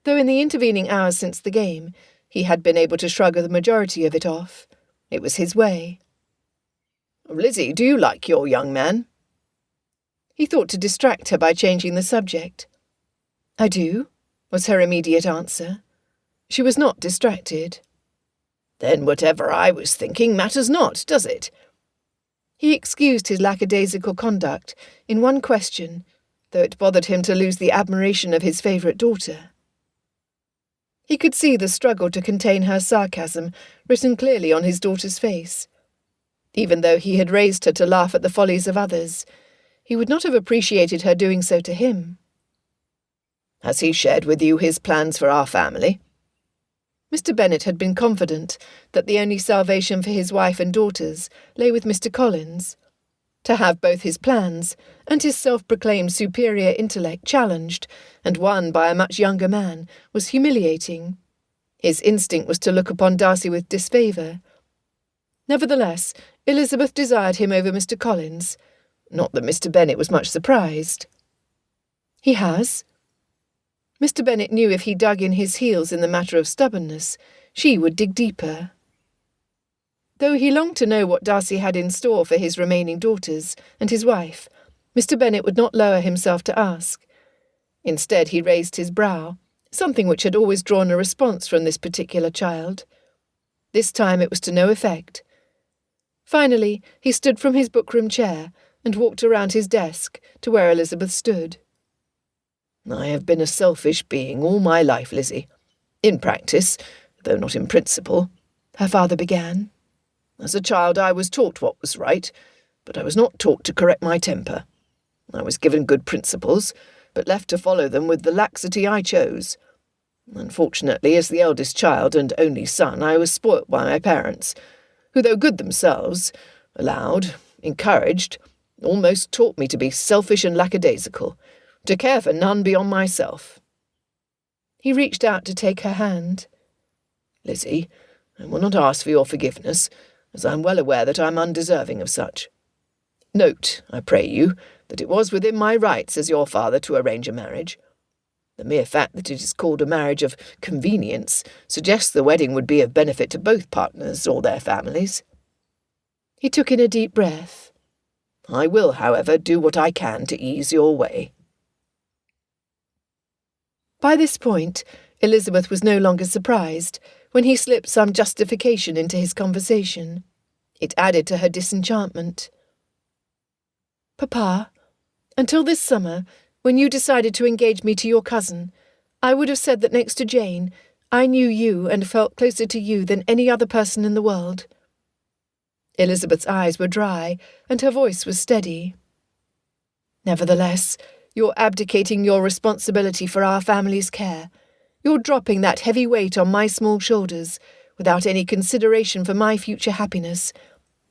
though in the intervening hours since the game he had been able to shrug the majority of it off. It was his way. Lizzie, do you like your young man? He thought to distract her by changing the subject. I do, was her immediate answer. She was not distracted. Then whatever I was thinking matters not, does it? He excused his lackadaisical conduct in one question, though it bothered him to lose the admiration of his favourite daughter. He could see the struggle to contain her sarcasm written clearly on his daughter's face. Even though he had raised her to laugh at the follies of others, he would not have appreciated her doing so to him. Has he shared with you his plans for our family? Mr. Bennet had been confident that the only salvation for his wife and daughters lay with Mr. Collins. To have both his plans and his self-proclaimed superior intellect challenged and won by a much younger man was humiliating. His instinct was to look upon Darcy with disfavour. Nevertheless, Elizabeth desired him over Mr. Collins. Not that Mr. Bennet was much surprised. He has. Mr. Bennet knew if he dug in his heels in the matter of stubbornness, she would dig deeper. Though he longed to know what Darcy had in store for his remaining daughters and his wife, Mr. Bennet would not lower himself to ask. Instead, he raised his brow, something which had always drawn a response from this particular child. This time it was to no effect. Finally, he stood from his bookroom chair and walked around his desk to where Elizabeth stood. I have been a selfish being all my life, Lizzie. In practice, though not in principle, her father began. As a child I was taught what was right, but I was not taught to correct my temper. I was given good principles, but left to follow them with the laxity I chose. Unfortunately, as the eldest child and only son, I was spoilt by my parents, who, though good themselves, allowed, encouraged, almost taught me to be selfish and lackadaisical, to care for none beyond myself. He reached out to take her hand. Lizzie, I will not ask for your forgiveness, as I am well aware that I am undeserving of such. Note, I pray you, that it was within my rights as your father to arrange a marriage. The mere fact that it is called a marriage of convenience suggests the wedding would be of benefit to both partners or their families. He took in a deep breath. I will, however, do what I can to ease your way. By this point, Elizabeth was no longer surprised when he slipped some justification into his conversation. It added to her disenchantment. Papa, until this summer, when you decided to engage me to your cousin, I would have said that next to Jane, I knew you and felt closer to you than any other person in the world. Elizabeth's eyes were dry, and her voice was steady. Nevertheless, You're abdicating your responsibility for our family's care. You're dropping that heavy weight on my small shoulders, without any consideration for my future happiness.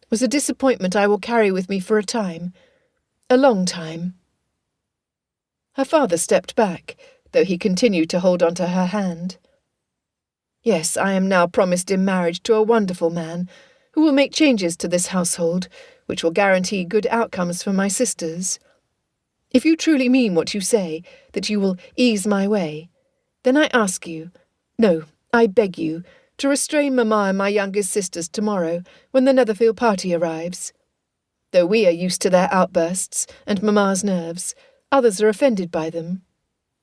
It was a disappointment I will carry with me for a time. A long time." Her father stepped back, though he continued to hold on to her hand. "Yes, I am now promised in marriage to a wonderful man, who will make changes to this household, which will guarantee good outcomes for my sisters. If you truly mean what you say, that you will ease my way, then I ask you, no, I beg you, to restrain Mamma and my youngest sisters tomorrow, when the Netherfield party arrives. Though we are used to their outbursts and Mamma's nerves, others are offended by them.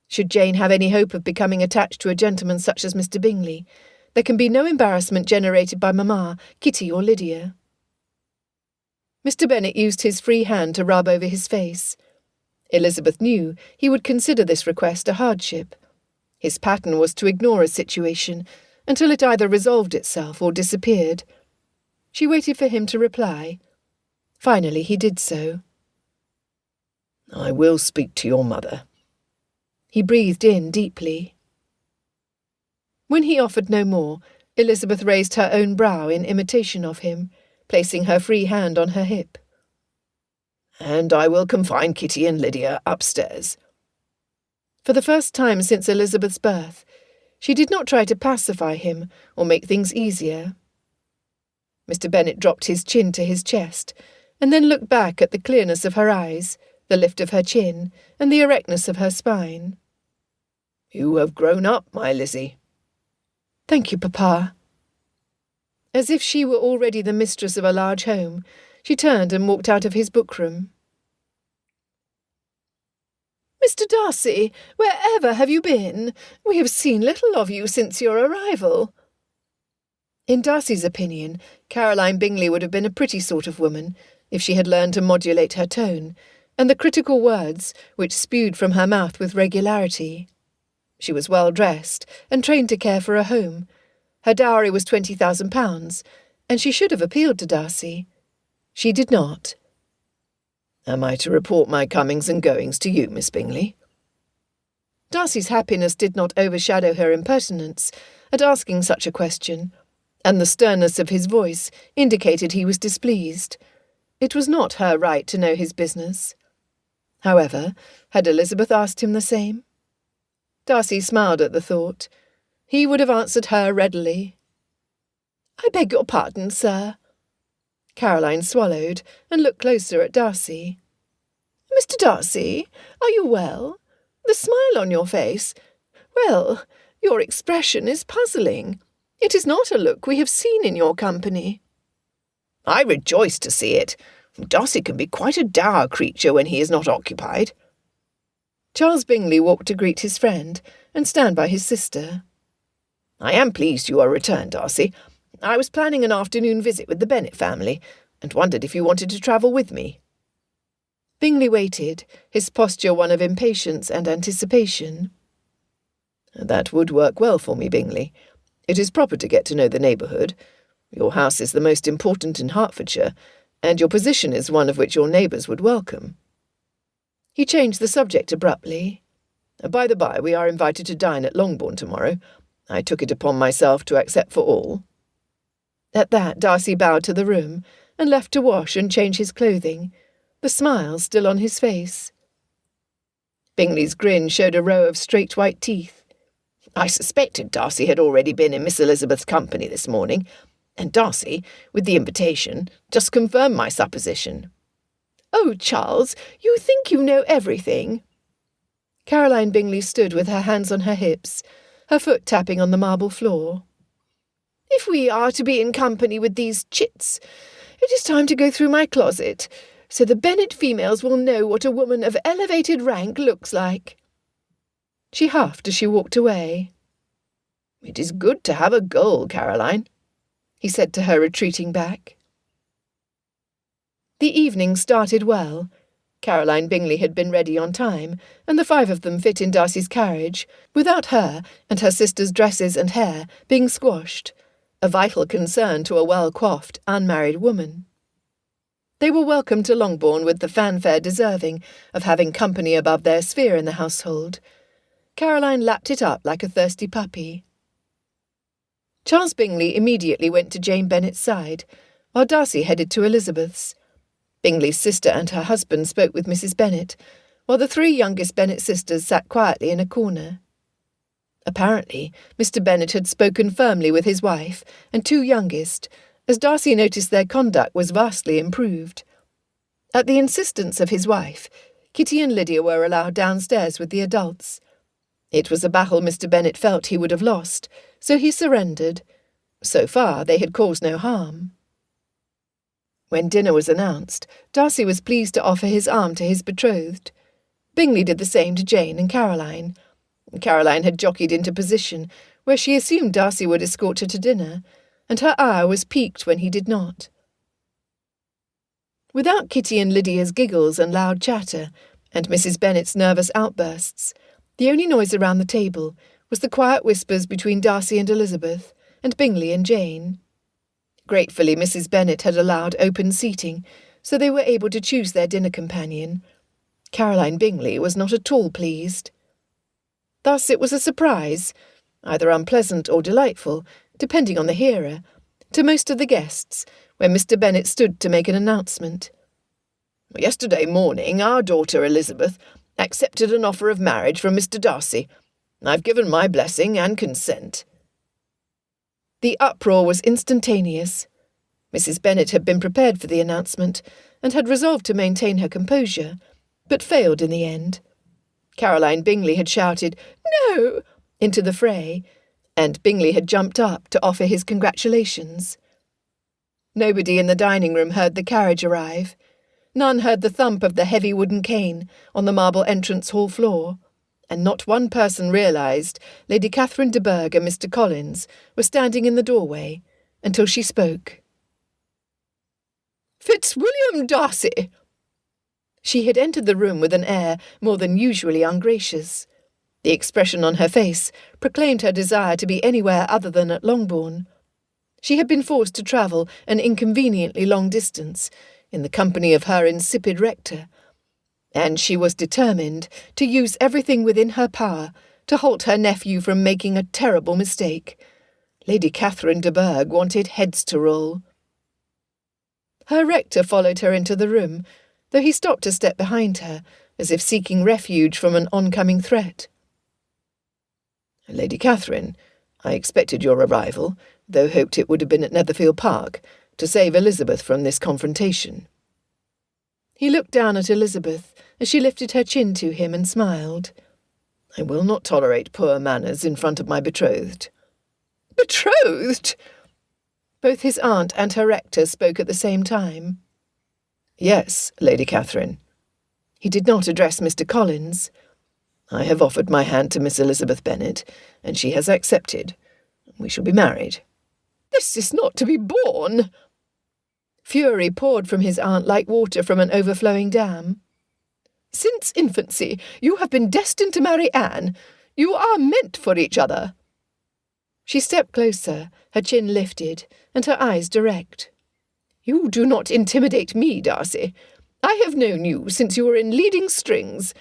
Should Jane have any hope of becoming attached to a gentleman such as Mr. Bingley, there can be no embarrassment generated by Mamma, Kitty, or Lydia." Mr. Bennet used his free hand to rub over his face. Elizabeth knew he would consider this request a hardship. His pattern was to ignore a situation until it either resolved itself or disappeared. She waited for him to reply. Finally he did so. "I will speak to your mother." He breathed in deeply. When he offered no more, Elizabeth raised her own brow in imitation of him, placing her free hand on her hip. "And I will confine Kitty and Lydia upstairs." For the first time since Elizabeth's birth, she did not try to pacify him or make things easier. Mr. Bennet dropped his chin to his chest, and then looked back at the clearness of her eyes, the lift of her chin, and the erectness of her spine. "You have grown up, my Lizzie." "Thank you, Papa." As if she were already the mistress of a large home, she turned and walked out of his book-room. "Mr. Darcy, wherever have you been? We have seen little of you since your arrival." In Darcy's opinion, Caroline Bingley would have been a pretty sort of woman, if she had learned to modulate her tone, and the critical words which spewed from her mouth with regularity. She was well dressed, and trained to care for a home. Her dowry was £20,000, and she should have appealed to Darcy. She did not. "Am I to report my comings and goings to you, Miss Bingley?" Darcy's happiness did not overshadow her impertinence at asking such a question, and the sternness of his voice indicated he was displeased. It was not her right to know his business. However, had Elizabeth asked him the same? Darcy smiled at the thought. He would have answered her readily. "I beg your pardon, sir." Caroline swallowed and looked closer at Darcy. "Mr. Darcy, are you well? The smile on your face. Well, your expression is puzzling. It is not a look we have seen in your company." "I rejoice to see it. Darcy can be quite a dour creature when he is not occupied." Charles Bingley walked to greet his friend and stand by his sister. "I am pleased you are returned, Darcy. I was planning an afternoon visit with the Bennet family, and wondered if you wanted to travel with me." Bingley waited, his posture one of impatience and anticipation. "That would work well for me, Bingley. It is proper to get to know the neighbourhood. Your house is the most important in Hertfordshire, and your position is one of which your neighbours would welcome." He changed the subject abruptly. "By the by, we are invited to dine at Longbourn tomorrow. I took it upon myself to accept for all." At that, Darcy bowed to the room, and left to wash and change his clothing, the smile still on his face. Bingley's grin showed a row of straight white teeth. "I suspected Darcy had already been in Miss Elizabeth's company this morning, and Darcy, with the invitation, just confirmed my supposition." "Oh, Charles, you think you know everything." Caroline Bingley stood with her hands on her hips, her foot tapping on the marble floor. "If we are to be in company with these chits, it is time to go through my closet, so the Bennet females will know what a woman of elevated rank looks like." She huffed as she walked away. "It is good to have a goal, Caroline," he said to her, retreating back. The evening started well. Caroline Bingley had been ready on time, and the five of them fit in Darcy's carriage, without her and her sister's dresses and hair being squashed, a vital concern to a well-coiffed, unmarried woman. They were welcomed to Longbourn with the fanfare deserving of having company above their sphere in the household. Caroline lapped it up like a thirsty puppy. Charles Bingley immediately went to Jane Bennet's side, while Darcy headed to Elizabeth's. Bingley's sister and her husband spoke with Mrs. Bennet, while the three youngest Bennet sisters sat quietly in a corner. Apparently, Mr. Bennet had spoken firmly with his wife and two youngest, as Darcy noticed their conduct was vastly improved. At the insistence of his wife, Kitty and Lydia were allowed downstairs with the adults. It was a battle Mr. Bennet felt he would have lost, so he surrendered. So far, they had caused no harm. When dinner was announced, Darcy was pleased to offer his arm to his betrothed. Bingley did the same to Jane and Caroline. Caroline had jockeyed into position, where she assumed Darcy would escort her to dinner, and her ire was piqued when he did not. Without Kitty and Lydia's giggles and loud chatter, and Mrs. Bennet's nervous outbursts, the only noise around the table was the quiet whispers between Darcy and Elizabeth, and Bingley and Jane. Gratefully, Mrs. Bennet had allowed open seating, so they were able to choose their dinner companion. Caroline Bingley was not at all pleased. Thus it was a surprise, either unpleasant or delightful, depending on the hearer, to most of the guests, when Mr. Bennet stood to make an announcement. "Yesterday morning our daughter Elizabeth accepted an offer of marriage from Mr. Darcy. I've given my blessing and consent." The uproar was instantaneous. Mrs. Bennet had been prepared for the announcement, and had resolved to maintain her composure, but failed in the end. Caroline Bingley had shouted, "No!" into the fray, and Bingley had jumped up to offer his congratulations. Nobody in the dining room heard the carriage arrive. None heard the thump of the heavy wooden cane on the marble entrance hall floor, and not one person realised Lady Catherine de Bourgh and Mr. Collins were standing in the doorway until she spoke. "Fitzwilliam Darcy!" She had entered the room with an air more than usually ungracious. The expression on her face proclaimed her desire to be anywhere other than at Longbourn. She had been forced to travel an inconveniently long distance in the company of her insipid rector, and she was determined to use everything within her power to halt her nephew from making a terrible mistake. Lady Catherine de Bourgh wanted heads to roll. Her rector followed her into the room, though he stopped a step behind her, as if seeking refuge from an oncoming threat. "Lady Catherine, I expected your arrival, though hoped it would have been at Netherfield Park, to save Elizabeth from this confrontation." He looked down at Elizabeth as she lifted her chin to him and smiled. "I will not tolerate poor manners in front of my betrothed." "Betrothed?" Both his aunt and her rector spoke at the same time. "Yes, Lady Catherine." He did not address Mr. Collins. "I have offered my hand to Miss Elizabeth Bennet, and she has accepted. We shall be married." "This is not to be borne!" Fury poured from his aunt like water from an overflowing dam. "Since infancy, you have been destined to marry Anne. You are meant for each other." She stepped closer, her chin lifted, and her eyes direct. "You do not intimidate me, Darcy. I have known you since you were in leading strings.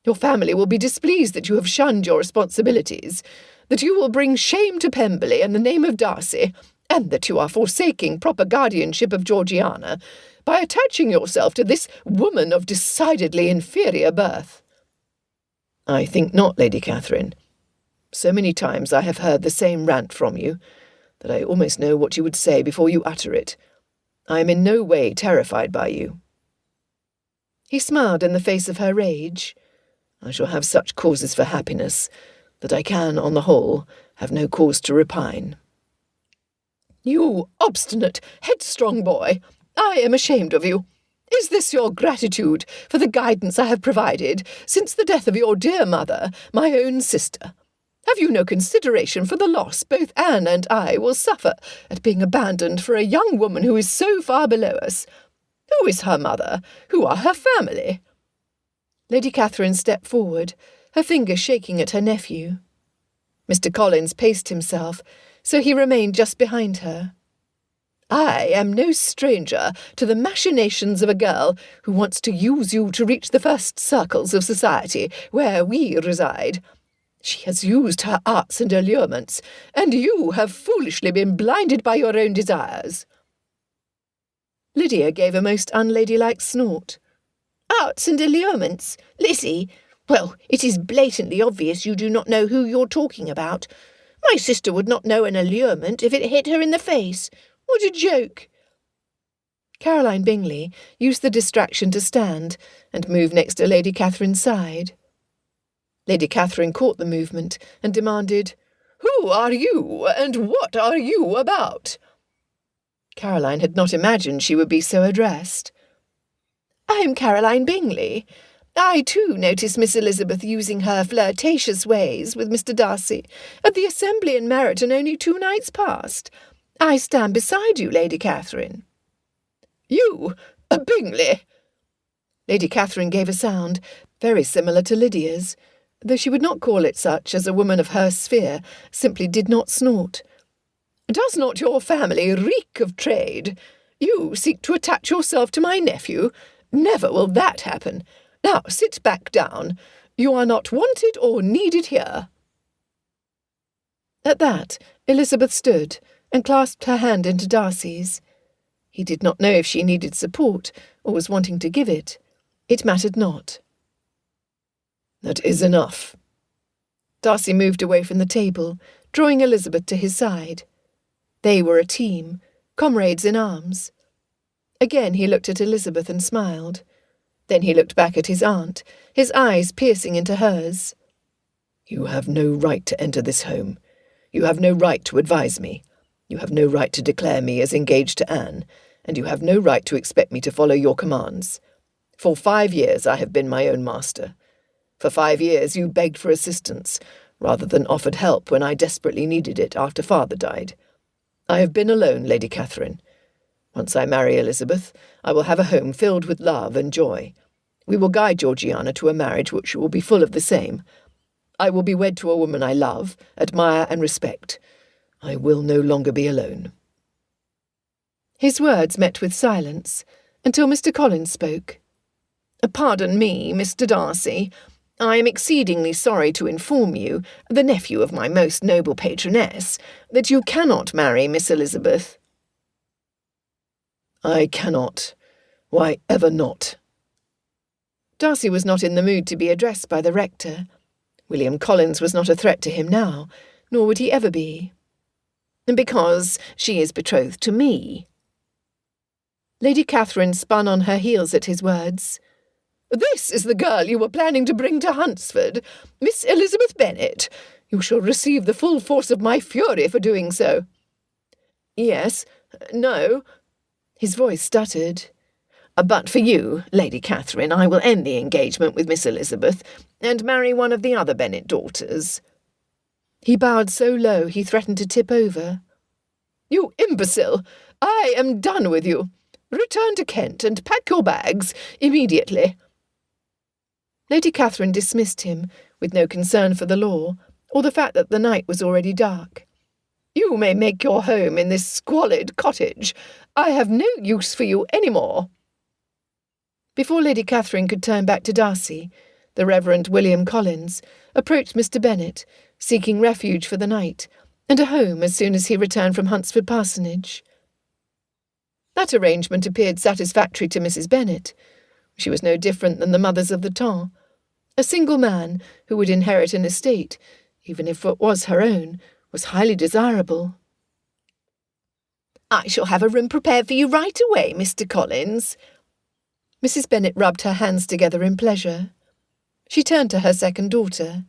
Your family will be displeased that you have shunned your responsibilities, that you will bring shame to Pemberley and the name of Darcy, and that you are forsaking proper guardianship of Georgiana by attaching yourself to this woman of decidedly inferior birth." "I think not, Lady Catherine. So many times I have heard the same rant from you, that I almost know what you would say before you utter it. I am in no way terrified by you." He smiled in the face of her rage. "I shall have such causes for happiness that I can, on the whole, have no cause to repine." "You obstinate, headstrong boy! I am ashamed of you. Is this your gratitude for the guidance I have provided since the death of your dear mother, my own sister? Have you no consideration for the loss both Anne and I will suffer at being abandoned for a young woman who is so far below us? Who is her mother? Who are her family?" Lady Catherine stepped forward, her finger shaking at her nephew. Mr. Collins paced himself, so he remained just behind her. I am no stranger to the machinations of a girl who wants to use you to reach the first circles of society where we reside. She has used her arts and allurements, and you have foolishly been blinded by your own desires." Lydia gave a most unladylike snort. "Arts and allurements? Lizzie? Well, it is blatantly obvious you do not know who you're talking about. My sister would not know an allurement if it hit her in the face. What a joke!" Caroline Bingley used the distraction to stand and move next to Lady Catherine's side. Lady Catherine caught the movement and demanded, "Who are you, and what are you about?" Caroline had not imagined she would be so addressed. "I am Caroline Bingley. I, too, noticed Miss Elizabeth using her flirtatious ways with Mr. Darcy at the Assembly in Meryton only 2 nights past. I stand beside you, Lady Catherine." "You, Bingley!" Lady Catherine gave a sound very similar to Lydia's, though she would not call it such, as a woman of her sphere simply did not snort. "Does not your family reek of trade? You seek to attach yourself to my nephew? Never will that happen. Now sit back down. You are not wanted or needed here." At that, Elizabeth stood and clasped her hand into Darcy's. He did not know if she needed support or was wanting to give it. It mattered not. "That is enough." Darcy moved away from the table, drawing Elizabeth to his side. They were a team, comrades in arms. Again he looked at Elizabeth and smiled. Then he looked back at his aunt, his eyes piercing into hers. "You have no right to enter this home. You have no right to advise me. You have no right to declare me as engaged to Anne, and you have no right to expect me to follow your commands. For 5 years I have been my own master. For 5 years you begged for assistance, rather than offered help when I desperately needed it after father died. I have been alone, Lady Catherine. Once I marry Elizabeth, I will have a home filled with love and joy. We will guide Georgiana to a marriage which will be full of the same. I will be wed to a woman I love, admire and respect. I will no longer be alone." His words met with silence, until Mr. Collins spoke. "Pardon me, Mr. Darcy. I am exceedingly sorry to inform you, the nephew of my most noble patroness, that you cannot marry Miss Elizabeth." "I cannot. Why ever not?" Darcy was not in the mood to be addressed by the rector. William Collins was not a threat to him now, nor would he ever be. "Because she is betrothed to me." Lady Catherine spun on her heels at his words. "This is the girl you were planning to bring to Hunsford, Miss Elizabeth Bennet. You shall receive the full force of my fury for doing so." "Yes, no." His voice stuttered. "But for you, Lady Catherine, I will end the engagement with Miss Elizabeth and marry one of the other Bennet daughters." He bowed so low he threatened to tip over. "You imbecile! I am done with you. Return to Kent and pack your bags immediately." Lady Catherine dismissed him, with no concern for the law, or the fact that the night was already dark. "You may make your home in this squalid cottage. I have no use for you any more." Before Lady Catherine could turn back to Darcy, the Reverend William Collins approached Mr. Bennet, seeking refuge for the night, and a home as soon as he returned from Hunsford Parsonage. That arrangement appeared satisfactory to Mrs. Bennet. She was no different than the mothers of the temps. A single man who would inherit an estate, even if it was her own, was highly desirable. "I shall have a room prepared for you right away, Mr. Collins." Mrs. Bennet rubbed her hands together in pleasure. She turned to her second daughter.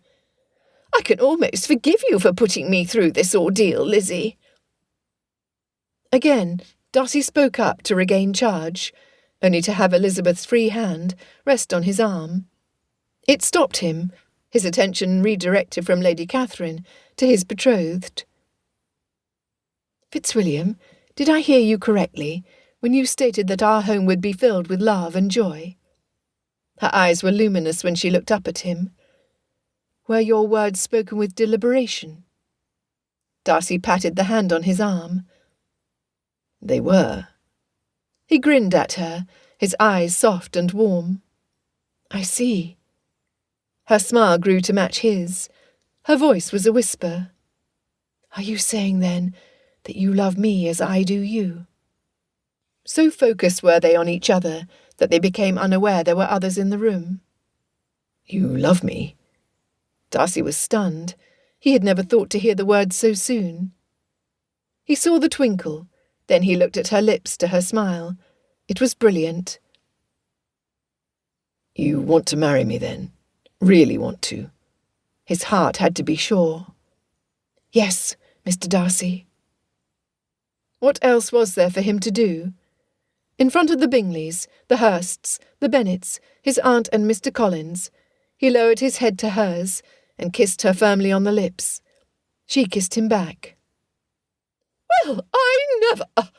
"I can almost forgive you for putting me through this ordeal, Lizzie." Again, Darcy spoke up to regain charge, only to have Elizabeth's free hand rest on his arm. It stopped him, his attention redirected from Lady Catherine to his betrothed. "Fitzwilliam, did I hear you correctly when you stated that our home would be filled with love and joy?" Her eyes were luminous when she looked up at him. "Were your words spoken with deliberation?" Darcy patted the hand on his arm. They were. He grinned at her, his eyes soft and warm. I see. Her smile grew to match his. Her voice was a whisper. Are you saying, then, that you love me as I do you? So focused were they on each other that they became unaware there were others in the room. You love me? Darcy was stunned. He had never thought to hear the words so soon. He saw the twinkle, then he looked at her lips to her smile. It was brilliant. You want to marry me, then? Really want to? His heart had to be sure. Yes, Mr. Darcy. What else was there for him to do? In front of the Bingleys, the Hursts, the Bennets, his aunt and Mr. Collins, he lowered his head to hers and kissed her firmly on the lips. She kissed him back. Well, I never...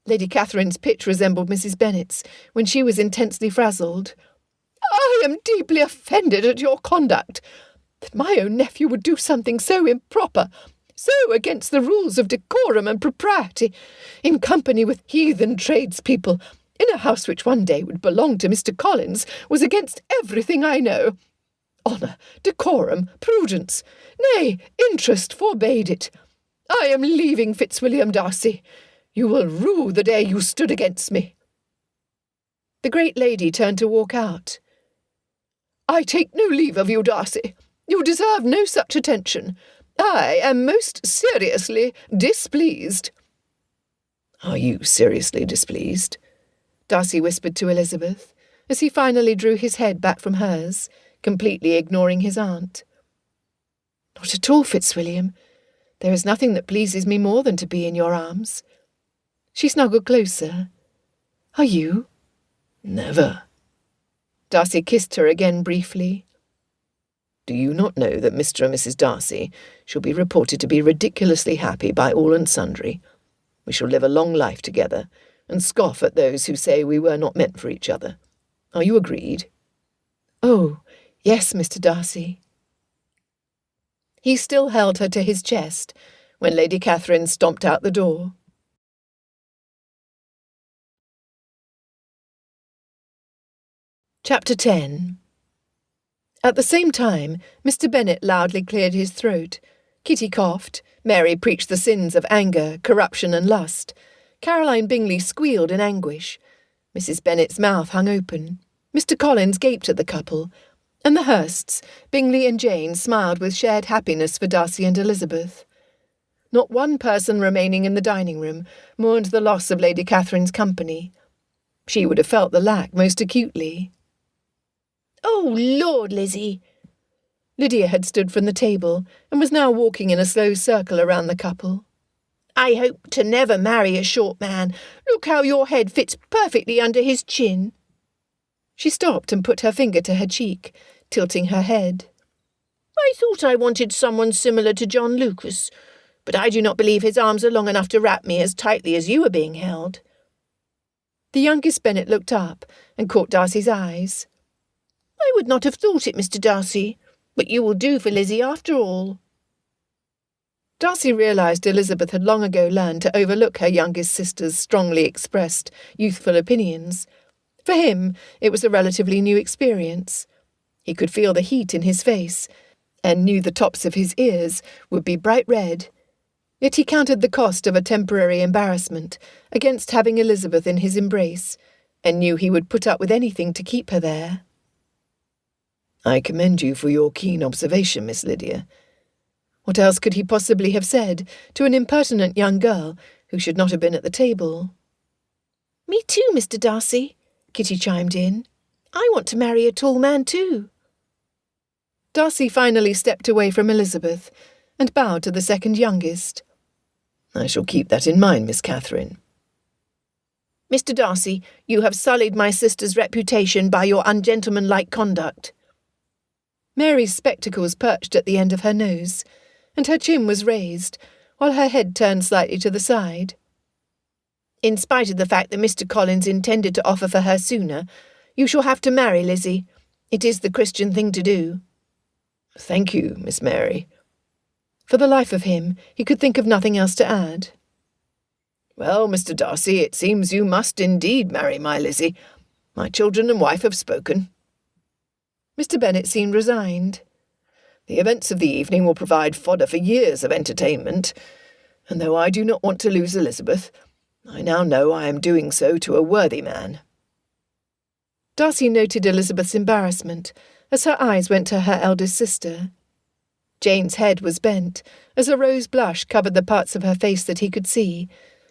Lady Catherine's pitch resembled Mrs. Bennet's when she was intensely frazzled. I am deeply offended at your conduct. That my own nephew would do something so improper, so against the rules of decorum and propriety, in company with heathen tradespeople, in a house which one day would belong to Mr. Collins, was against everything I know. Honour, decorum, prudence, nay, interest forbade it. I am leaving Fitzwilliam Darcy. You will rue the day you stood against me. The great lady turned to walk out. I take no leave of you, Darcy. You deserve no such attention. I am most seriously displeased. Are you seriously displeased? Darcy whispered to Elizabeth, as he finally drew his head back from hers, completely ignoring his aunt. Not at all, Fitzwilliam. There is nothing that pleases me more than to be in your arms. She snuggled closer. Are you? Never. Darcy kissed her again briefly. Do you not know that Mr. and Mrs. Darcy shall be reported to be ridiculously happy by all and sundry? We shall live a long life together, and scoff at those who say we were not meant for each other. Are you agreed? Oh, yes, Mr. Darcy. He still held her to his chest when Lady Catherine stomped out the door. Chapter 10. At the same time, Mr. Bennet loudly cleared his throat. Kitty coughed. Mary preached the sins of anger, corruption and lust. Caroline Bingley squealed in anguish. Mrs. Bennet's mouth hung open. Mr. Collins gaped at the couple. And the Hursts, Bingley and Jane, smiled with shared happiness for Darcy and Elizabeth. Not one person remaining in the dining-room mourned the loss of Lady Catherine's company. She would have felt the lack most acutely. Oh, Lord, Lizzie! Lydia had stood from the table and was now walking in a slow circle around the couple. I hope to never marry a short man. Look how your head fits perfectly under his chin. She stopped and put her finger to her cheek, tilting her head. I thought I wanted someone similar to John Lucas, but I do not believe his arms are long enough to wrap me as tightly as you are being held. The youngest Bennet looked up and caught Darcy's eyes. I would not have thought it, Mr. Darcy, but you will do for Lizzie after all. Darcy realised Elizabeth had long ago learned to overlook her youngest sister's strongly expressed, youthful opinions. For him, it was a relatively new experience. He could feel the heat in his face, and knew the tops of his ears would be bright red. Yet he counted the cost of a temporary embarrassment against having Elizabeth in his embrace, and knew he would put up with anything to keep her there. I commend you for your keen observation, Miss Lydia. What else could he possibly have said to an impertinent young girl who should not have been at the table? Me too, Mr. Darcy, Kitty chimed in. I want to marry a tall man too. Darcy finally stepped away from Elizabeth and bowed to the second youngest. I shall keep that in mind, Miss Catherine. Mr. Darcy, you have sullied my sister's reputation by your ungentlemanlike conduct. Mary's spectacles perched at the end of her nose, and her chin was raised, while her head turned slightly to the side. In spite of the fact that Mr. Collins intended to offer for her sooner, you shall have to marry Lizzie. It is the Christian thing to do. Thank you, Miss Mary. For the life of him, he could think of nothing else to add. Well, Mr. Darcy, it seems you must indeed marry my Lizzie. My children and wife have spoken." Mr. Bennet seemed resigned. "The events of the evening will provide fodder for years of entertainment, and though I do not want to lose Elizabeth, I now know I am doing so to a worthy man." Darcy noted Elizabeth's embarrassment as her eyes went to her eldest sister. Jane's head was bent, as a rose blush covered the parts of her face that he could see,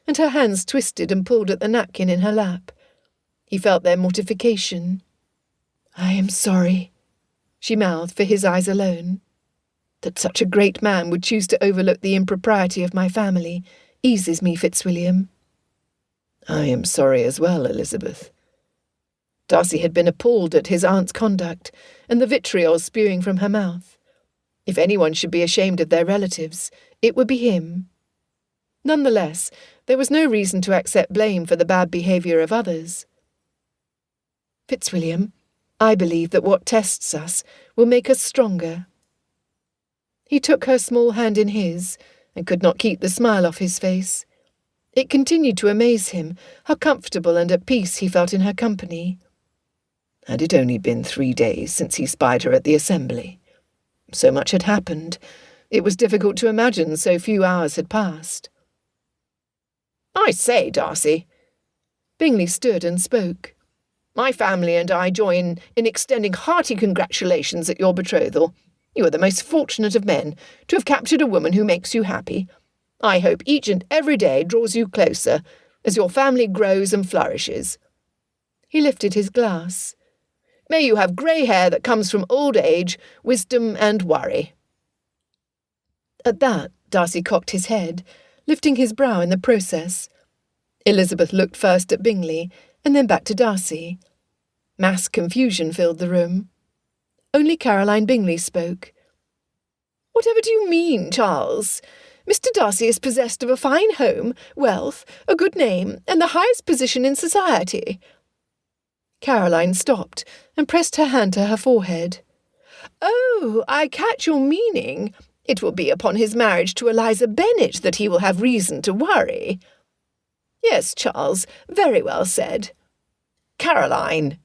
and her hands twisted and pulled at the napkin in her lap. He felt their mortification. "I am sorry," she mouthed for his eyes alone. "That such a great man would choose to overlook the impropriety of my family eases me, Fitzwilliam." "I am sorry as well, Elizabeth." Darcy had been appalled at his aunt's conduct, and the vitriol spewing from her mouth. If anyone should be ashamed of their relatives, it would be him. Nonetheless, there was no reason to accept blame for the bad behaviour of others. "Fitzwilliam, I believe that what tests us will make us stronger." He took her small hand in his, and could not keep the smile off his face. It continued to amaze him how comfortable and at peace he felt in her company. Had it only been 3 days since he spied her at the assembly? So much had happened. It was difficult to imagine so few hours had passed. "I say, Darcy." Bingley stood and spoke. "My family and I join in extending hearty congratulations at your betrothal. You are the most fortunate of men to have captured a woman who makes you happy. I hope each and every day draws you closer as your family grows and flourishes." He lifted his glass. "May you have grey hair that comes from old age, wisdom and worry." At that, Darcy cocked his head, lifting his brow in the process. Elizabeth looked first at Bingley, and then back to Darcy. Mass confusion filled the room. Only Caroline Bingley spoke. "Whatever do you mean, Charles? Mr. Darcy is possessed of a fine home, wealth, a good name, and the highest position in society." Caroline stopped and pressed her hand to her forehead. "Oh, I catch your meaning. It will be upon his marriage to Eliza Bennet that he will have reason to worry." "Yes, Charles, very well said." "Caroline!"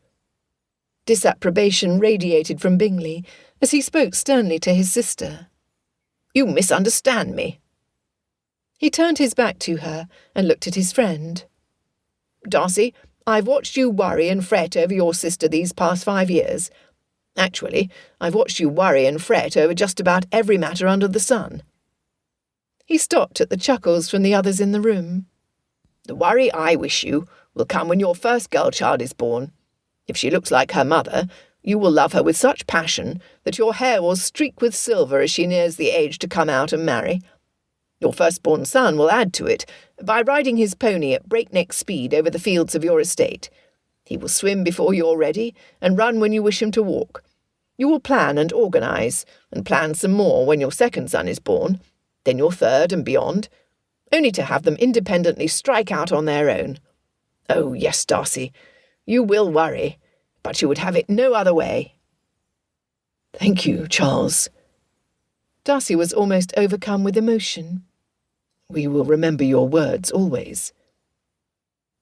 Disapprobation radiated from Bingley as he spoke sternly to his sister. "You misunderstand me." He turned his back to her and looked at his friend. "Darcy, I've watched you worry and fret over your sister these past 5 years. Actually, I've watched you worry and fret over just about every matter under the sun." He stopped at the chuckles from the others in the room. "The worry I wish you will come when your first girl child is born. If she looks like her mother, you will love her with such passion that your hair will streak with silver as she nears the age to come out and marry. Your firstborn son will add to it by riding his pony at breakneck speed over the fields of your estate. He will swim before you're ready and run when you wish him to walk. You will plan and organise, and plan some more when your second son is born, then your third and beyond, only to have them independently strike out on their own. Oh, yes, Darcy, you will worry, but you would have it no other way." "Thank you, Charles." Darcy was almost overcome with emotion. "We will remember your words always."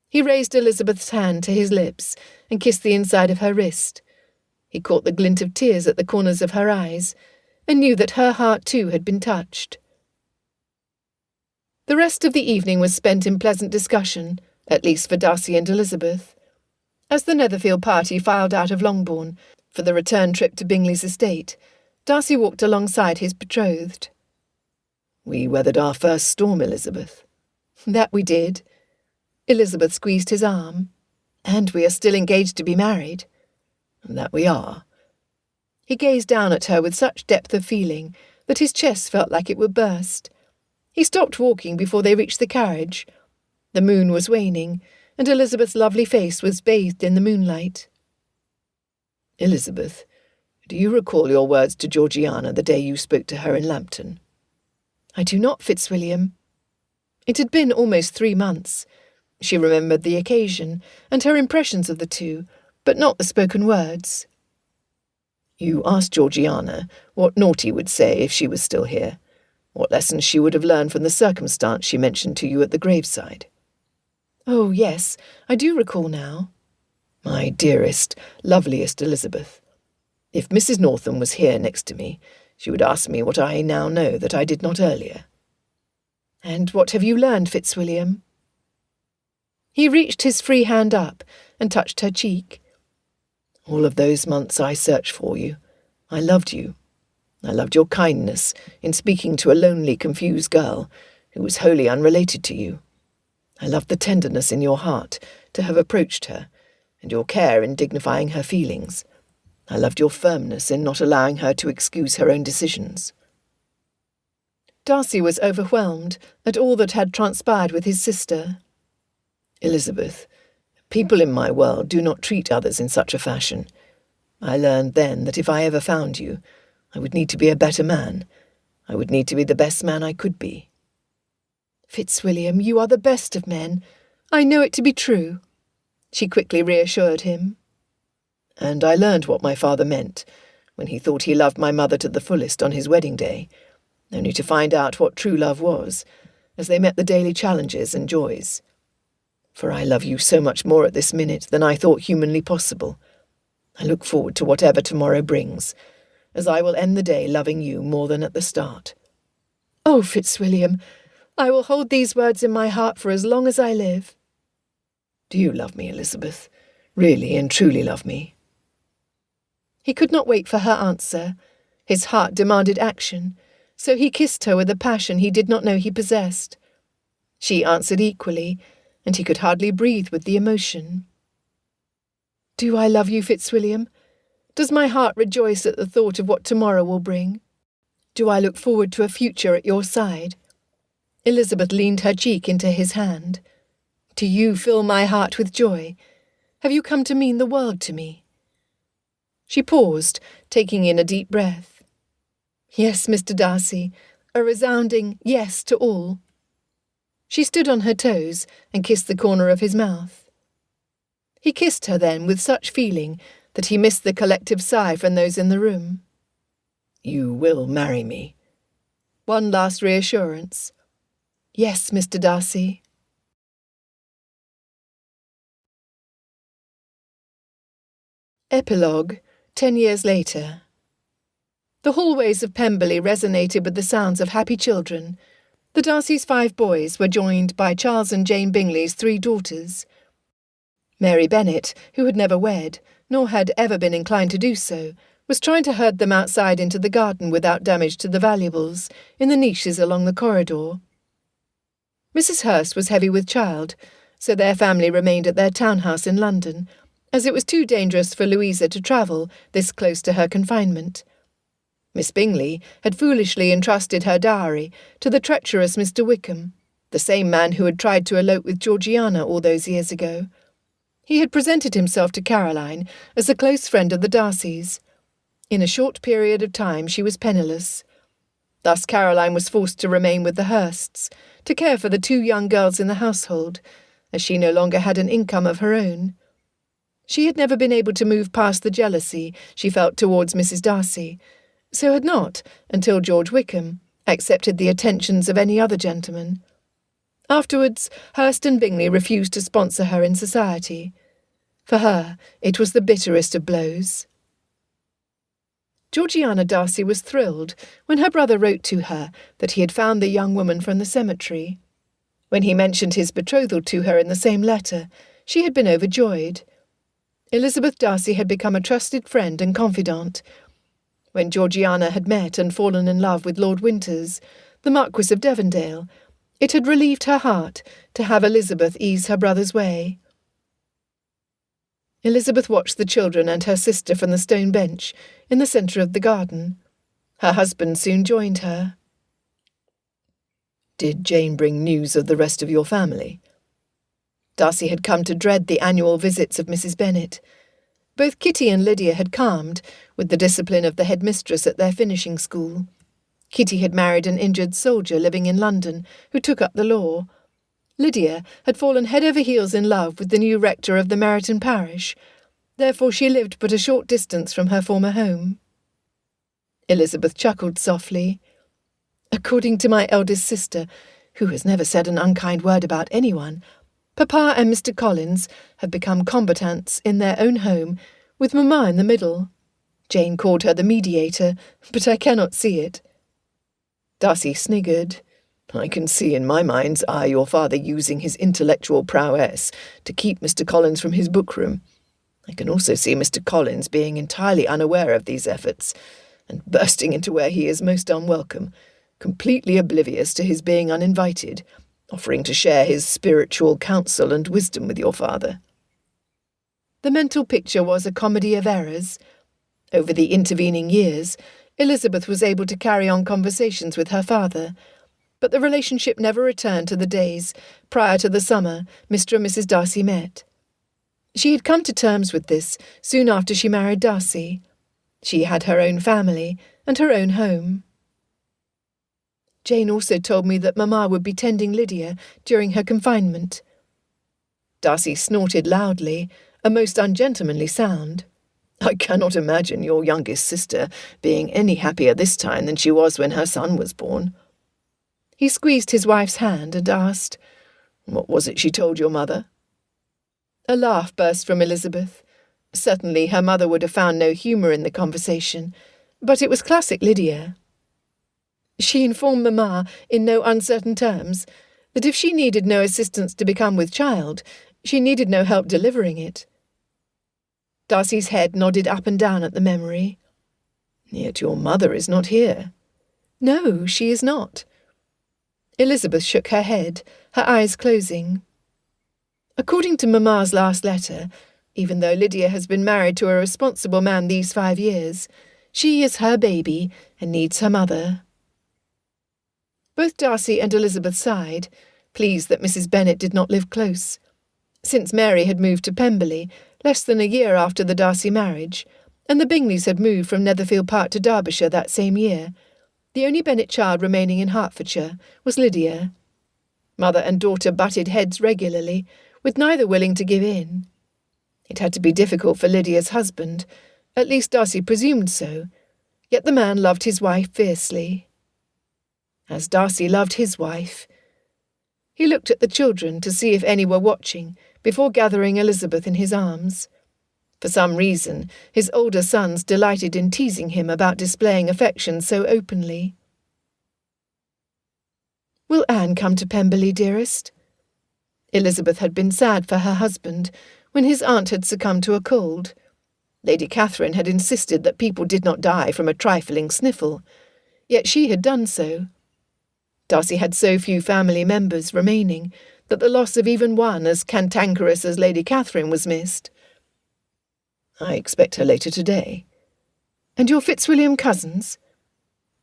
He raised Elizabeth's hand to his lips and kissed the inside of her wrist. He caught the glint of tears at the corners of her eyes and knew that her heart too had been touched. The rest of the evening was spent in pleasant discussion, at least for Darcy and Elizabeth. As the Netherfield party filed out of Longbourn for the return trip to Bingley's estate, Darcy walked alongside his betrothed. "We weathered our first storm, Elizabeth." "That we did." Elizabeth squeezed his arm. "And we are still engaged to be married." "That we are." He gazed down at her with such depth of feeling that his chest felt like it would burst. He stopped walking before they reached the carriage. The moon was waning, and Elizabeth's lovely face was bathed in the moonlight. "Elizabeth, do you recall your words to Georgiana the day you spoke to her in Lambton?" "I do not, Fitzwilliam." It had been almost 3 months. She remembered the occasion and her impressions of the two, but not the spoken words. "You asked Georgiana what Naughty would say if she was still here, what lessons she would have learned from the circumstance she mentioned to you at the graveside." Oh, yes, I do recall now. My dearest, loveliest Elizabeth, if Mrs. Northam was here next to me, she would ask me what I now know that I did not earlier. And what have you learned, Fitzwilliam? He reached his free hand up and touched her cheek. All of those months I searched for you. I loved you. I loved your kindness in speaking to a lonely, confused girl who was wholly unrelated to you. I loved the tenderness in your heart to have approached her, and your care in dignifying her feelings. I loved your firmness in not allowing her to excuse her own decisions. Darcy was overwhelmed at all that had transpired with his sister. Elizabeth, people in my world do not treat others in such a fashion. I learned then that if I ever found you, I would need to be a better man. I would need to be the best man I could be. Fitzwilliam, you are the best of men. I know it to be true, she quickly reassured him. And I learned what my father meant when he thought he loved my mother to the fullest on his wedding day, only to find out what true love was, as they met the daily challenges and joys. For I love you so much more at this minute than I thought humanly possible. I look forward to whatever tomorrow brings, as I will end the day loving you more than at the start. Oh, Fitzwilliam, I will hold these words in my heart for as long as I live. Do you love me, Elizabeth? Really and truly love me? He could not wait for her answer. His heart demanded action, so he kissed her with a passion he did not know he possessed. She answered equally, and he could hardly breathe with the emotion. Do I love you, Fitzwilliam? Does my heart rejoice at the thought of what tomorrow will bring? Do I look forward to a future at your side? Elizabeth leaned her cheek into his hand. Do you fill my heart with joy? Have you come to mean the world to me? She paused, taking in a deep breath. Yes, Mr. Darcy, a resounding yes to all. She stood on her toes and kissed the corner of his mouth. He kissed her then with such feeling that he missed the collective sigh from those in the room. You will marry me? One last reassurance. Yes, Mr. Darcy. Epilogue, 10 years later. The hallways of Pemberley resonated with the sounds of happy children. The Darcys' 5 boys were joined by Charles and Jane Bingley's 3 daughters. Mary Bennet, who had never wed, nor had ever been inclined to do so, was trying to herd them outside into the garden without damage to the valuables, in the niches along the corridor. Mrs. Hurst was heavy with child, so their family remained at their townhouse in London, as it was too dangerous for Louisa to travel this close to her confinement. Miss Bingley had foolishly entrusted her dowry to the treacherous Mr. Wickham, the same man who had tried to elope with Georgiana all those years ago. He had presented himself to Caroline as a close friend of the Darcys. In a short period of time she was penniless. Thus Caroline was forced to remain with the Hursts, to care for the 2 young girls in the household, as she no longer had an income of her own. She had never been able to move past the jealousy she felt towards Mrs. Darcy, so had not, until George Wickham, accepted the attentions of any other gentleman. Afterwards, Hurst and Bingley refused to sponsor her in society. For her, it was the bitterest of blows. Georgiana Darcy was thrilled when her brother wrote to her that he had found the young woman from the cemetery. When he mentioned his betrothal to her in the same letter, she had been overjoyed. Elizabeth Darcy had become a trusted friend and confidant. When Georgiana had met and fallen in love with Lord Winters, the Marquis of Devondale, it had relieved her heart to have Elizabeth ease her brother's way. Elizabeth watched the children and her sister from the stone bench in the centre of the garden. Her husband soon joined her. Did Jane bring news of the rest of your family? Darcy had come to dread the annual visits of Mrs. Bennet. Both Kitty and Lydia had calmed with the discipline of the headmistress at their finishing school. Kitty had married an injured soldier living in London who took up the law. Lydia had fallen head over heels in love with the new rector of the Meryton parish. Therefore she lived but a short distance from her former home. Elizabeth chuckled softly. According to my eldest sister, who has never said an unkind word about anyone, Papa and Mr. Collins have become combatants in their own home, with Mamma in the middle. Jane called her the mediator, but I cannot see it. Darcy sniggered. I can see in my mind's eye your father using his intellectual prowess to keep Mr. Collins from his bookroom. I can also see Mr. Collins being entirely unaware of these efforts, and bursting into where he is most unwelcome, completely oblivious to his being uninvited, offering to share his spiritual counsel and wisdom with your father. The mental picture was a comedy of errors. Over the intervening years, Elizabeth was able to carry on conversations with her father, but the relationship never returned to the days prior to the summer Mr. and Mrs. Darcy met. She had come to terms with this soon after she married Darcy. She had her own family and her own home. Jane also told me that Mamma would be tending Lydia during her confinement. Darcy snorted loudly, a most ungentlemanly sound. I cannot imagine your youngest sister being any happier this time than she was when her son was born. He squeezed his wife's hand and asked, What was it she told your mother? A laugh burst from Elizabeth. Certainly her mother would have found no humour in the conversation, but it was classic Lydia. She informed Mamma, in no uncertain terms, that if she needed no assistance to become with child, she needed no help delivering it. Darcy's head nodded up and down at the memory. Yet your mother is not here. No, she is not. Elizabeth shook her head, her eyes closing. According to Mamma's last letter, even though Lydia has been married to a responsible man these 5 years, she is her baby and needs her mother. Both Darcy and Elizabeth sighed, pleased that Mrs. Bennet did not live close. Since Mary had moved to Pemberley, less than a year after the Darcy marriage, and the Bingleys had moved from Netherfield Park to Derbyshire that same year, the only Bennet child remaining in Hertfordshire was Lydia. Mother and daughter butted heads regularly, with neither willing to give in. It had to be difficult for Lydia's husband, at least Darcy presumed so, yet the man loved his wife fiercely. As Darcy loved his wife. He looked at the children to see if any were watching before gathering Elizabeth in his arms. For some reason, his older sons delighted in teasing him about displaying affection so openly. "Will Anne come to Pemberley, dearest?" Elizabeth had been sad for her husband when his aunt had succumbed to a cold. Lady Catherine had insisted that people did not die from a trifling sniffle, yet she had done so. Darcy had so few family members remaining that the loss of even one as cantankerous as Lady Catherine was missed. I expect her later today. And your Fitzwilliam cousins?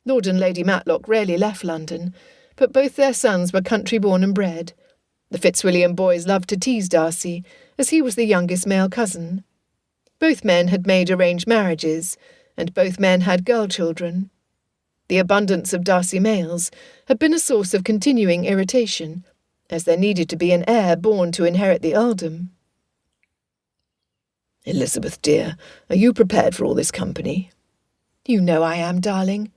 Lord and Lady Matlock rarely left London, but both their sons were country-born and bred. The Fitzwilliam boys loved to tease Darcy, as he was the youngest male cousin. Both men had made arranged marriages, and both men had girl children. The abundance of Darcy males had been a source of continuing irritation, as there needed to be an heir born to inherit the earldom. Elizabeth, dear, are you prepared for all this company? You know I am, darling.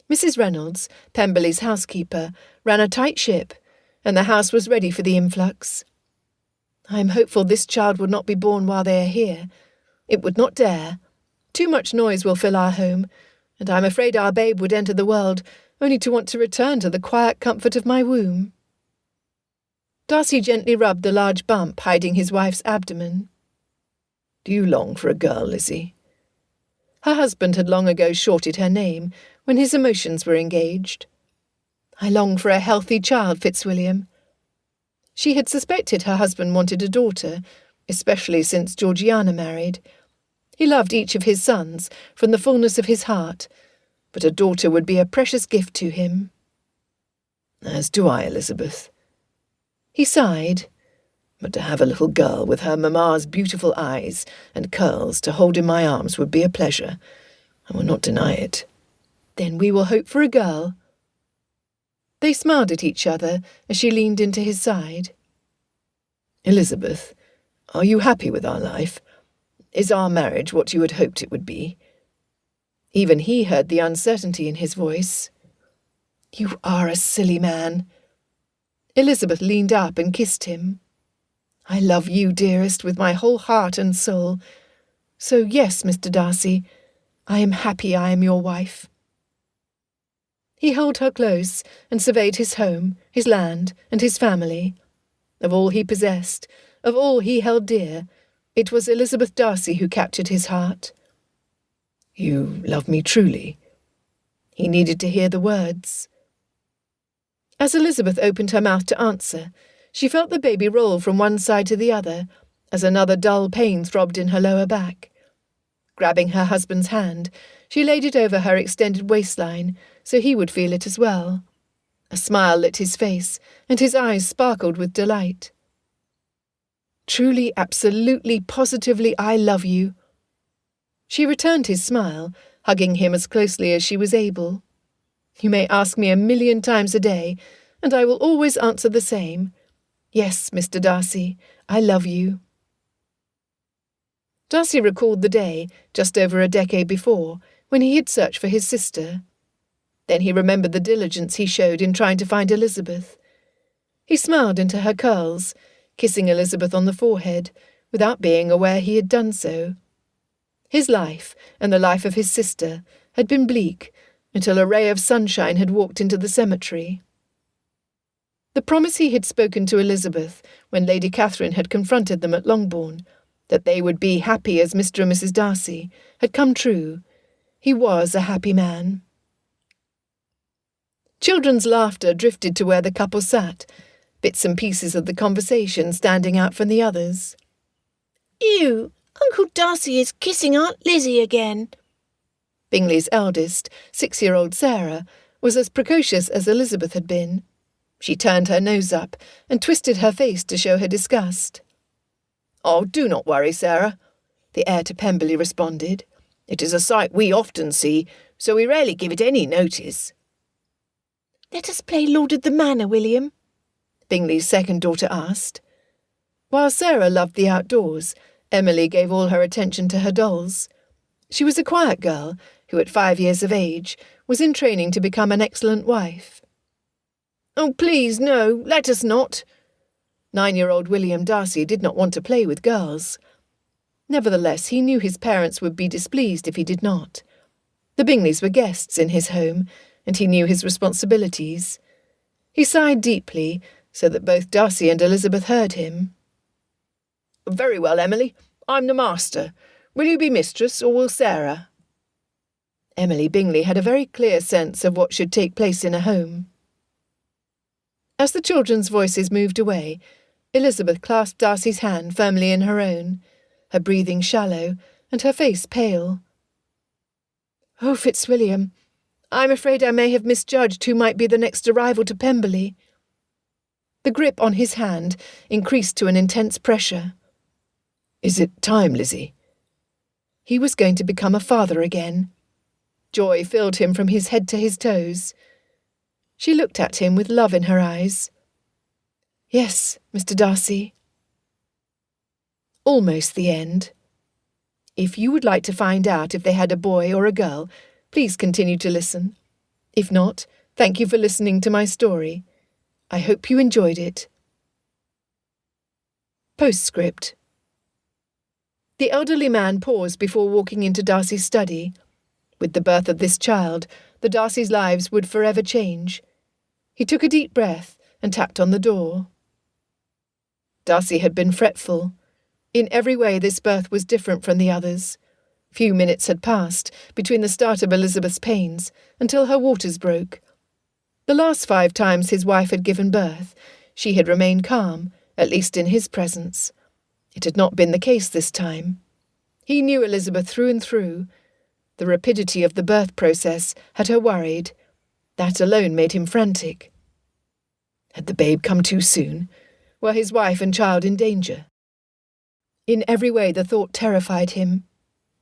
Mrs. Reynolds, Pemberley's housekeeper, ran a tight ship, and the house was ready for the influx. I am hopeful this child will not be born while they are here. It would not dare. Too much noise will fill our home, and I am afraid our babe would enter the world only to want to return to the quiet comfort of my womb. Darcy gently rubbed the large bump hiding his wife's abdomen. Do you long for a girl, Lizzie? Her husband had long ago shorted her name when his emotions were engaged. I long for a healthy child, Fitzwilliam. She had suspected her husband wanted a daughter, especially since Georgiana married. He loved each of his sons from the fullness of his heart, but a daughter would be a precious gift to him. As do I, Elizabeth. He sighed. But to have a little girl with her mamma's beautiful eyes and curls to hold in my arms would be a pleasure. I will not deny it. Then we will hope for a girl. They smiled at each other as she leaned into his side. Elizabeth, are you happy with our life? Is our marriage what you had hoped it would be? Even he heard the uncertainty in his voice. You are a silly man. Elizabeth leaned up and kissed him. I love you, dearest, with my whole heart and soul. So yes, Mr. Darcy, I am happy I am your wife." He held her close and surveyed his home, his land, and his family. Of all he possessed, of all he held dear, it was Elizabeth Darcy who captured his heart. "You love me truly?" He needed to hear the words. As Elizabeth opened her mouth to answer, she felt the baby roll from one side to the other, as another dull pain throbbed in her lower back. Grabbing her husband's hand, she laid it over her extended waistline, so he would feel it as well. A smile lit his face, and his eyes sparkled with delight. "Truly, absolutely, positively, I love you." She returned his smile, hugging him as closely as she was able. "You may ask me 1,000,000 times a day, and I will always answer the same. Yes, Mr. Darcy, I love you." Darcy recalled the day, just over a decade before, when he had searched for his sister. Then he remembered the diligence he showed in trying to find Elizabeth. He smiled into her curls, kissing Elizabeth on the forehead, without being aware he had done so. His life, and the life of his sister, had been bleak, until a ray of sunshine had walked into the cemetery. The promise he had spoken to Elizabeth, when Lady Catherine had confronted them at Longbourn, that they would be happy as Mr. and Mrs. Darcy, had come true. He was a happy man. Children's laughter drifted to where the couple sat, bits and pieces of the conversation standing out from the others. "Ew, Uncle Darcy is kissing Aunt Lizzie again." Bingley's eldest, 6-year-old Sarah, was as precocious as Elizabeth had been. She turned her nose up and twisted her face to show her disgust. "Oh, do not worry, Sarah," the heir to Pemberley responded. "It is a sight we often see, so we rarely give it any notice." "Let us play Lord of the Manor, William," Bingley's second daughter asked. While Sarah loved the outdoors, Emily gave all her attention to her dolls. She was a quiet girl who, at 5 years of age, was in training to become an excellent wife. "Oh, please, no, let us not." 9-year-old William Darcy did not want to play with girls. Nevertheless, he knew his parents would be displeased if he did not. The Bingleys were guests in his home, and he knew his responsibilities. He sighed deeply, so that both Darcy and Elizabeth heard him. "Very well, Emily. I'm the master. Will you be mistress, or will Sarah?" Emily Bingley had a very clear sense of what should take place in a home. As the children's voices moved away, Elizabeth clasped Darcy's hand firmly in her own, her breathing shallow and her face pale. "Oh, Fitzwilliam, I'm afraid I may have misjudged who might be the next arrival to Pemberley." The grip on his hand increased to an intense pressure. "Is it time, Lizzie?" He was going to become a father again. Joy filled him from his head to his toes. She looked at him with love in her eyes. "Yes, Mr. Darcy." Almost the end. If you would like to find out if they had a boy or a girl, please continue to listen. If not, thank you for listening to my story. I hope you enjoyed it. Postscript. The elderly man paused before walking into Darcy's study. With the birth of this child, the Darcys' lives would forever change. He took a deep breath and tapped on the door. Darcy had been fretful. In every way this birth was different from the others. Few minutes had passed between the start of Elizabeth's pains until her waters broke. The last 5 times his wife had given birth, she had remained calm, at least in his presence. It had not been the case this time. He knew Elizabeth through and through. The rapidity of the birth process had her worried. That alone made him frantic. Had the babe come too soon? Were his wife and child in danger? In every way the thought terrified him.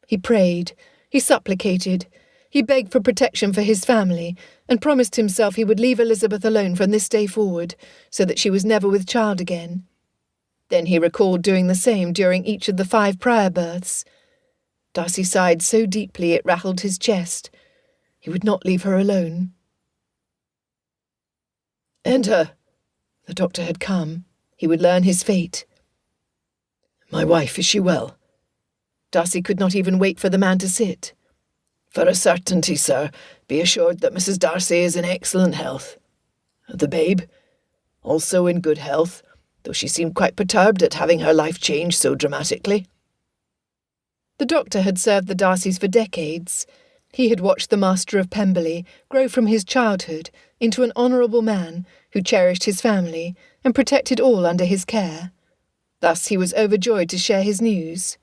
He prayed, he supplicated, he begged for protection for his family, and promised himself he would leave Elizabeth alone from this day forward, so that she was never with child again. Then he recalled doing the same during each of the 5 prior births. Darcy sighed so deeply it rattled his chest. He would not leave her alone. "Enter." The doctor had come. He would learn his fate. My wife, is she well? Darcy could not even wait for the man to sit. For a certainty, sir, be assured that Mrs. Darcy is in excellent health. The babe? Also in good health, though she seemed quite perturbed at having her life changed so dramatically. The doctor had served the Darcys for decades. He had watched the Master of Pemberley grow from his childhood into an honourable man who cherished his family and protected all under his care. Thus he was overjoyed to share his news.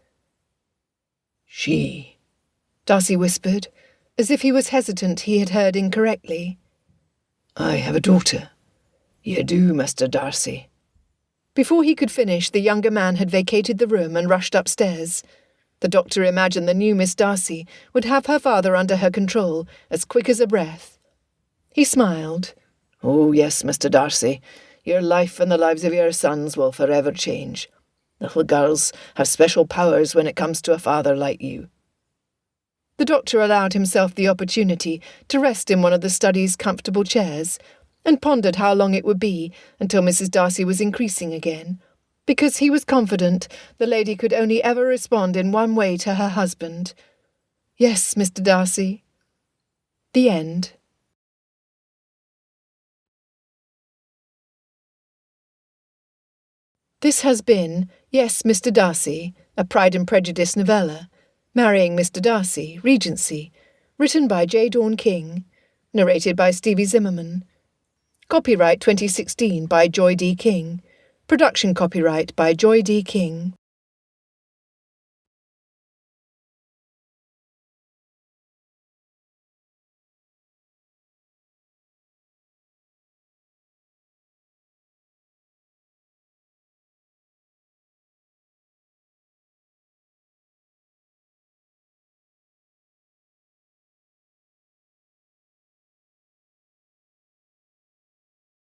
She, Darcy whispered, as if he was hesitant he had heard incorrectly. I have a daughter. You do, Mr. Darcy. Before he could finish, the younger man had vacated the room and rushed upstairs. The doctor imagined the new Miss Darcy would have her father under her control as quick as a breath. He smiled. Oh, yes, Mr. Darcy. Your life and the lives of your sons will forever change. Little girls have special powers when it comes to a father like you. The doctor allowed himself the opportunity to rest in one of the study's comfortable chairs, and pondered how long it would be until Mrs. Darcy was increasing again, because he was confident the lady could only ever respond in one way to her husband. Yes, Mr. Darcy. The end. This has been Yes, Mr. Darcy, a Pride and Prejudice novella, Marrying Mr. Darcy, Regency, written by J. Dawn King, narrated by Stevie Zimmerman. Copyright 2016 by Joy D. King. Production copyright by Joy D. King.